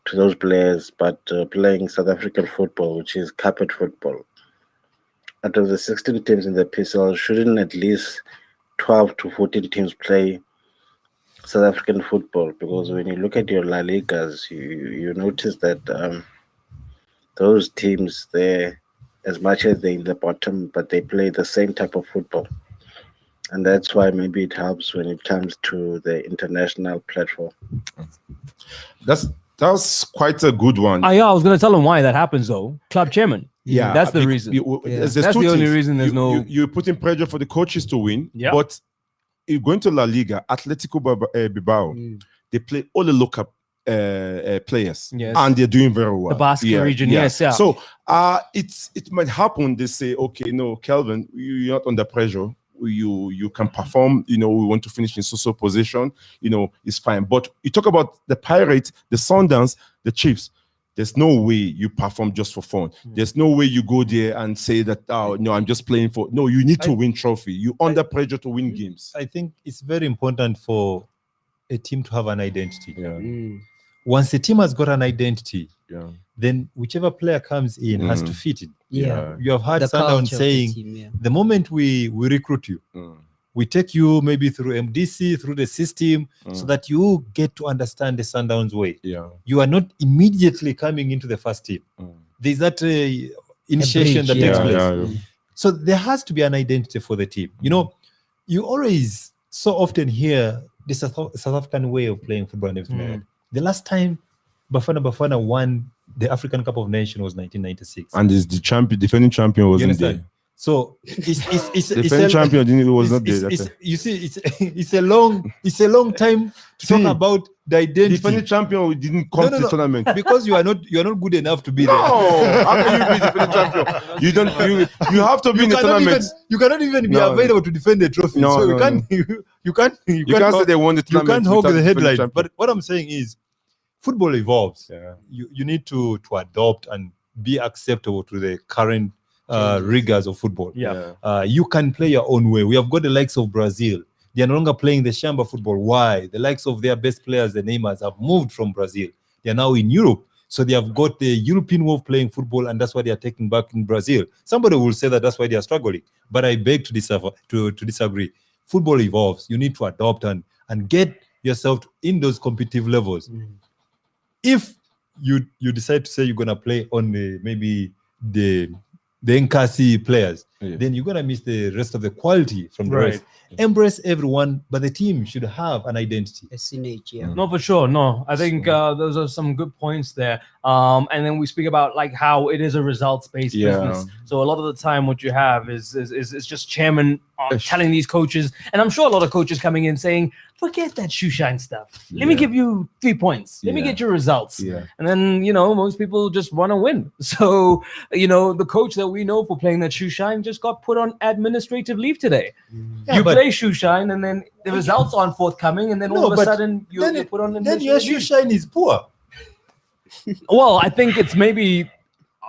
[SPEAKER 12] to those players, but playing South African football, which is carpet football. Out of the 16 teams in the PSL, shouldn't at least 12 to 14 teams play South African football? Because when you look at your La Ligas, you notice that those teams, they're, as much as they're in the bottom, but they play the same type of football. And that's why maybe it helps when it comes to the international platform.
[SPEAKER 3] That's quite a good one.
[SPEAKER 1] Yeah, I was going to tell him why that happens, though. Club chairman.
[SPEAKER 3] Yeah,
[SPEAKER 1] that's the reason.
[SPEAKER 3] There's
[SPEAKER 1] That's
[SPEAKER 3] two
[SPEAKER 1] the only
[SPEAKER 3] things.
[SPEAKER 1] reason there's no.
[SPEAKER 3] You're putting pressure for the coaches to win, but you're going to La Liga, Atletico Bilbao, they play all the local players, and they're doing very well.
[SPEAKER 1] The Basque region, yes, yeah.
[SPEAKER 3] So it might happen. They say, okay, no, Kelvin, you're not under pressure. You can perform. We want to finish in so position. It's fine. But you talk about the Pirates, the Sundowns, the Chiefs. There's no way you perform just for fun. There's no way you go there and say that, oh, no, I'm just playing for... No, you need to win trophy. You're under pressure to win games.
[SPEAKER 2] I think it's very important for a team to have an identity.
[SPEAKER 3] Yeah.
[SPEAKER 2] Once a team has got an identity, then whichever player comes in has to fit it.
[SPEAKER 4] Yeah.
[SPEAKER 2] You have heard Sundown saying, the moment we recruit you, we take you maybe through MDC, through the system, so that you get to understand the Sundowns way.
[SPEAKER 3] Yeah.
[SPEAKER 2] You are not immediately coming into the first team. There's that initiation that takes place.
[SPEAKER 3] Yeah.
[SPEAKER 2] So there has to be an identity for the team. You always so often hear the South African way of playing football and everything. The last time Bafana won the African Cup of Nations was 1996.
[SPEAKER 3] And the defending champion wasn't there.
[SPEAKER 2] So it's
[SPEAKER 3] defending champion was not there.
[SPEAKER 2] You see, it's a long time to talk about the identity.
[SPEAKER 3] Defending champion didn't come to the tournament
[SPEAKER 2] because you are not good enough to be there.
[SPEAKER 3] No, how can you be defending champion? You have to be in the tournament.
[SPEAKER 2] You cannot even be available to defend the trophy. You can't
[SPEAKER 3] say they won the tournament.
[SPEAKER 2] You can't hold the headline. But what I'm saying is, football evolves.
[SPEAKER 3] Yeah.
[SPEAKER 2] You need to adopt and be acceptable to the current rigors of football. You can play your own way. We have got the likes of Brazil. They are no longer playing the Shamba football. Why? The likes of their best players, the Neymars, have moved from Brazil. They are now in Europe. So they have got the European way of playing football, and that's why they are taking back in Brazil. Somebody will say that that's why they are struggling. But I beg to disagree. Football evolves. You need to adopt and get yourself in those competitive levels. If you decide to say you're going to play on maybe the NKC players, then you're going to miss the rest of the quality from the rest. Embrace everyone, but the team should have an identity.
[SPEAKER 4] A synergy,
[SPEAKER 1] No, for sure. No, I think those are some good points there. And then we speak about like how it is a results-based business. So a lot of the time what you have is just chairman telling these coaches, and I'm sure a lot of coaches coming in saying, forget that shoe shine stuff. Let me give you 3 points. Let me get your results. And then, most people just want to win. So, the coach that we know for playing that shoe shine just got put on administrative leave today. You play shoe shine and then the results aren't forthcoming, and then all of a sudden you're put on
[SPEAKER 2] then your shoe shine is poor.
[SPEAKER 1] Well, I think it's maybe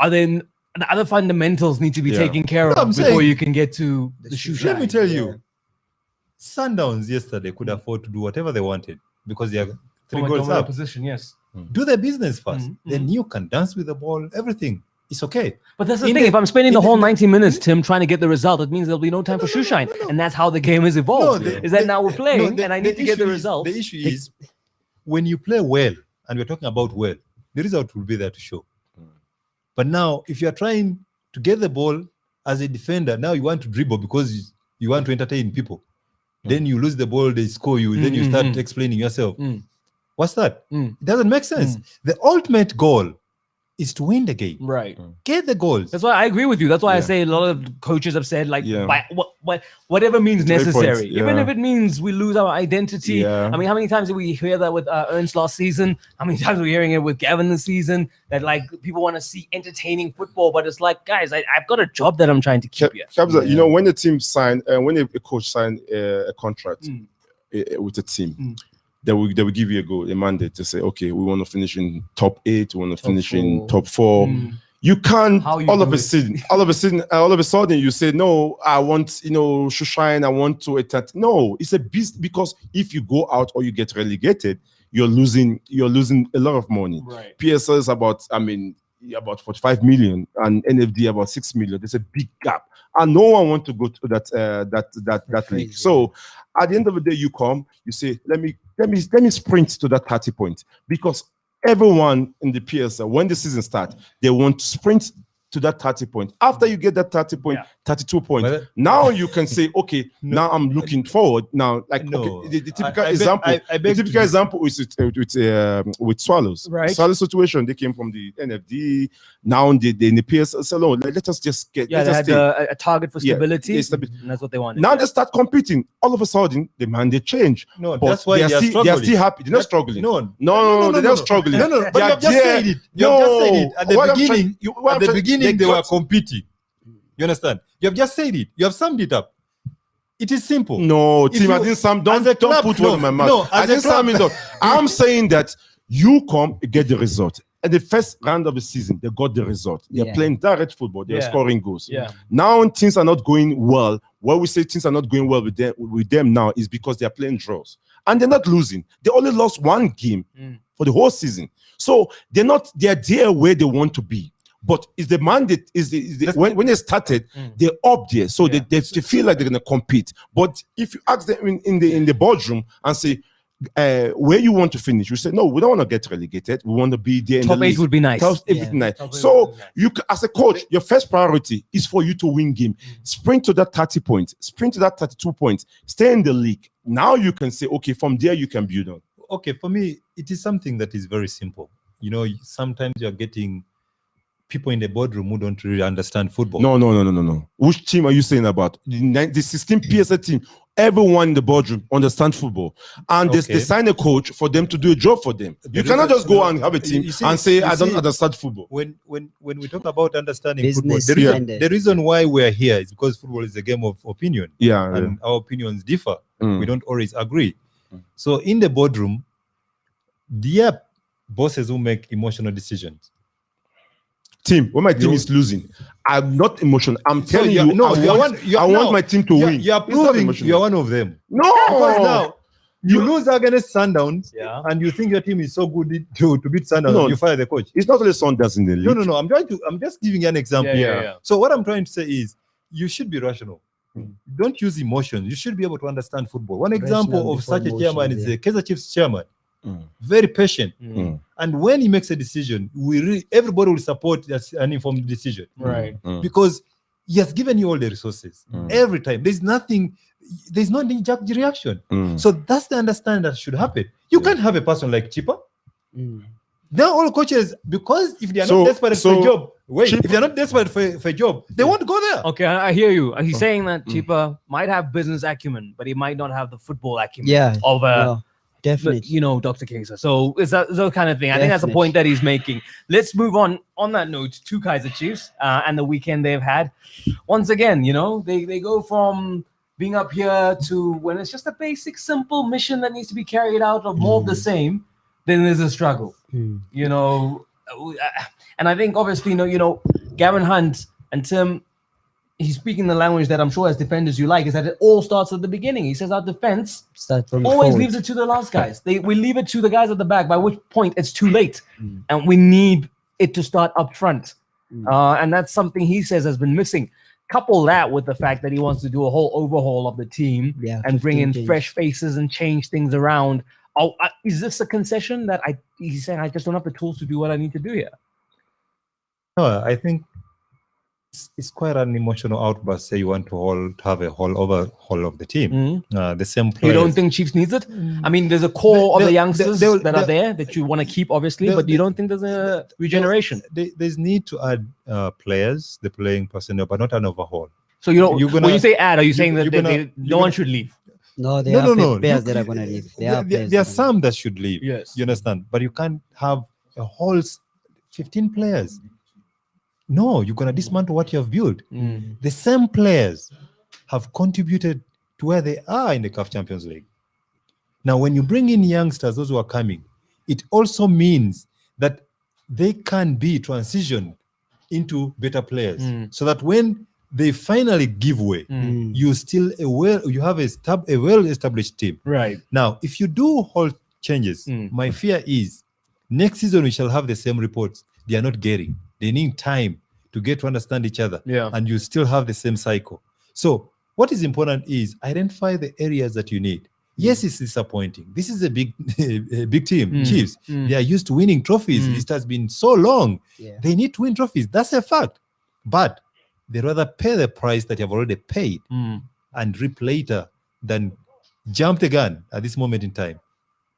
[SPEAKER 1] the other fundamentals need to be taken care of before you can get to the shoe shine.
[SPEAKER 2] Let me tell you, Sundowns yesterday could afford to do whatever they wanted because they are 3 goals up.
[SPEAKER 1] Position, yes.
[SPEAKER 2] Do their business first. Then you can dance with the ball, everything. It's okay.
[SPEAKER 1] But that's the thing. If I'm spending the whole 90 minutes, Tim, trying to get the result, it means there'll be no time for shoe shine. And that's how the game has evolved. Now we're playing and I need to get the result.
[SPEAKER 2] The issue is when you play well, and we're talking about well, the result will be there to show. But now, if you're trying to get the ball as a defender, now you want to dribble because you want to entertain people. Then you lose the ball, they score you, then you start explaining yourself. What's that? It doesn't make sense. The ultimate goal is to win the game.
[SPEAKER 1] Right.
[SPEAKER 2] Get the goals.
[SPEAKER 1] That's why I agree with you. That's why I say a lot of coaches have said, like, whatever means necessary. Even if it means we lose our identity. I mean, how many times did we hear that with Ernst last season? How many times are we hearing it with Gavin this season? That, like, people want to see entertaining football, but it's like, guys, I've got a job that I'm trying to keep here.
[SPEAKER 3] When the team signed, when a coach signed a contract with a team, they will give you a mandate to say, okay, we want to finish in top 8, we want to finish in top 4. You can't all of a sudden you say, no, I want shoe shine, I want to attack. No, it's a beast, because if you go out or you get relegated, you're losing a lot of money.
[SPEAKER 1] Right.
[SPEAKER 3] PSL is about 45 million and NFD about 6 million. There's a big gap, and no one wants to go to that league. So at the end of the day, you come, you say, let me sprint to that 30 points, because everyone in the PSL, when the season starts, they want to sprint to that 30 points. After you get that 30 point, 32 points, now you can say, okay, now I'm looking forward. Now, like okay, the typical example, the typical example is with Swallows.
[SPEAKER 1] Right.
[SPEAKER 3] Swallows situation, they came from the NFD. Now they in the PSL. So let us just get.
[SPEAKER 1] Yeah, they had a target for stability, and that's what they wanted.
[SPEAKER 3] Now they start competing. All of a sudden, the mandate change.
[SPEAKER 2] No,
[SPEAKER 3] but
[SPEAKER 2] that's why they are
[SPEAKER 3] still happy. They're not struggling.
[SPEAKER 2] No,
[SPEAKER 3] they're not struggling.
[SPEAKER 2] No, but you have just said it. You have just said it at the beginning. At the beginning, they were competing. You understand? You have just said it. You have summed it up. It is simple.
[SPEAKER 3] No, Tim, I didn't sum. Don't put word in my mouth. No, I didn't sum it up. I'm saying that you come get the result. At the first round of the season, they got the result. They're playing direct football. They're scoring goals.
[SPEAKER 1] Yeah.
[SPEAKER 3] Now things are not going well. Why we say things are not going well with them now is because they're playing draws. And they're not losing. They only lost one game for the whole season. So they're there where they want to be. But is the mandate when they started, they're up there, so they feel like they're gonna compete. But if you ask them in the boardroom and say where you want to finish, you say no, we don't want to get relegated. We want to be there.
[SPEAKER 1] Top 8 would be nice.
[SPEAKER 3] So you, as a coach, your first priority is for you to win game. Sprint to that 30 points, sprint to that 32 points, stay in the league. Now you can say, okay, from there you can build on.
[SPEAKER 2] Okay, for me, it is something that is very simple. You know, sometimes you're getting people in the boardroom who don't really understand football.
[SPEAKER 3] No. Which team are you saying about? The 16 PSL team. Everyone in the boardroom understands football, and they sign a coach for them to do a job for them. You cannot just go and have a team and say, I don't understand football.
[SPEAKER 2] When we talk about understanding football, the reason why we're here is because football is a game of opinion. And our opinions differ. We don't always agree. So in the boardroom, there are bosses who make emotional decisions.
[SPEAKER 3] Team, when my team is losing, I'm not emotional. I'm telling you, I want my team to win.
[SPEAKER 2] You're proving you're one of them.
[SPEAKER 3] No,
[SPEAKER 2] because now you lose against Sundowns, and you think your team is so good to beat Sundowns. No, you fire the coach.
[SPEAKER 3] It's not only Sundowns in the league.
[SPEAKER 2] No. I'm just giving you an example. So what I'm trying to say is, you should be rational. Don't use emotions. You should be able to understand football. One example of such a chairman is the Kaizer Chiefs chairman. Very patient, and when he makes a decision, everybody will support an informed decision,
[SPEAKER 1] right?
[SPEAKER 2] Because he has given you all the resources. Every time there's no knee-jerk reaction. So that's the understanding that should happen. You can't have a person like Chipa. Now all coaches, because if they are not desperate for a job, if they're not desperate for a job, they won't go there.
[SPEAKER 1] Okay, I hear you. He's saying that Chipa might have business acumen, but he might not have the football acumen of
[SPEAKER 4] definitely,
[SPEAKER 1] you know, Dr. Kaiser. So it's that kind of thing. I think that's the point that he's making. Let's move on that note to Kaizer Chiefs and the weekend they've had. Once again, you know, they go from being up here to when it's just a basic, simple mission that needs to be carried out of more of the same, then there's a struggle. You know, and I think obviously, you know, Gavin Hunt and Tim, he's speaking the language that I'm sure as defenders you like, is that it all starts at the beginning. He says our defense always leaves it to the last guys. We leave it to the guys at the back, by which point it's too late. And we need it to start up front. And that's something he says has been missing. Couple that with the fact that he wants to do a whole overhaul of the team and bring in fresh faces and change things around. Is this a concession that he's saying I just don't have the tools to do what I need to do here?
[SPEAKER 2] No, I think it's quite an emotional outburst. Say you want to have a whole overhaul of the team. The same players.
[SPEAKER 1] You don't think Chiefs needs it? I mean, there's a core of the youngsters that are there that you want to keep, obviously, but you don't think there's a regeneration?
[SPEAKER 2] There's need to add players, the playing personnel, but not an overhaul.
[SPEAKER 1] So when you say add, are you saying that no one should leave?
[SPEAKER 4] No, there are players that are going to leave.
[SPEAKER 2] There are some that should leave.
[SPEAKER 1] Yes.
[SPEAKER 2] You understand? But you can't have a whole 15 players. No, you're going to dismantle what you have built. The same players have contributed to where they are in the CAF Champions League. Now, when you bring in youngsters, those who are coming, it also means that they can be transitioned into better players, so that when they finally give way, you have a well-established team.
[SPEAKER 1] Right.
[SPEAKER 2] Now, if you do whole changes. My fear is next season we shall have the same reports. They are not getting. They need time to get to understand each other.
[SPEAKER 1] Yeah.
[SPEAKER 2] And you still have the same cycle. So what is important is identify the areas that you need. Yes, it's disappointing. This is a big team, Chiefs. They are used to winning trophies. It has been so long.
[SPEAKER 4] Yeah.
[SPEAKER 2] They need to win trophies. That's a fact. But they rather pay the price that you have already paid and reap later than jump the gun at this moment in time.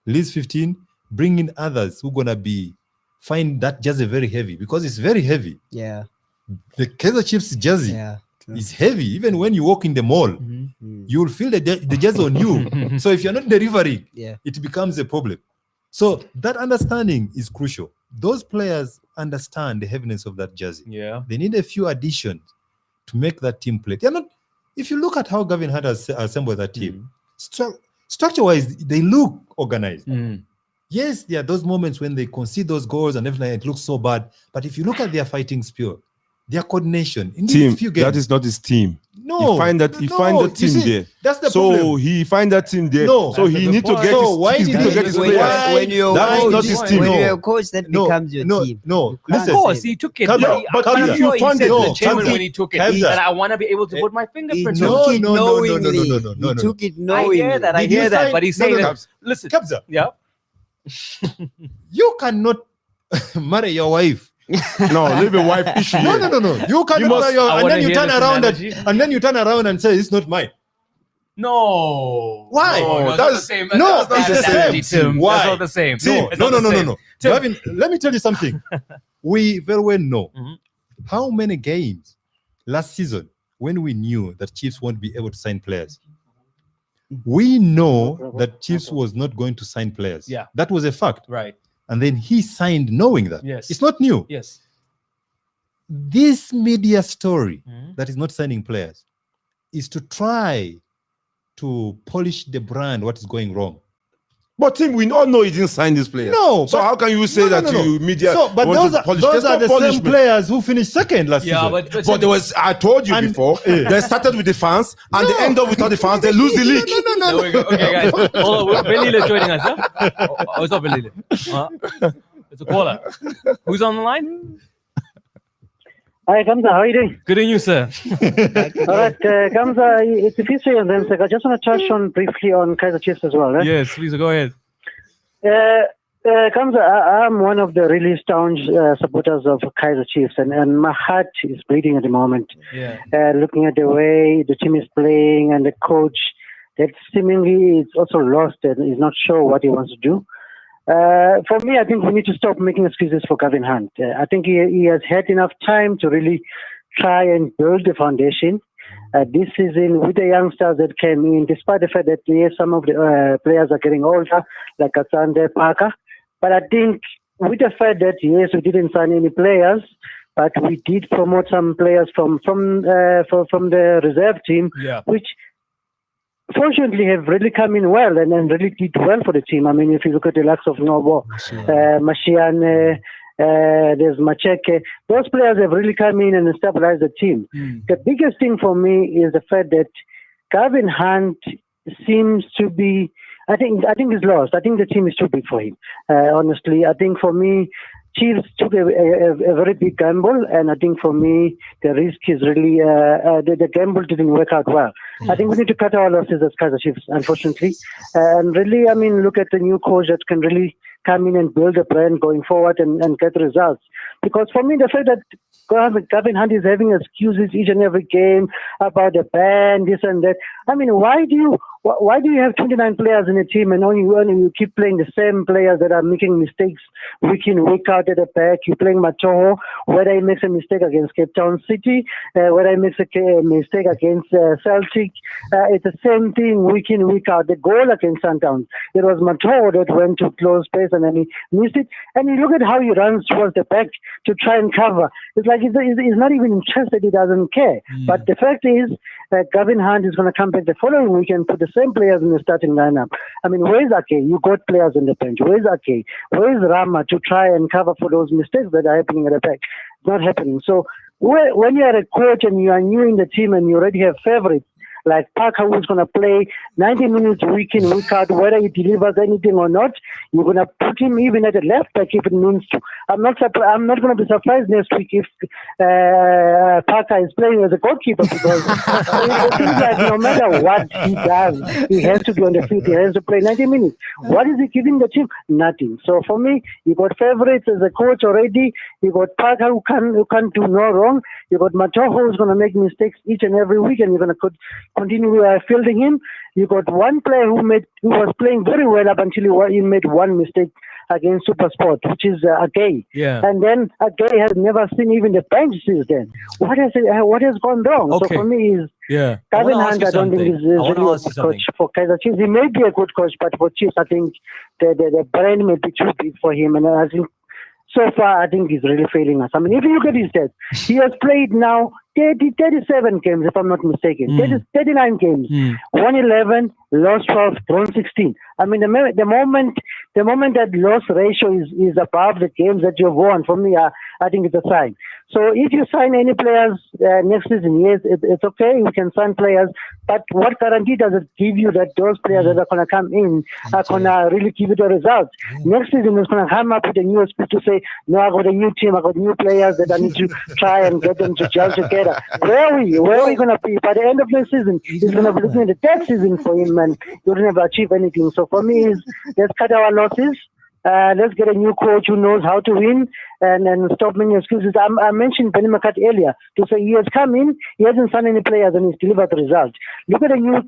[SPEAKER 2] List 15, bring in others who are going to find that jersey very heavy because it's very heavy.
[SPEAKER 4] Yeah.
[SPEAKER 2] The Kaizer Chiefs jersey is heavy. Even when you walk in the mall, you will feel the jersey on you. So if you're not delivering, it becomes a problem. So that understanding is crucial. Those players understand the heaviness of that jersey.
[SPEAKER 1] Yeah.
[SPEAKER 2] They need a few additions to make that team play. They're not. If you look at how Gavin Hunt has assembled that team, structure-wise, they look organized. Yes, there are those moments when they concede those goals and everything, it looks so bad. But if you look at their fighting spirit, their coordination in these few games,
[SPEAKER 3] that is not his team.
[SPEAKER 2] No,
[SPEAKER 3] he find the team there.
[SPEAKER 2] That's the
[SPEAKER 3] so
[SPEAKER 2] problem.
[SPEAKER 3] he find that team there.
[SPEAKER 2] No,
[SPEAKER 3] so he need to get his players.
[SPEAKER 4] When you're
[SPEAKER 3] That is not his team.
[SPEAKER 4] When you're a coach, that becomes your team.
[SPEAKER 2] No,
[SPEAKER 1] Of course, he took it.
[SPEAKER 2] Kabza,
[SPEAKER 1] I'm sure he said to the chairman
[SPEAKER 2] Kabza,
[SPEAKER 1] when he took it
[SPEAKER 2] Kabza.
[SPEAKER 1] that I want to be able to put my fingerprint
[SPEAKER 2] No,
[SPEAKER 1] on it.
[SPEAKER 2] no.
[SPEAKER 4] He took it knowingly.
[SPEAKER 1] I hear that, but he's saying that. Listen,
[SPEAKER 2] Kabza,
[SPEAKER 1] yeah.
[SPEAKER 2] You cannot marry your wife.
[SPEAKER 3] No, leave a wife issue.
[SPEAKER 2] No. You cannot marry your, and then you turn around and say it's not mine.
[SPEAKER 1] No.
[SPEAKER 2] Why?
[SPEAKER 1] No, that's the same.
[SPEAKER 2] No,
[SPEAKER 1] That's
[SPEAKER 2] it's the same. Why?
[SPEAKER 1] That's not the same.
[SPEAKER 2] No. Gavin, let me tell you something. We very well know how many games last season when we knew that Chiefs won't be able to sign players. We know that Chiefs was not going to sign players.
[SPEAKER 1] Yeah.
[SPEAKER 2] That was a fact.
[SPEAKER 1] Right.
[SPEAKER 2] And then he signed knowing that.
[SPEAKER 1] Yes.
[SPEAKER 2] It's not new.
[SPEAKER 1] Yes.
[SPEAKER 2] This media story that is not signing players is to try to polish the brand, what is going wrong.
[SPEAKER 3] But Tim, we all know he didn't sign these players.
[SPEAKER 2] No.
[SPEAKER 3] So how can you say that you media
[SPEAKER 2] But
[SPEAKER 3] want
[SPEAKER 2] those
[SPEAKER 3] to
[SPEAKER 2] are,
[SPEAKER 3] polish?
[SPEAKER 2] those
[SPEAKER 3] There's
[SPEAKER 2] are
[SPEAKER 3] no
[SPEAKER 2] the same
[SPEAKER 3] punishment.
[SPEAKER 2] players who finished second last season.
[SPEAKER 3] But there was, I told you before, they started with the fans and they end up without the fans. They lose the league.
[SPEAKER 1] There we go. Okay, guys. Hold on. Belila is joining us, huh? Oh, it's not Belila. It's a caller. Who's on the line?
[SPEAKER 5] Hi, Kamza. How are you doing?
[SPEAKER 1] Good and you, sir.
[SPEAKER 5] All right, Kamza, it's a few seconds then, sir. I just want to touch on briefly on Kaizer Chiefs as well.
[SPEAKER 1] Yes, please go ahead.
[SPEAKER 5] Kamza, I'm one of the really staunch supporters of Kaizer Chiefs, and my heart is bleeding at the moment.
[SPEAKER 1] Yeah.
[SPEAKER 5] Looking at the way the team is playing and the coach that seemingly is also lost and is not sure what he wants to do. For me, I think we need to stop making excuses for Gavin Hunt. I think he has had enough time to really try and build the foundation. This season, with the youngsters that came in, despite the fact that yes, some of the players are getting older, like Asante Parker, but I think with the fact that yes, we didn't sign any players, but we did promote some players from the reserve team, which fortunately have really come in well and really did well for the team. I mean, if you look at the likes of Nobo, Mashiane, there's Macheke, those players have really come in and stabilized the team. The biggest thing for me is the fact that Gavin Hunt seems to be, I think he's lost. I think the team is too big for him. Honestly, I think for me, Chiefs took a very big gamble, and I think for me, the risk is really, the gamble didn't work out well. I think we need to cut our losses as Kaizer Chiefs, unfortunately. And really, I mean, look at the new coach that can really come in and build a brand going forward and get results. Because for me, the fact that Gavin Hunt is having excuses each and every game about the ban, this and that. I mean, why do you have 29 players in a team and only you keep playing the same players that are making mistakes week in, week out at the back? You're playing Matoho, whether he makes a mistake against Cape Town City, whether he makes a mistake against Celtic, it's the same thing week in, week out. The goal against Sundowns, it was Matoho that went to close space and then he missed it. And you look at how he runs towards the back to try and cover. It's like he's not even interested, he doesn't care. But the fact is, Gavin Hunt is going to come back the following week and put the same players in the starting lineup. I mean, where's Ake? You got players on the bench. Where's Ake? Where's Rama to try and cover for those mistakes that are happening at the back? It's not happening. So when you are a coach and you are new in the team and you already have favorites, like Parker, who's going to play 90 minutes week in, week out, whether he delivers anything or not. You're going to put him even at the left back if it means to. I'm not going to be surprised next week if Parker is playing as a goalkeeper, because it seems like no matter what he does, he has to be on the field. He has to play 90 minutes. What is he giving the team? Nothing. So for me, you got favorites as a coach already. You got Parker who can't do no wrong. You got Matoho who's going to make mistakes each and every week, and you're going to continue fielding him. You got one player who was playing very well up until he made one mistake against SuperSport, which is Agay.
[SPEAKER 1] Yeah.
[SPEAKER 5] And then Agay has never seen even the bench since then. What has gone wrong?
[SPEAKER 1] Okay.
[SPEAKER 5] So for me, is Gavin Hunt, I don't think is really a good coach for Kaizer Chiefs. He may be a good coach, but for Chiefs, I think the brand may be too big for him. And I think so far, I think he's really failing us. I mean, if you look at his stats, he has played now 37 games, if I'm not mistaken. 39 games. Won 11, lost 12, drawn 16. I mean, the moment that loss ratio is above the games that you've won, for me, I think it's a sign. So if you sign any players next season, yes, it's okay. We can sign players. But what guarantee does it give you that those players that are going to come in are going to really give you the results? Next season is going to come up with a new speech to say, no, I got a new team, I got new players that I need to try and get them to gel together. Where are we going to be? By the end of the season, he's going to be looking at the third season for him, and he will never achieve anything. So for me, let's cut our losses. Let's get a new coach who knows how to win and stop making excuses. I mentioned Benny McCarthy earlier to say he has come in, he hasn't signed any players, and he's delivered the result. Look at the new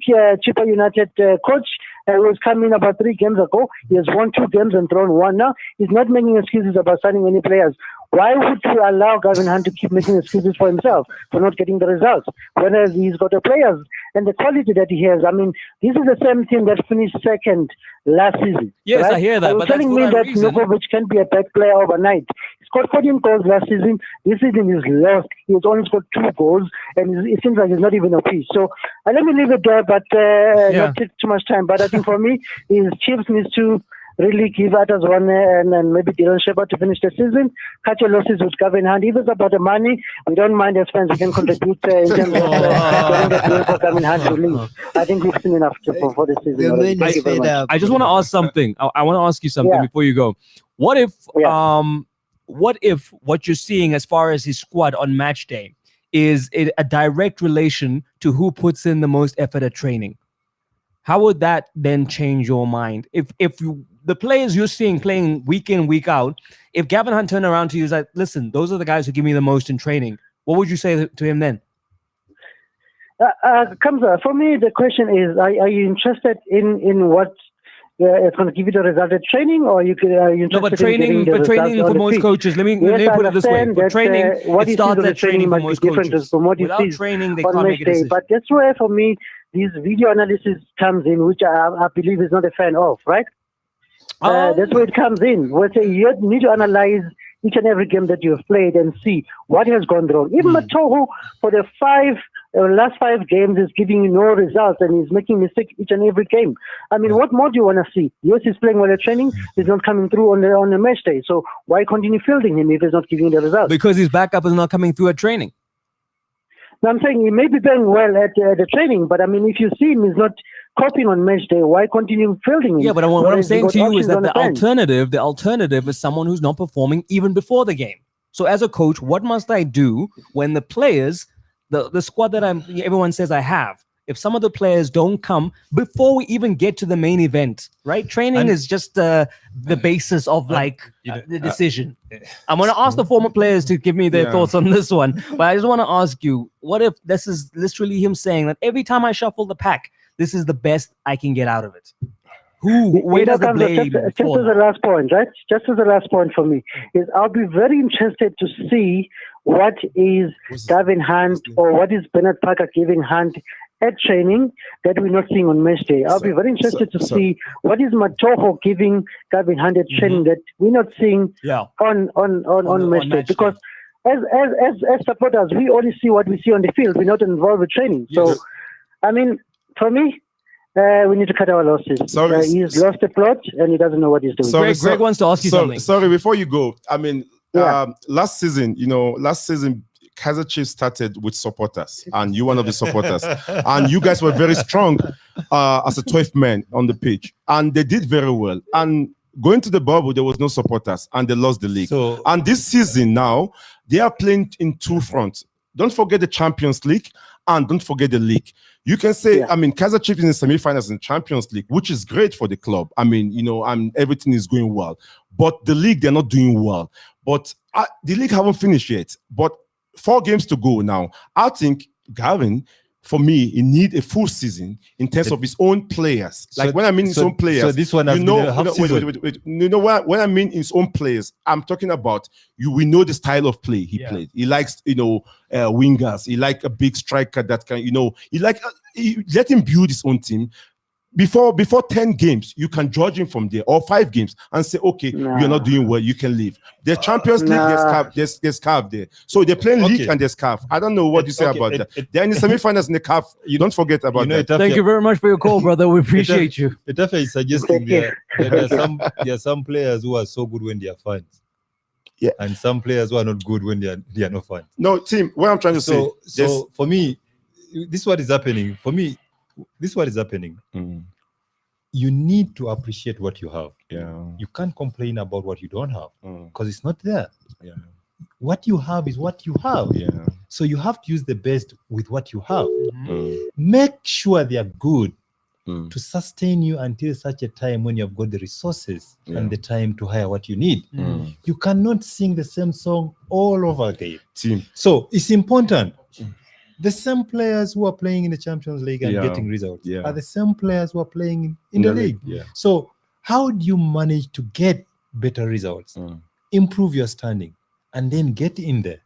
[SPEAKER 5] Chippa United coach who has come in about 3 games ago. He has won 2 games and drawn 1 now. He's not making excuses about signing any players. Why would you allow Gavin Hunt to keep making excuses for himself for not getting the results, whereas he's got the players and the quality that he has? I mean, this is the same team that finished second last season.
[SPEAKER 1] Yes,
[SPEAKER 5] right?
[SPEAKER 1] I hear that.
[SPEAKER 5] You're
[SPEAKER 1] But
[SPEAKER 5] telling me that Nukovic can be a bad player overnight. He scored 14 goals last season. This season he's lost. He's only scored 2 goals, and it seems like he's not even a piece. So let me leave it there, but not take too much time. But I think for me, his Chiefs needs to really give others one and maybe Dylan Shepard to finish the season. Cut your losses with Gavin Hunt. If it's about the money, we don't mind as fans. We can contribute in terms of getting the deal for Gavin Hunt to leave. I think we've seen enough for the season. Thank you very much.
[SPEAKER 1] I just want to ask something. I want to ask you something before you go. What if what you're seeing as far as his squad on match day is a direct relation to who puts in the most effort at training? How would that then change your mind? If the players you're seeing playing week in, week out, if Gavin Hunt turned around to you and like, listen, those are the guys who give me the most in training, what would you say to him then?
[SPEAKER 5] Kamza, for me, the question is, are you interested in what it's going to give you the result at training, or are you interested
[SPEAKER 1] no, but training,
[SPEAKER 5] in
[SPEAKER 1] training for most coaches, let me put it this way. For training, it starts at training for most coaches. Without training, they can't make a decision.
[SPEAKER 5] But that's where, for me, this video analysis comes in, which I believe is not a fan of, right? That's where it comes in. Where you need to analyze each and every game that you have played and see what has gone wrong. Even Matoho, for the last 5 games, is giving you no results, and he's making mistakes each and every game. I mean, what more do you want to see? Yes, he's playing well at training. He's not coming through on the match day. So why continue fielding him if he's not giving the results?
[SPEAKER 1] Because his backup is not coming through at training.
[SPEAKER 5] Now, I'm saying he may be playing well at the training, but I mean, if you see him, he's not copying on match day. Why continue fielding him?
[SPEAKER 1] Yeah, but what I'm saying to you is that the alternative is someone who's not performing even before the game. So as a coach, what must I do when the players, the squad that everyone says I have, if some of the players don't come before we even get to the main event, right? Training is just the basis of the decision. I'm going to ask the former players to give me their thoughts on this one, but I just want to ask you, what if this is literally him saying that every time I shuffle the pack, this is the best I can get out of it? Where does the blame
[SPEAKER 5] just as the last point, right? Just as the last point for me is I'll be very interested to see what is Gavin Hunt or what is Bernard Parker giving Hunt at training that we're not seeing on match day. I'll be very interested to see what is Matoho giving Gavin Hunt at training that we're not seeing on match day. Because as supporters, we only see what we see on the field. We're not involved with training. So, I mean, for me, we need to cut our losses. He's lost the plot and he doesn't know what he's doing.
[SPEAKER 1] Greg wants to ask you something.
[SPEAKER 3] Sorry, before you go, I mean, last season, Kaiser Chiefs started with supporters, and you one of the supporters, and you guys were very strong as a 12th man on the pitch, and they did very well. And going to the bubble, there was no supporters, and they lost the league.
[SPEAKER 2] So,
[SPEAKER 3] and this season now, they are playing in two fronts. Don't forget the Champions League, and don't forget the league. You can say, I mean, Kaiser Chiefs in the semi-finals in the Champions League, which is great for the club. I mean, you know, everything is going well. But the league, they're not doing well. But the league haven't finished yet. But 4 games to go now. I think Gavin, for me, he need a full season in terms of his own players. Like when I mean his own players,
[SPEAKER 2] so this one has been a half season.
[SPEAKER 3] Wait. You know what? When I mean his own players, I'm talking about we know the style of play he played. He likes, wingers. He like a big striker that can, he let him build his own team. Before 10 games, you can judge him from there, or 5 games, and say, okay, you're not doing well, you can leave. The Champions League, there's CAF there. So they're playing league and there's CAF. I don't know what you say about that. They're in the semi-finals in the CAF. You don't forget about that.
[SPEAKER 1] Thank you very much for your call, brother. We appreciate you.
[SPEAKER 2] Etafe is suggesting there are some players who are so good when they are fans.
[SPEAKER 3] Yeah.
[SPEAKER 2] And some players who are not good when they are not fans.
[SPEAKER 3] No, Tim, what I'm trying to say.
[SPEAKER 2] So for me, this is what is happening. For me, this is what is happening. You need to appreciate what you have. You can't complain about what you don't have because it's not there. What you have is what you have. So you have to use the best with what you have. Make sure they are good to sustain you until such a time when you have got the resources and the time to hire what you need. You cannot sing the same song all over again. So it's important. The same players who are playing in the Champions League and getting results are the same players who are playing in the league. So how do you manage to get better results, improve your standing, and then get in there?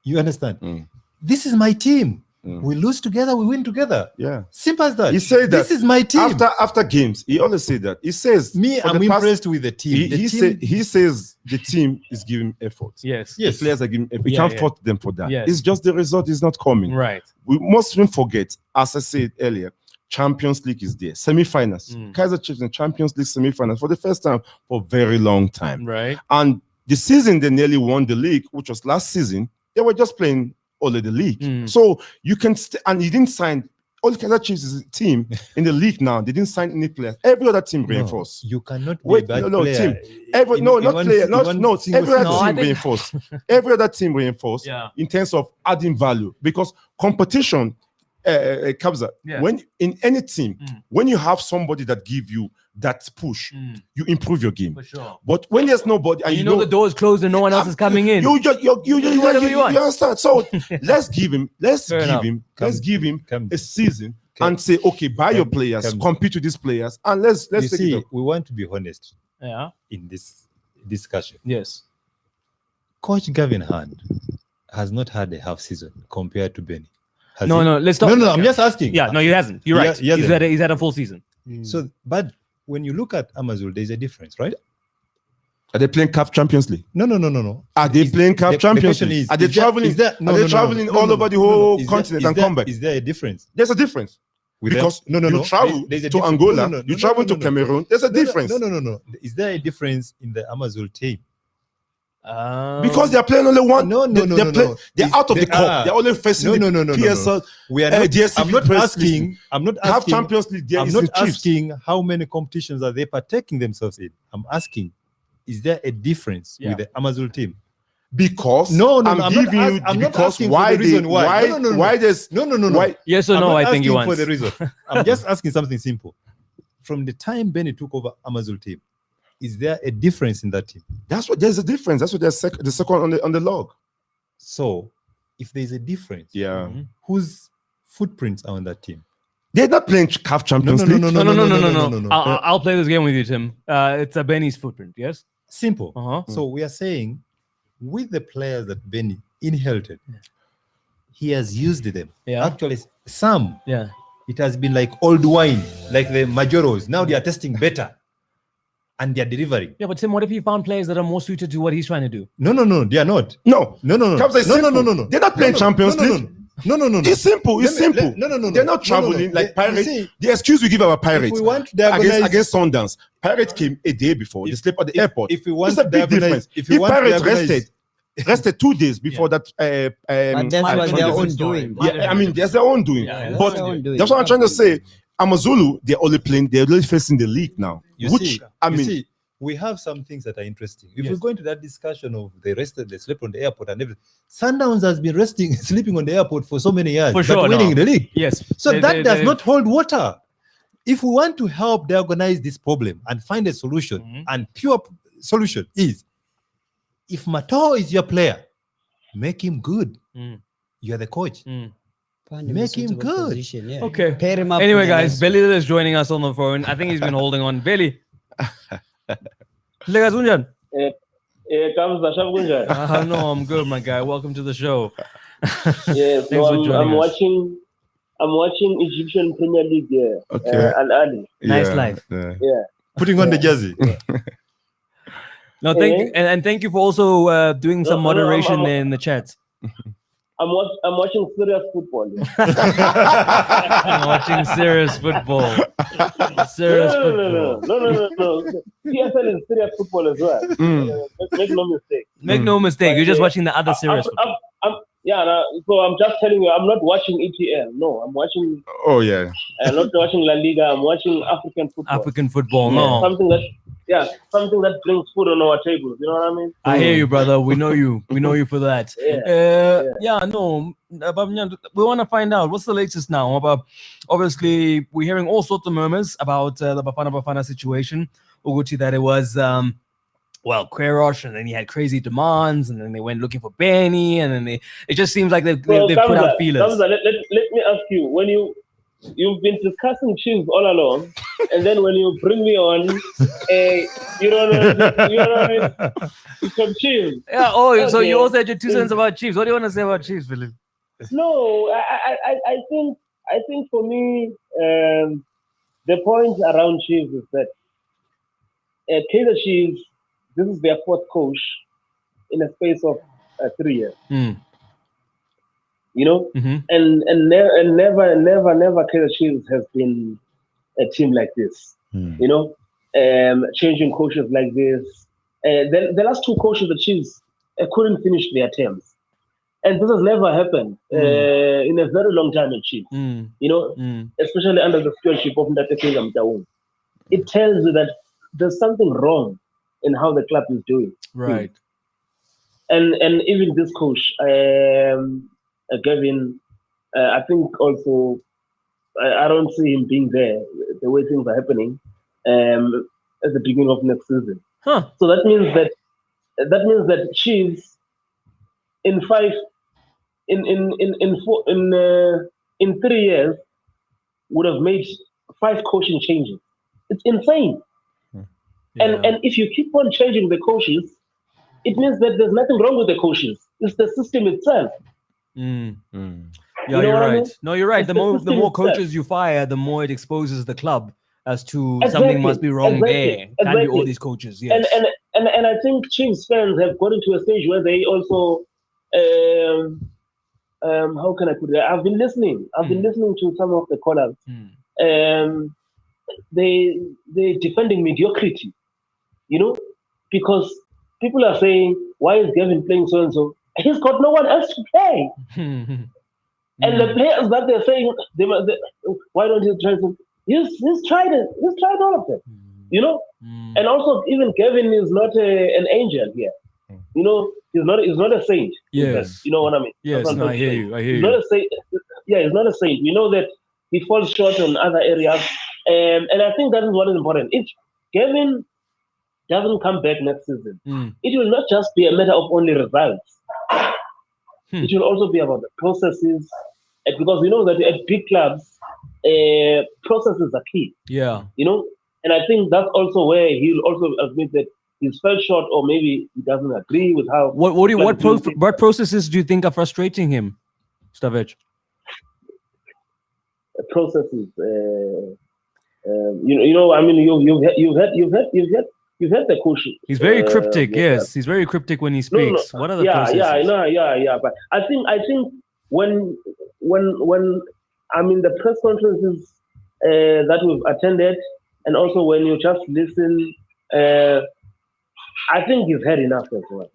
[SPEAKER 2] You understand? This is my team. We lose together, we win together. Simple as that.
[SPEAKER 3] He said that
[SPEAKER 2] this is my team.
[SPEAKER 3] After games, he always say that. He says,
[SPEAKER 2] I'm impressed with the team.
[SPEAKER 3] He says the team is giving effort.
[SPEAKER 1] Yes.
[SPEAKER 3] The players are giving effort. We can't fault them for that.
[SPEAKER 1] Yes.
[SPEAKER 3] It's just the result is not coming.
[SPEAKER 1] Right.
[SPEAKER 3] We mustn't forget, as I said earlier, Champions League is there. Semi-finals. Kaiser Chiefs in Champions League semi-finals for the first time for a very long time.
[SPEAKER 1] Right.
[SPEAKER 3] And the season they nearly won the league, which was last season, they were just playing only the league. So you can and he didn't sign all the Kaiser Chiefs is a team in the league now. They didn't sign any players. Every other team reinforced.
[SPEAKER 2] You cannot wait. Team.
[SPEAKER 3] Every other team reinforced. Every other team reinforced in terms of adding value because competition. Kabza, when in any team, when you have somebody that give you that push, you improve your game.
[SPEAKER 1] For sure.
[SPEAKER 3] But when there's nobody, and
[SPEAKER 1] you know the door is closed and no one else is coming in,
[SPEAKER 3] you understand. So let's give him a season and say, okay, buy your players, compete with these players, and let's take it up.
[SPEAKER 2] We want to be honest. In this discussion.
[SPEAKER 1] Yes.
[SPEAKER 2] Coach Gavin Hand has not had a half season compared to Benny.
[SPEAKER 1] Let's talk.
[SPEAKER 2] No, I'm just asking.
[SPEAKER 1] Yeah, no, he hasn't. You're right. He's had a full season.
[SPEAKER 2] So, but when you look at Amazul, there's a difference, right?
[SPEAKER 3] Are they playing CAF Champions League?
[SPEAKER 2] No.
[SPEAKER 3] Are they playing CAF Champions League? Are they traveling? Are they traveling all over the whole continent and come back?
[SPEAKER 2] Is there a difference?
[SPEAKER 3] There's a difference. Because you travel to Angola, you travel to Cameroon. There's a difference.
[SPEAKER 2] No. Is there a difference in the Amazul team?
[SPEAKER 3] Because they are playing only one. They're out of the cup. They're only facing the PSL.
[SPEAKER 2] We are not. I'm not asking.
[SPEAKER 3] Champions League.
[SPEAKER 2] I'm not asking how many competitions are they partaking themselves in. I'm asking, is there a difference with the Amazul team?
[SPEAKER 3] Because
[SPEAKER 2] I'm not asking
[SPEAKER 3] why
[SPEAKER 2] for the reason why.
[SPEAKER 3] Why there's
[SPEAKER 2] why?
[SPEAKER 1] Yes or no? I think you want
[SPEAKER 2] for the reason. I'm just asking something simple. From the time Benny took over Amazul team, is there a difference in that team?
[SPEAKER 3] There's a difference. That's what the second on the log.
[SPEAKER 2] So, if there's a difference, whose footprints are on that team?
[SPEAKER 3] They're not playing CAF Champions League.
[SPEAKER 1] No. I'll play this game with you, Tim. It's a Benny's footprint. Yes.
[SPEAKER 2] Simple. So we are saying, with the players that Benny inherited, he has used them. Actually, some. It has been like old wine, like the Majoros. Now they are testing better. And they are delivering.
[SPEAKER 1] Yeah, but Tim, what if he found players that are more suited to what he's trying to do?
[SPEAKER 2] No, they are not.
[SPEAKER 3] No.
[SPEAKER 2] No.
[SPEAKER 3] They're not playing Champions League.
[SPEAKER 2] No.
[SPEAKER 3] It's simple. No. They're not traveling like Pirates. The excuse we give our Pirates against Sundowns. Pirates came a day before. They slept at the airport.
[SPEAKER 2] If we want
[SPEAKER 3] it's a big difference. If Pirates rested, rested 2 days before that.
[SPEAKER 4] But that's
[SPEAKER 3] I
[SPEAKER 4] what
[SPEAKER 3] think
[SPEAKER 4] their
[SPEAKER 3] it's-
[SPEAKER 4] own doing.
[SPEAKER 3] Yeah, I mean, that's their own doing.
[SPEAKER 4] Yeah,
[SPEAKER 3] but
[SPEAKER 4] that's their own doing.
[SPEAKER 3] that's what I'm trying to say. Amazulu, they're only facing the league now.
[SPEAKER 2] You see, we have some things that are interesting. If we go into that discussion of they slept on the airport and everything, Sundowns has been sleeping on the airport for so many years,
[SPEAKER 1] For sure,
[SPEAKER 2] winning the league.
[SPEAKER 1] Yes.
[SPEAKER 2] So that does not hold water. If we want to help diagnose this problem and find a solution, and pure solution is, if Matao is your player, make him good. You're the coach. Make him good.
[SPEAKER 4] Position, yeah.
[SPEAKER 1] Okay.
[SPEAKER 4] Pair him up
[SPEAKER 1] Anyway,
[SPEAKER 4] with the
[SPEAKER 1] guys,
[SPEAKER 4] next
[SPEAKER 1] Belly is joining us on the phone. I think he's been holding on. Belly. Legas Unjan. No, I'm good, my guy. Welcome to the show.
[SPEAKER 13] Yes,
[SPEAKER 1] Thanks
[SPEAKER 13] no,
[SPEAKER 1] for joining
[SPEAKER 13] I'm
[SPEAKER 1] us.
[SPEAKER 13] watching Egyptian Premier League here.
[SPEAKER 3] Okay.
[SPEAKER 13] Al Ahly.
[SPEAKER 1] Nice life.
[SPEAKER 3] Yeah.
[SPEAKER 13] Yeah.
[SPEAKER 2] Putting on the jersey.
[SPEAKER 1] No, and thank you for also doing some moderation there in the chat.
[SPEAKER 13] I'm watching serious football.
[SPEAKER 1] I'm watching serious football. Serious football.
[SPEAKER 13] No. PSL is serious football as well. Make no mistake.
[SPEAKER 1] Make no mistake. You're just watching the other serious football.
[SPEAKER 13] So I'm just telling you, I'm not watching EPL. No, I'm watching.
[SPEAKER 3] Oh yeah.
[SPEAKER 13] I'm not watching La Liga. I'm watching African football.
[SPEAKER 1] African football. No.
[SPEAKER 13] Something that brings food on our tables. You know what I mean?
[SPEAKER 1] I hear you, brother. We know you. We know you for that. We want to find out what's the latest now. About obviously, we're hearing all sorts of murmurs about the Bafana situation. Uguti, that it was Queiroz, and then he had crazy demands, and then they went looking for Benny, and then it just seems like they've put out feelers.
[SPEAKER 13] Let me ask you, when you've been discussing Chiefs all along, and then when you bring me on, you don't know some Chiefs.
[SPEAKER 1] Yeah. Oh, okay. So you also had your 2 cents about Chiefs. What do you want to say about Chiefs, Philip?
[SPEAKER 13] No, I think for me, the point around Chiefs is that Kaizer Chiefs, this is their 4th coach in a space of 3 years. You know, and never Kaizer Chiefs has been a team like this. You know, changing coaches like this. The last 2 coaches, the Chiefs couldn't finish their terms, and this has never happened in a very long time in Chiefs. You know, especially under the stewardship of Ndate Mtaung. It tells you that there's something wrong in how the club is doing.
[SPEAKER 1] Right.
[SPEAKER 13] And even this coach, Gavin, I think also I don't see him being there the way things are happening at the beginning of next season. So that means that Chiefs in 3 years would have made 5 coaching changes. It's insane. And if you keep on changing the coaches, it means that there's nothing wrong with the coaches. It's the system itself.
[SPEAKER 1] Yeah,
[SPEAKER 13] You know
[SPEAKER 1] you're
[SPEAKER 13] what I
[SPEAKER 1] right.
[SPEAKER 13] mean?
[SPEAKER 1] No, you're right.
[SPEAKER 13] It's
[SPEAKER 1] The
[SPEAKER 13] the
[SPEAKER 1] more
[SPEAKER 13] system
[SPEAKER 1] coaches
[SPEAKER 13] itself.
[SPEAKER 1] you fire, the more it exposes the club as to something
[SPEAKER 13] Exactly,
[SPEAKER 1] must be wrong there. Can't be all
[SPEAKER 13] exactly.
[SPEAKER 1] these coaches. Yes.
[SPEAKER 13] And I think Chiefs fans have got into a stage where they also how can I put it? I've been listening to some of the callers. They're defending mediocrity, you know, because people are saying, why is Gavin playing so and so? He's got no one else to play. And the players that they're saying, why don't you try to? He's tried it. He's tried all of them, you know. And also, even Gavin is not an angel here. You know, he's not a saint.
[SPEAKER 1] Yes.
[SPEAKER 13] You know what I mean?
[SPEAKER 1] Yes,
[SPEAKER 13] That's what
[SPEAKER 1] no,
[SPEAKER 13] I'm
[SPEAKER 1] I hear
[SPEAKER 13] saying.
[SPEAKER 1] you. I hear
[SPEAKER 13] He's
[SPEAKER 1] you.
[SPEAKER 13] not a saint. Yeah, he's not a saint. We know that he falls short on other areas. And I think that is what is important. If Gavin doesn't come back next season, it will not just be a matter of only results. It will also be about the processes. Because we know that at big clubs, processes are key.
[SPEAKER 1] Yeah.
[SPEAKER 13] You know, and I think that's also where he'll also admit that he's fell short, or maybe he doesn't agree with how.
[SPEAKER 1] What processes do you think are frustrating him, Stavich?
[SPEAKER 13] Processes. You know. I mean, you've had the coach.
[SPEAKER 1] He's very cryptic. Yes, he's very cryptic when he speaks. What are the processes?
[SPEAKER 13] Yeah. But I think when I mean the press conferences that we've attended, and also when you just listen I think he's had enough as well.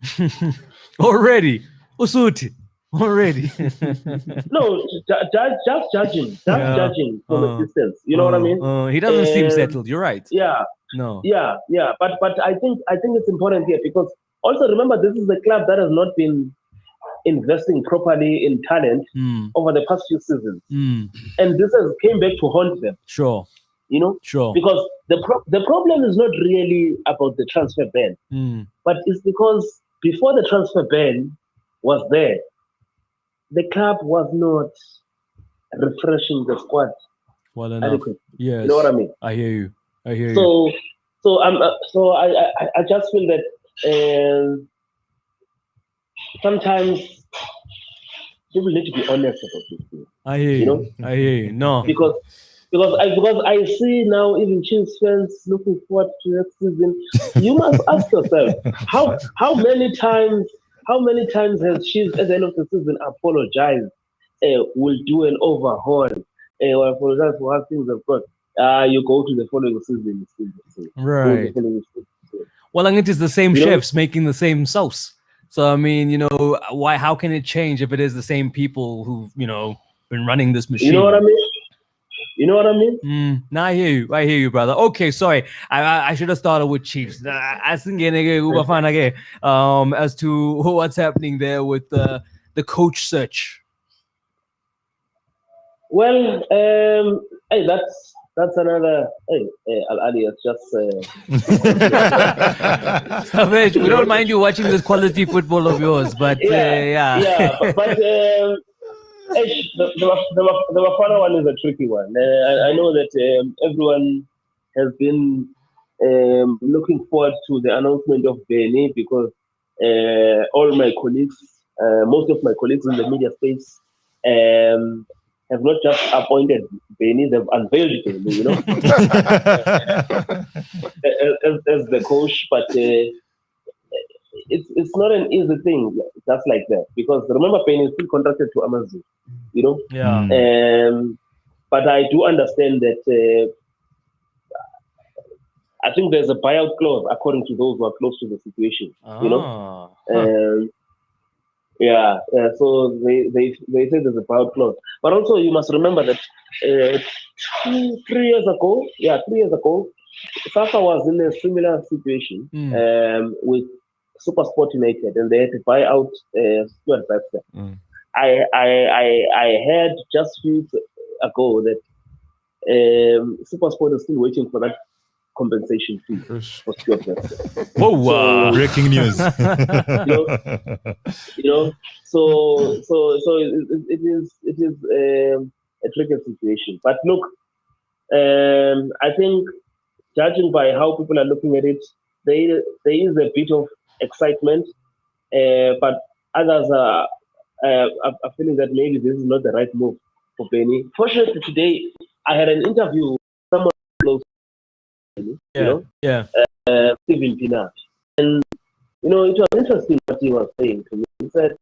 [SPEAKER 1] Already. Usuti. Already.
[SPEAKER 13] No, just judging from a distance. You know what I mean?
[SPEAKER 1] He doesn't seem settled. You're right.
[SPEAKER 13] Yeah.
[SPEAKER 1] No.
[SPEAKER 13] Yeah. But I think it's important here because also remember this is a club that has not been investing properly in talent over the past few seasons, and this has came back to haunt them.
[SPEAKER 1] Sure.
[SPEAKER 13] You know.
[SPEAKER 1] Sure.
[SPEAKER 13] Because the problem is not really about the transfer ban, but it's because before the transfer ban was there, the club was not refreshing the squad.
[SPEAKER 1] Well enough. Yes.
[SPEAKER 13] You know what I mean?
[SPEAKER 1] I hear you.
[SPEAKER 13] So I just feel that sometimes people need to be honest about this thing.
[SPEAKER 1] I hear you. I hear you. No.
[SPEAKER 13] Because I see now even Chiefs fans looking forward to next season. You must ask yourself how many times has Chiefs at the end of the season apologized? Will do an overhaul. Or apologize for how things have gone. You go to the following season.
[SPEAKER 1] Right. Well, I think it's the same chefs making the same sauce. So I mean, why? How can it change if it is the same people who've been running this machine?
[SPEAKER 13] You know what I mean?
[SPEAKER 1] No, I hear you, brother. Okay, sorry. I should have started with Chiefs. As to what's happening there with the coach search.
[SPEAKER 13] Well, hey, that's another. Hey, Ali, it's just.
[SPEAKER 1] Savage, we don't mind you watching this quality football of yours, but
[SPEAKER 13] yeah, but the Bafana one is a tricky one. I know that everyone has been looking forward to the announcement of Benny because all my colleagues, most of my colleagues in the media space, have not just appointed Benny, they've unveiled Benny, as the coach. But it's not an easy thing just like that because remember Benny is still contracted to Amazon,
[SPEAKER 1] Yeah.
[SPEAKER 13] But I do understand that I think there's a buyout clause according to those who are close to the situation, Yeah, so they say there's a buyout clause. But also you must remember that 3 years ago, 3 years ago, Safa was in a similar situation with SuperSport United, and they had to buy out Stuart Baxter. I heard just a few weeks ago that SuperSport is still waiting for that compensation fee for Stuart Baxter.
[SPEAKER 1] Whoa!
[SPEAKER 2] Breaking news.
[SPEAKER 13] So it is a tricky situation. But look, I think judging by how people are looking at it, there is a bit of excitement, but others are feeling that maybe this is not the right move for Benny. Fortunately, today I had an interview with someone close to Benny, Stephen Pina, and it was interesting what he was saying to me. He said,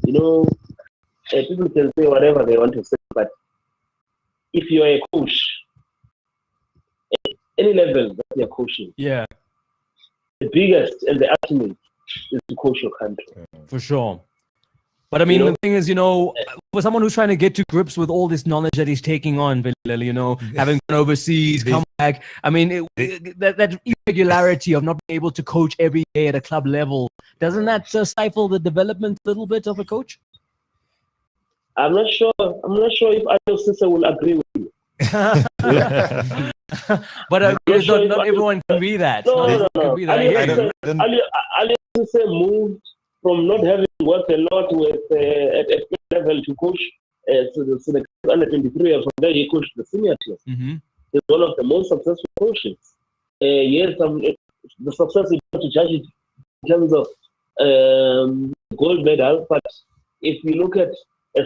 [SPEAKER 13] people can say whatever they want to say, but if you're a coach, at any level that you're coaching, the biggest and the ultimate is to coach your country.
[SPEAKER 1] For sure. But I mean, the thing is, for someone who's trying to get to grips with all this knowledge that he's taking on, having gone overseas, come back, I mean, that irregularity of not being able to coach every day at a club level, doesn't that stifle the development a little bit of a coach?
[SPEAKER 13] I'm not sure if Adil Sisse will agree with you.
[SPEAKER 1] But not everyone can be that.
[SPEAKER 13] No. Ali Sisse moved from not having worked a lot with at level to coach to the under 23, and from there he coached the senior teams. He's one of the most successful coaches. Yes, the success is not to judge it in terms of gold medal, but if we look at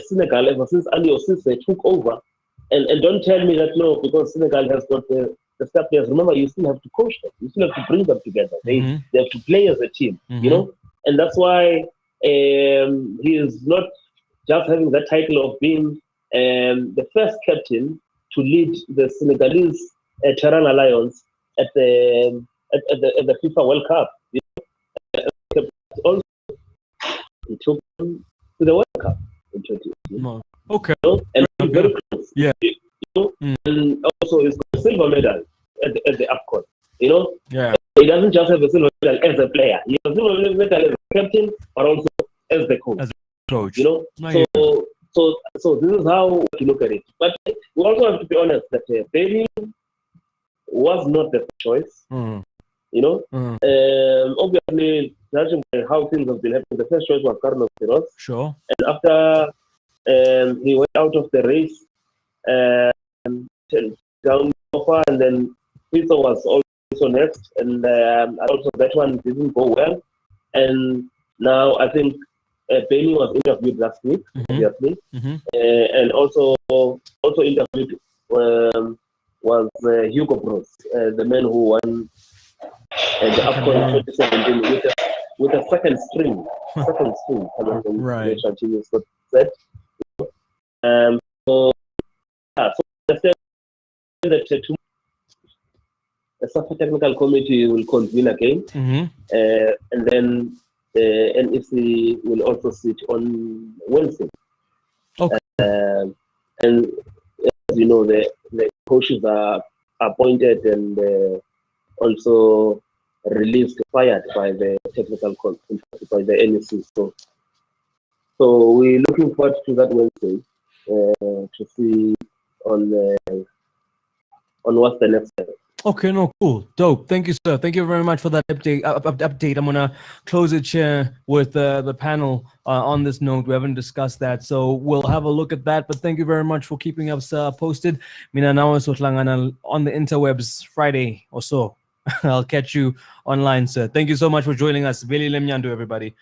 [SPEAKER 13] Senegal, ever since Ali Cissé took over, and don't tell me that no, because Senegal has got the star players. Remember, you still have to coach them. You still have to bring them together. They have to play as a team, and that's why he is not just having that title of being the first captain to lead the Senegalese Terrain Alliance at the FIFA World Cup. also he took them to the World Cup in 2018.
[SPEAKER 1] Okay.
[SPEAKER 13] And very close.
[SPEAKER 1] Yeah.
[SPEAKER 13] And also he's got a silver medal at the AFCON.
[SPEAKER 1] Yeah.
[SPEAKER 13] He doesn't just have a silver medal as a player. He has a silver medal as a captain, but also as the coach.
[SPEAKER 1] As a coach.
[SPEAKER 13] So this is how to look at it. But we also have to be honest that Bailey was not the choice. Obviously, judging by how things have been happening, the first choice was Carlos Queiroz.
[SPEAKER 1] Sure.
[SPEAKER 13] And after he went out of the race, down offer, and then Pizzo was also next, and also that one didn't go well. And now I think Bailey was interviewed last week, obviously, and also interviewed was Hugo Bros, the man who won the AFCON 2017 with a second string coming from the national team. Is what said. So I said that the SAFA technical committee will convene again, and then the NEC will also sit on Wednesday.
[SPEAKER 1] Okay.
[SPEAKER 13] And as you know, the coaches are appointed and also released, fired by the technical committee, by the NEC. So we're looking forward to that Wednesday to see on what's the next step.
[SPEAKER 1] Okay, no, cool, dope. Thank you, sir. Thank you very much for that update. I'm gonna close it here with the panel on this note. We haven't discussed that, so we'll have a look at that. But thank you very much for keeping us posted. Mina nawe sohlangana on the interwebs Friday or so. I'll catch you online, sir. Thank you so much for joining us. Veli lemnyandu, everybody.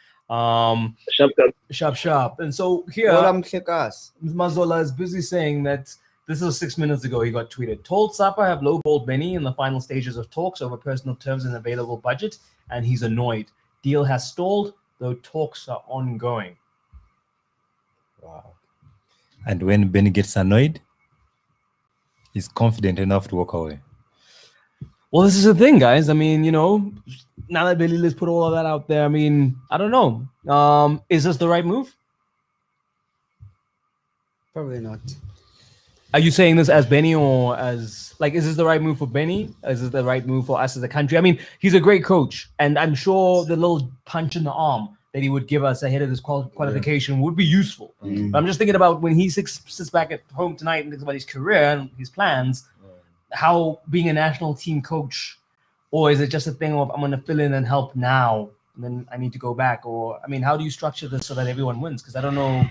[SPEAKER 1] Sharp. And so here, Mazola is busy saying that. This is 6 minutes ago. He got tweeted. Told SAFA have lowballed Benny in the final stages of talks over personal terms and available budget, and he's annoyed. Deal has stalled, though talks are ongoing.
[SPEAKER 2] Wow. And when Benny gets annoyed, he's confident enough to walk away.
[SPEAKER 1] Well, this is the thing, guys. I mean, now that Billy Liz put all of that out there, I mean, I don't know. Is this the right move?
[SPEAKER 4] Probably not.
[SPEAKER 1] Are you saying this as Benny or as is this the right move for Benny? Is this the right move for us as a country? I mean, he's a great coach, and I'm sure the little punch in the arm that he would give us ahead of this qualification would be useful. But I'm just thinking about when he sits back at home tonight and thinks about his career and his plans, how being a national team coach, or is it just a thing of I'm going to fill in and help now, and then I need to go back? Or, I mean, how do you structure this so that everyone wins? Because I don't know.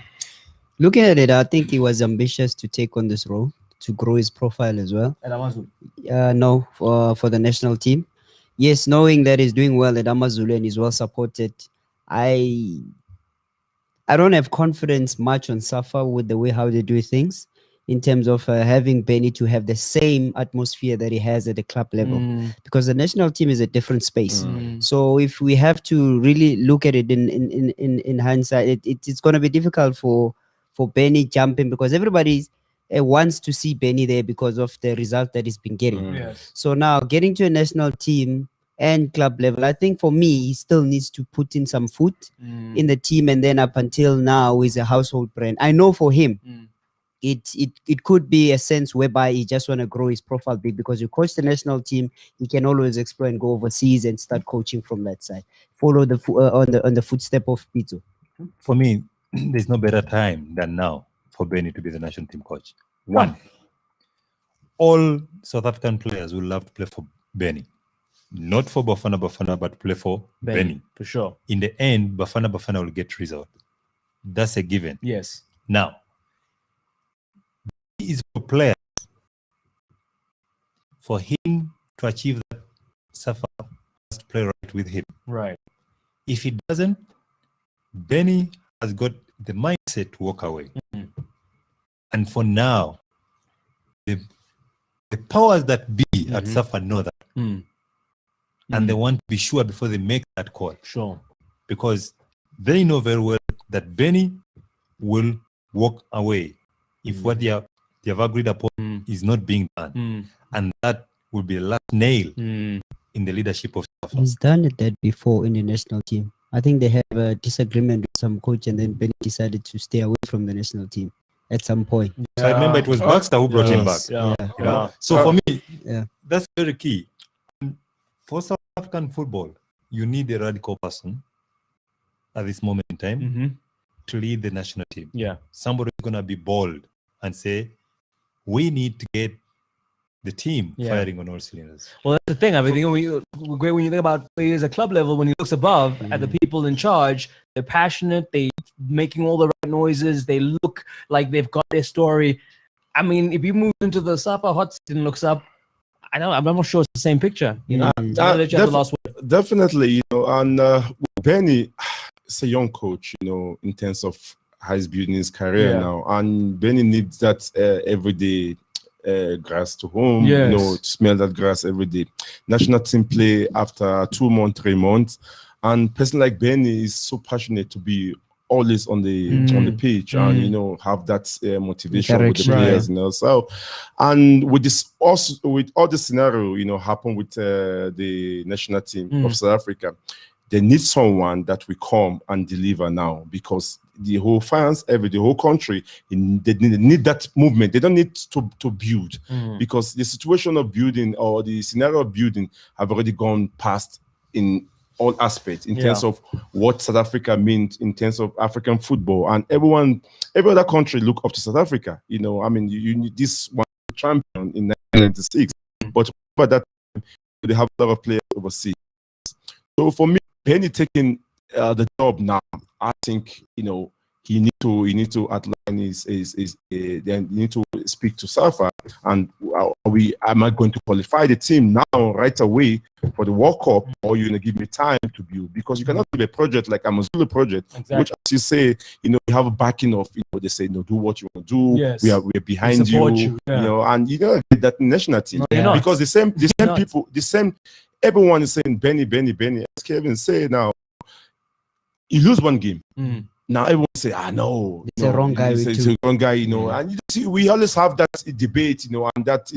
[SPEAKER 4] Looking at it, I think he was ambitious to take on this role, to grow his profile as well.
[SPEAKER 1] At Amazulu?
[SPEAKER 4] No, for the national team. Yes, knowing that he's doing well at Amazulu and he's well supported, I don't have confidence much on SAFA with the way how they do things in terms of having Benny to have the same atmosphere that he has at the club level. Because the national team is a different space. So if we have to really look at it in hindsight, it's going to be difficult for Benny jumping, because everybody wants to see Benny there because of the result that he's been getting.
[SPEAKER 1] Yes.
[SPEAKER 4] So now getting to a national team and club level, I think for me, he still needs to put in some foot in the team, and then up until now is a household brand. I know for him, it could be a sense whereby he just want to grow his profile big, because you coach the national team, he can always explore and go overseas and start coaching from that side. Follow the on the footstep of Pizzo.
[SPEAKER 2] For me, there's no better time than now for Benny to be the national team coach. One, all South African players will love to play for Benny. Not for Bafana, but play for Benny.
[SPEAKER 1] For sure.
[SPEAKER 2] In the end, Bafana will get result. That's a given.
[SPEAKER 1] Yes.
[SPEAKER 2] Now, Benny is for players. For him to achieve that, SAFA has to play right with him.
[SPEAKER 1] Right.
[SPEAKER 2] If he doesn't, Benny has got the mindset to walk away. And for now, the powers that be at SAFA know that. And they want to be sure before they make that call.
[SPEAKER 1] Sure.
[SPEAKER 2] Because they know very well that Benny will walk away if what they have agreed upon is not being done. And that will be the last nail in the leadership of SAFA.
[SPEAKER 4] He's done that before in the national team. I think they have a disagreement with some coach, and then Benny decided to stay away from the national team at some point.
[SPEAKER 2] So I remember it was Baxter who brought him back.
[SPEAKER 4] Yeah.
[SPEAKER 2] You know? So for me,
[SPEAKER 4] Yeah.
[SPEAKER 2] that's very key. For South African football, you need a radical person at this moment in time to lead the national team.
[SPEAKER 1] Yeah.
[SPEAKER 2] Somebody who's going to be bold and say, we need to get the team firing on all cylinders.
[SPEAKER 1] Well, that's the thing. I mean, when you think about players at club level, when he looks above at the people in charge, they're passionate, they making all the right noises, they look like they've got their story. I mean, if you move into the SAFA hot seat and looks up, I'm not sure it's the same picture. You know,
[SPEAKER 3] definitely, and Benny is a young coach, in terms of how he's building his career now, and Benny needs that everyday grass to home, to smell that grass every day. National team play after 2 months, 3 months, and person like Benny is so passionate to be always on the pitch and have that motivation with the players, So, and with this also with all the scenario happen with the national team of South Africa, they need someone that will come and deliver now, because the whole fans, the whole country, they need that movement. They don't need to build, because the situation of building or the scenario of building have already gone past in all aspects, in terms of what South Africa means in terms of African football, and every other country look up to South Africa. I mean, you need this one champion in 1996, but over that time, they have a lot of players overseas. So for me, Benny taking the job now, I think he need to outline his then you need to speak to SAFA, and am I going to qualify the team now right away for the World Cup, or you're gonna give me time to build? Because you cannot do a project like Amazulu project, which, as you say, you have a backing of they say do what you want to do.
[SPEAKER 1] Yes.
[SPEAKER 3] We are behind you, and you gotta get that national team, because the same people, everyone is saying Benny. As Kevin say now, you lose one game. Now everyone say, no,
[SPEAKER 4] it's the wrong guy.
[SPEAKER 3] It's the wrong guy, And you see, we always have that debate, and that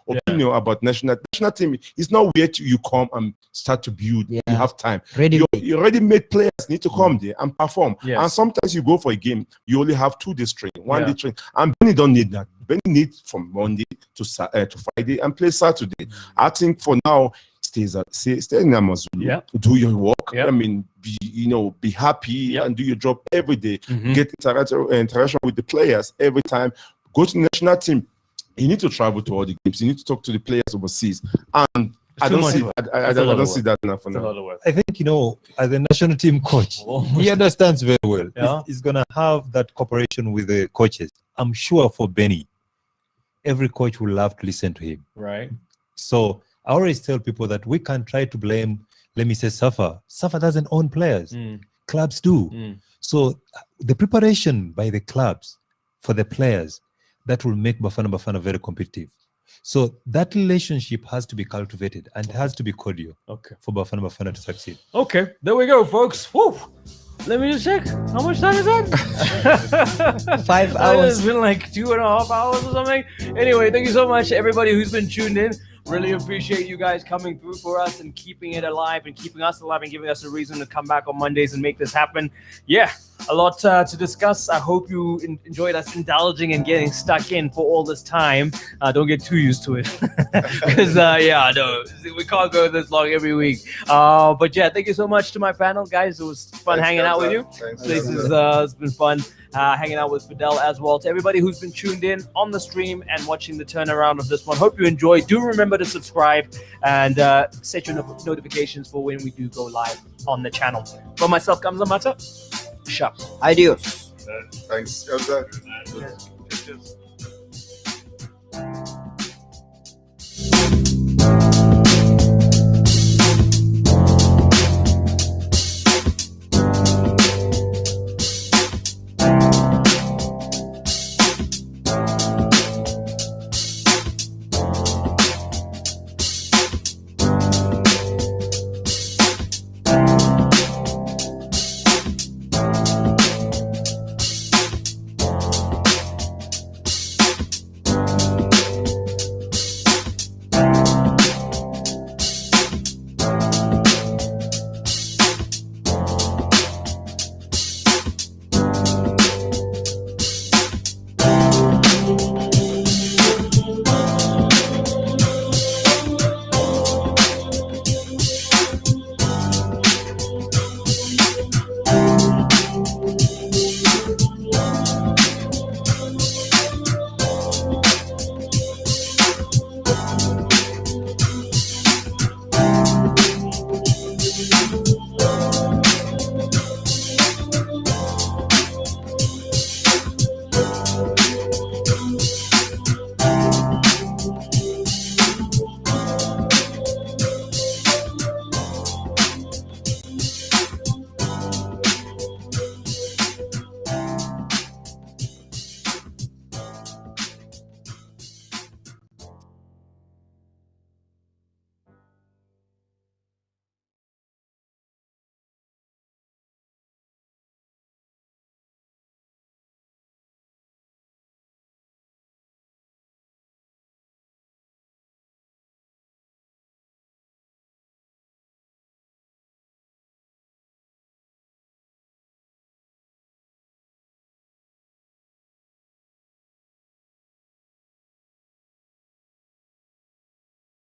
[SPEAKER 3] opinion about national team. It's not where you come and start to build. You have time. You already made players need to come there and perform.
[SPEAKER 1] Yes.
[SPEAKER 3] And sometimes you go for a game, you only have 2 days training, 1 day training. And Benny don't need that. Benny needs from Monday to Friday and play Saturday. I think for now, stay in Amazulu, do your work. I mean, be happy and do your job every day. Get interaction with the players every time. Go to the national team. You need to travel to all the games. You need to talk to the players overseas. And I don't see that enough for now.
[SPEAKER 2] I think, as a national team coach, he understands very well. He's going to have that cooperation with the coaches. I'm sure for Benny, every coach will love to listen to him.
[SPEAKER 1] Right.
[SPEAKER 2] So I always tell people that we can't try to blame, let me say, SAFA. SAFA doesn't own players. Clubs do. So the preparation by the clubs for the players, that will make Bafana very competitive. So that relationship has to be cultivated and has to be cordial for Bafana to succeed.
[SPEAKER 1] Okay, there we go, folks. Woo. Let me just check. How much time is that?
[SPEAKER 4] 5 hours.
[SPEAKER 1] It's been like 2.5 hours or something. Anyway, thank you so much, everybody who's been tuned in. Really appreciate you guys coming through for us and keeping it alive and keeping us alive and giving us a reason to come back on Mondays and make this happen. Yeah, a lot to discuss. I hope you enjoyed us indulging and getting stuck in for all this time. Don't get too used to it. Because, no, we can't go this long every week. But yeah, thank you so much to my panel, guys. It was fun hanging out with you. It's been fun hanging out with Fidel as well. To everybody who's been tuned in on the stream and watching the turnaround of this one, hope you enjoy. Do remember to subscribe and set your notifications for when we do go live on the channel. For myself, Kamza Mata. Sharp.
[SPEAKER 4] Adios.
[SPEAKER 3] Thanks.